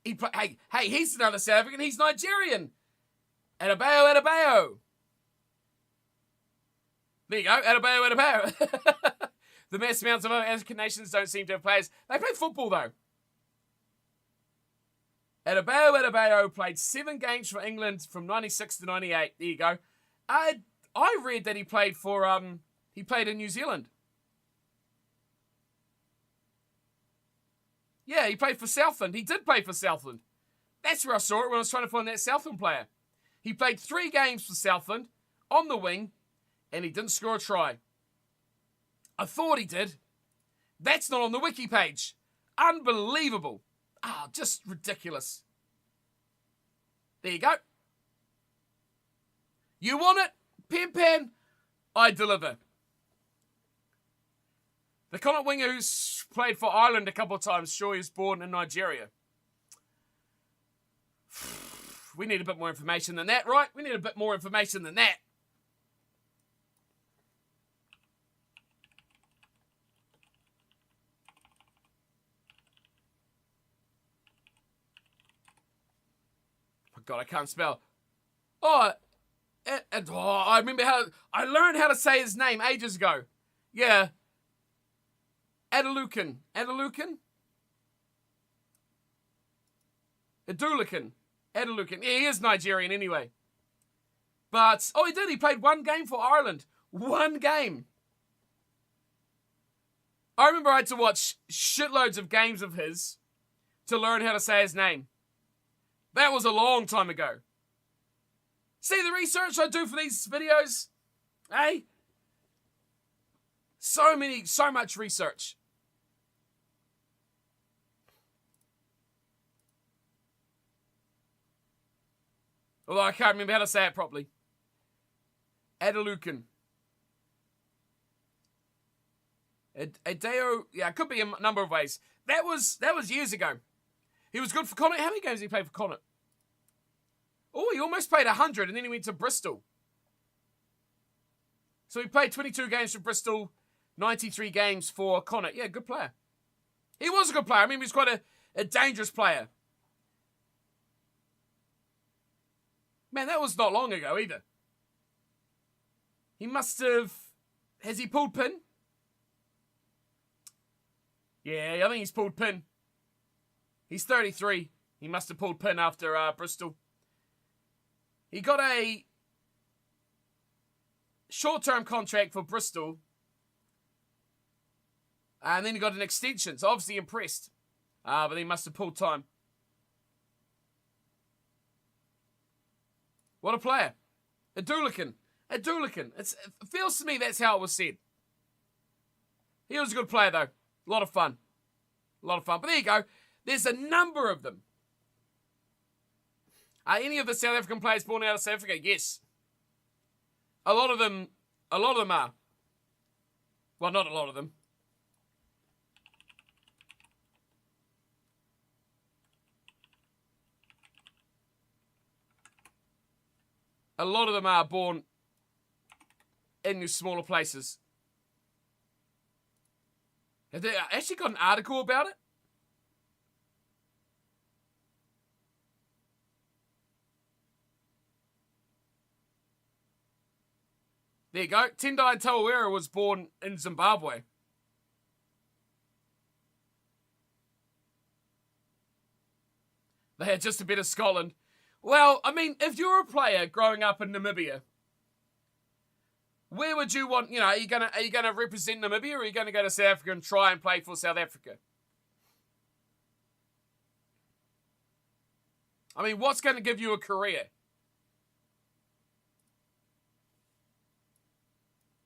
he's another South African. He's Nigerian. Adebayo. There you go, Adebayo. The mass amounts of other African nations don't seem to have players. They play football, though. Adebayo played 7 games for England from 96 to 98. There you go. I read that he played in New Zealand. Yeah, he played for Southland. He did play for Southland. That's where I saw it when I was trying to find that Southland player. He played 3 games for Southland on the wing, and he didn't score a try. I thought he did. That's not on the wiki page. Unbelievable. Just ridiculous. There you go. You want it? Pen, I deliver. The Connacht winger who's played for Ireland a couple of times, sure he was born in Nigeria. We need a bit more information than that, right? We need a bit more information than that. Oh, God, I can't spell. I remember I learned how to say his name ages ago. Yeah. Adelukan. Yeah, he is Nigerian anyway. But, he did. He played 1 game for Ireland. 1 game. I remember I had to watch shitloads of games of his to learn how to say his name. That was a long time ago. See the research I do for these videos? Eh? So much research. Although I can't remember how to say it properly. Adelukan. Adeo, yeah, it could be a number of ways. That was years ago. He was good for Connacht. How many games did he play for Connacht? Oh, he almost played 100 and then he went to Bristol. So he played 22 games for Bristol, 93 games for Connacht. Yeah, good player. He was a good player. I mean, he was quite a dangerous player. Man, that was not long ago either. He must have... Has he pulled pin? Yeah, I think he's pulled pin. He's 33. He must have pulled pin after Bristol. He got a short-term contract for Bristol. And then he got an extension. So obviously impressed. But he must have pulled time. What a player. A Doolican. It feels to me that's how it was said. He was a good player, though. A lot of fun. But there you go. There's a number of them. Are any of the South African players born out of South Africa? Yes. A lot of them are. Well, not a lot of them. A lot of them are born in these smaller places. Have they actually got an article about it? There you go. Tendai Tawera was born in Zimbabwe. They had just a bit of Scotland. Well, I mean, if you're a player growing up in Namibia, where would you want, are you gonna represent Namibia, or are you gonna go to South Africa and try and play for South Africa? I mean, what's going to give you a career?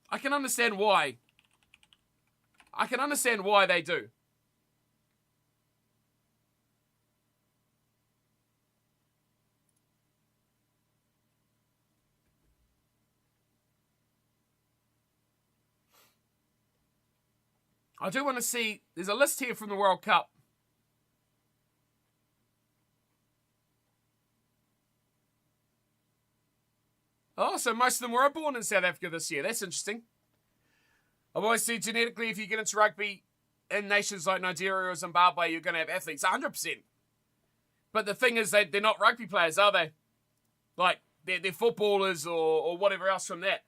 I can understand why. They do. I do want to see, there's a list here from the World Cup. Oh, so most of them were born in South Africa this year. That's interesting. I've always said genetically, if you get into rugby in nations like Nigeria or Zimbabwe, you're going to have athletes, 100%. But the thing is, they're not rugby players, are they? Like, they're footballers or whatever else from that.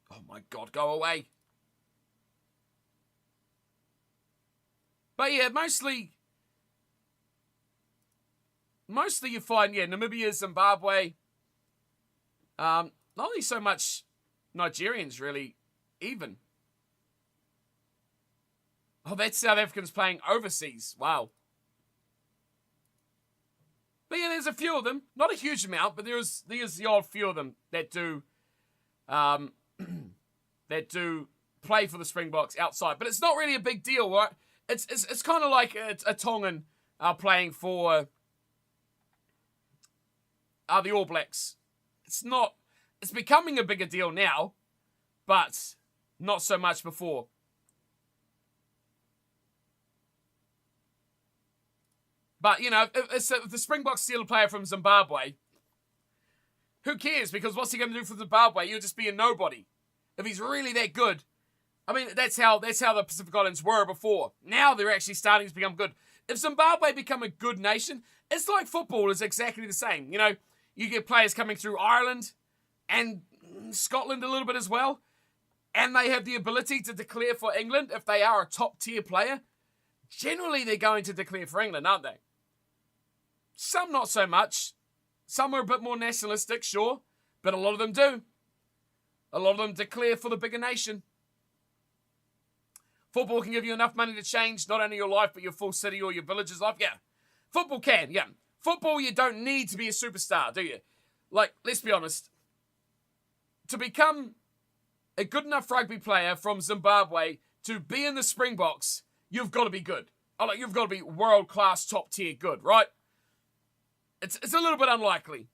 Oh my God, go away. But yeah, mostly you find, Namibia, Zimbabwe. Not really so much Nigerians, really, even. Oh, that's South Africans playing overseas. Wow. But yeah, there's a few of them. Not a huge amount, but there's the odd few of them that do play for the Springboks outside. But it's not really a big deal, right? It's kind of like a Tongan playing for the All Blacks. It's becoming a bigger deal now, but not so much before. But, if the Springboks steal a player from Zimbabwe, who cares? Because what's he going to do for Zimbabwe? He'll just be a nobody. If he's really that good. I mean, that's how the Pacific Islands were before. Now they're actually starting to become good. If Zimbabwe become a good nation, it's like football is exactly the same. You get players coming through Ireland and Scotland a little bit as well, and they have the ability to declare for England if they are a top-tier player. Generally, they're going to declare for England, aren't they? Some not so much. Some are a bit more nationalistic, sure, but a lot of them do. A lot of them declare for the bigger nation. Football can give you enough money to change not only your life, but your full city or your village's life. Yeah, football can, yeah. Football, you don't need to be a superstar, do you? Like, let's be honest. To become a good enough rugby player from Zimbabwe to be in the Springboks, you've got to be good. You've got to be world-class, top-tier good, right? It's a little bit unlikely.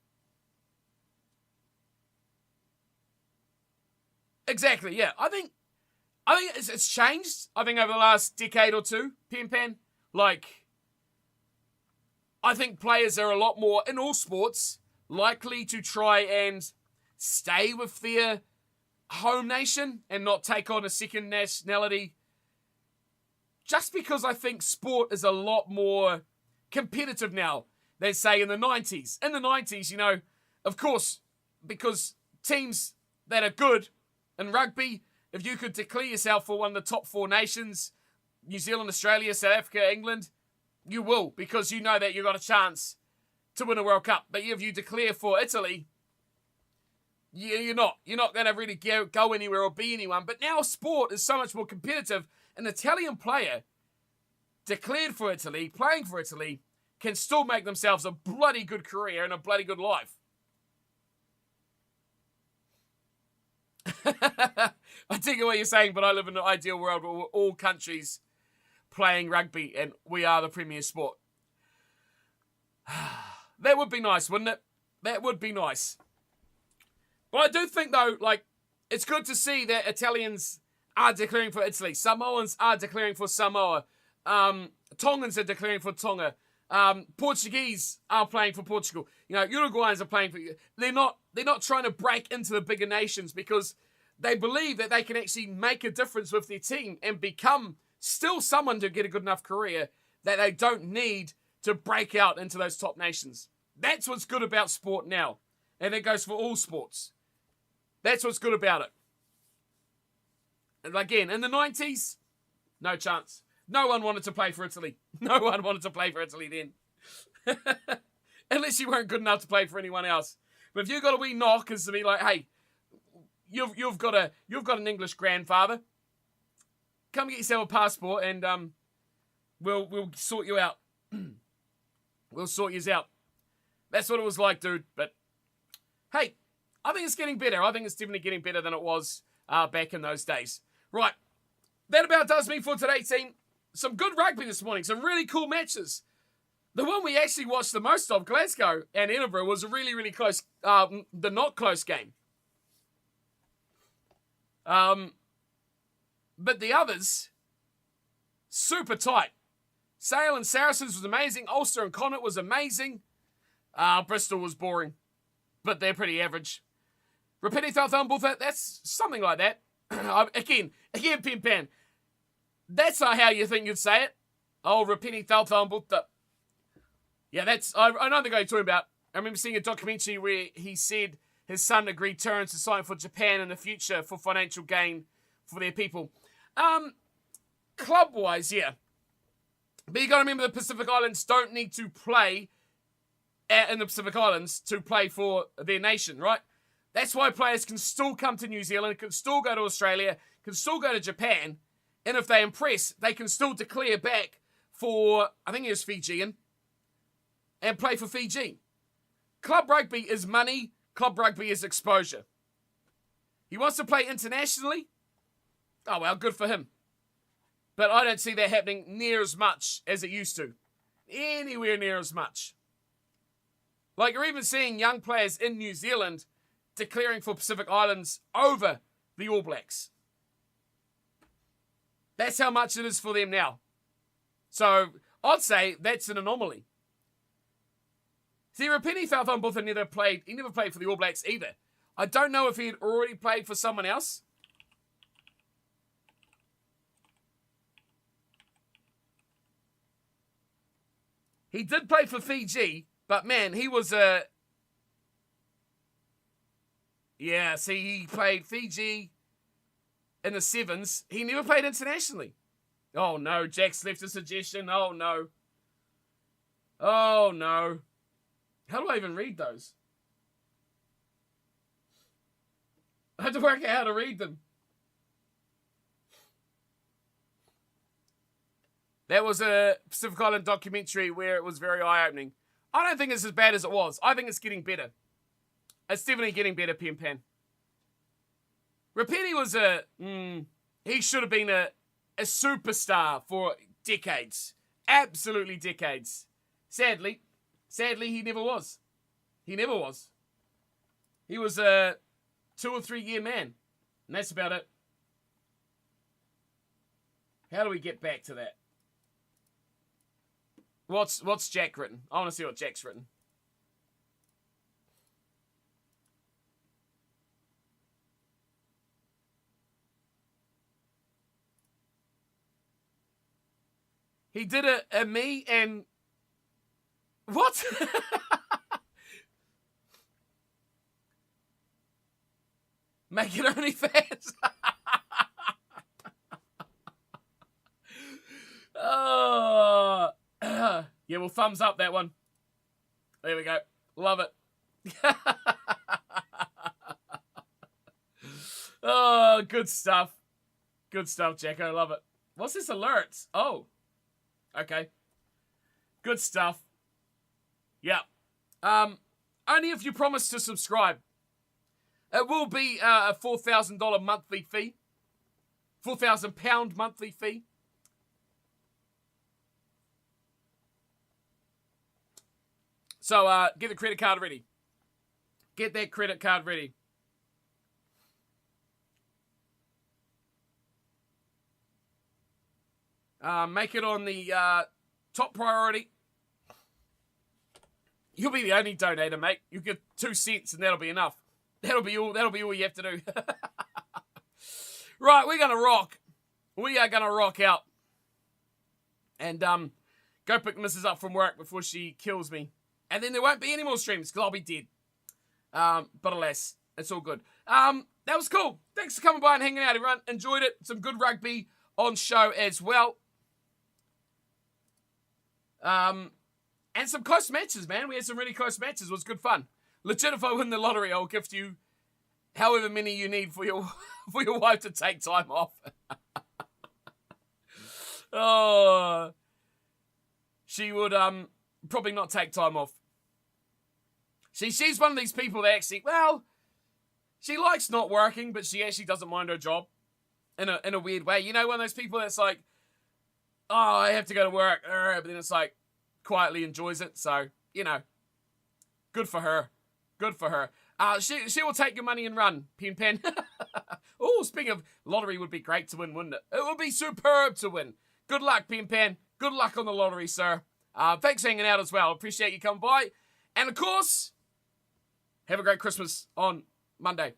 Exactly, yeah. I think it's changed. I think over the last decade or two, Pan. I think players are a lot more, in all sports, likely to try and stay with their home nation and not take on a second nationality. Just because I think sport is a lot more competitive now than, say, in the 90s. In the 90s, of course, because teams that are good in rugby, if you could declare yourself for one of the top 4 nations, New Zealand, Australia, South Africa, England, you will, because you know that you've got a chance to win a World Cup. But if you declare for Italy, you're not going to really go anywhere or be anyone. But now sport is so much more competitive. An Italian player declared for Italy, playing for Italy, can still make themselves a bloody good career and a bloody good life. I take what you're saying, but I live in an ideal world where we're all countries playing rugby and we are the premier sport. That would be nice, wouldn't it? That would be nice. But I do think, though, like, it's good to see that Italians are declaring for Italy. Samoans are declaring for Samoa. Tongans are declaring for Tonga. Portuguese are playing for Portugal. You know, Uruguayans are playing for... They're not trying to break into the bigger nations because they believe that they can actually make a difference with their team and become still someone to get a good enough career that they don't need to break out into those top nations. That's what's good about sport now. And it goes for all sports. That's what's good about it. And again, in the 90s, no chance. No one wanted to play for Italy. No one wanted to play for Italy then. Unless you weren't good enough to play for anyone else. But if you got a wee knock as to be like, hey, you've got an English grandfather, come get yourself a passport and we'll sort you out. We'll sort yous out. That's what it was like, dude. But hey, I think it's getting better. I think it's definitely getting better than it was back in those days. Right. That about does me for today, team. Some good rugby this morning. Some really cool matches. The one we actually watched the most of, Glasgow and Edinburgh, was a really, really close, the not close game. But the others, super tight. Sale and Saracens was amazing. Ulster and Connacht was amazing. Bristol was boring, but they're pretty average. Rapidi Southampton, that's something like that. Again, Pin Pan. That's not how you think you'd say it. Oh, Rapidi Southampton. Yeah, I don't think I'm talking about. I remember seeing a documentary where he said his son agreed terms to sign for Japan in the future for financial gain for their people. Club-wise, yeah. But you got to remember the Pacific Islands don't need to play in the Pacific Islands to play for their nation, right? That's why players can still come to New Zealand, can still go to Australia, can still go to Japan, and if they impress, they can still declare back for, I think it was Fijian, and play for Fiji. Club rugby is money, club rugby is exposure. He wants to play internationally? Oh well, good for him. But I don't see that happening near as much as it used to. Anywhere near as much. Like, you're even seeing young players in New Zealand declaring for Pacific Islands over the All Blacks. That's how much it is for them now. So, I'd say that's an anomaly. See, Rapini Southampton never played for the All Blacks either. I don't know if he had already played for someone else. He did play for Fiji, but man, he was a... Yeah, see, he played Fiji in the sevens. He never played internationally. Oh no, Jack's left a suggestion. Oh no. Oh no. How do I even read those? I have to work out how to read them. That was a Pacific Island documentary where it was very eye-opening. I don't think it's as bad as it was. I think it's getting better. It's definitely getting better, Pim Pan. Rapini was he should have been a superstar for decades. Absolutely decades. Sadly, he never was. He never was. He was a 2 or 3 year man. And that's about it. How do we get back to that? What's Jack written? I want to see what Jack's written. He did a me and... What? Make it only fans. Oh... Yeah, well, thumbs up that one. There we go. Love it. Oh, good stuff. Good stuff, Jacko. Love it. What's this alert? Oh. Okay. Good stuff. Yeah. Only if you promise to subscribe. It will be a $4,000 monthly fee. £4,000 monthly fee. So get the credit card ready. Get that credit card ready. Make it on the top priority. You'll be the only donator, mate. You give 2 cents and that'll be enough. That'll be all you have to do. Right, we're gonna rock. We are gonna rock out. And go pick Mrs. up from work before she kills me. And then there won't be any more streams because I'll be dead. But alas, it's all good. That was cool. Thanks for coming by and hanging out, everyone. Enjoyed it. Some good rugby on show as well. And some close matches, man. We had some really close matches. It was good fun. Legit, if I win the lottery, I'll gift you however many you need for your wife to take time off. Oh, she would probably not take time off. She's one of these people that actually, well, she likes not working, but she actually doesn't mind her job in a weird way. You know, one of those people that's like, oh, I have to go to work, but then it's like quietly enjoys it. So, you know, good for her. Good for her. She will take your money and run, Pen. Oh, speaking of lottery, would be great to win, wouldn't it? It would be superb to win. Good luck, Pen. Good luck on the lottery, sir. Thanks for hanging out as well. Appreciate you coming by. And of course, have a great Christmas on Monday.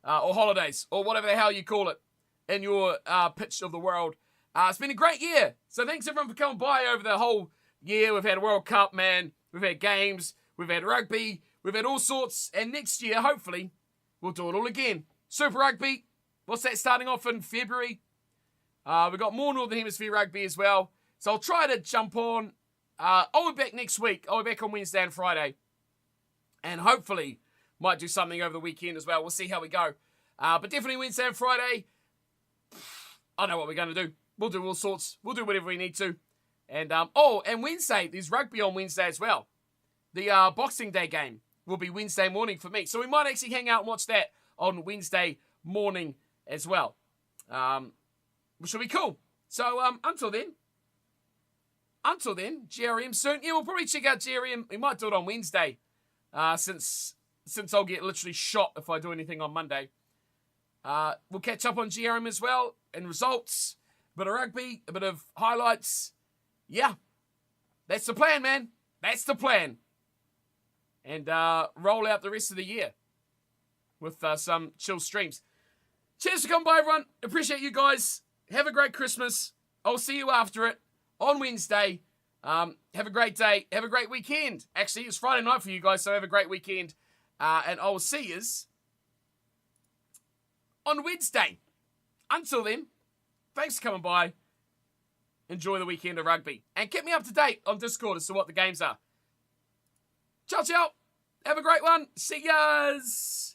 Or holidays, or whatever the hell you call it in your pitch of the world. It's been a great year. So thanks everyone for coming by over the whole year. We've had a World Cup, man. We've had games. We've had rugby. We've had all sorts. And next year, hopefully, we'll do it all again. Super Rugby. What's that starting off in February? We've got more Northern Hemisphere rugby as well. So I'll try to jump on. I'll be back next week. I'll be back on Wednesday and Friday. And hopefully, might do something over the weekend as well. We'll see how we go. But definitely Wednesday and Friday. I know what we're going to do. We'll do all sorts. We'll do whatever we need to. And and Wednesday, there's rugby on Wednesday as well. The Boxing Day game will be Wednesday morning for me. So we might actually hang out and watch that on Wednesday morning as well. Which will be cool. So until then, GRM soon. Yeah, we'll probably check out GRM. We might do it on Wednesday. Since I'll get literally shot if I do anything on Monday. We'll catch up on GRM as well. And results. A bit of rugby. A bit of highlights. Yeah. That's the plan, man. That's the plan. And roll out the rest of the year. With some chill streams. Cheers for coming by, everyone. Appreciate you guys. Have a great Christmas. I'll see you after it. On Wednesday. Have a great day. Have a great weekend. Actually, it's Friday night for you guys, so have a great weekend. And I will see yous on Wednesday. Until then, thanks for coming by. Enjoy the weekend of rugby. And keep me up to date on Discord as to what the games are. Ciao, ciao. Have a great one. See yous.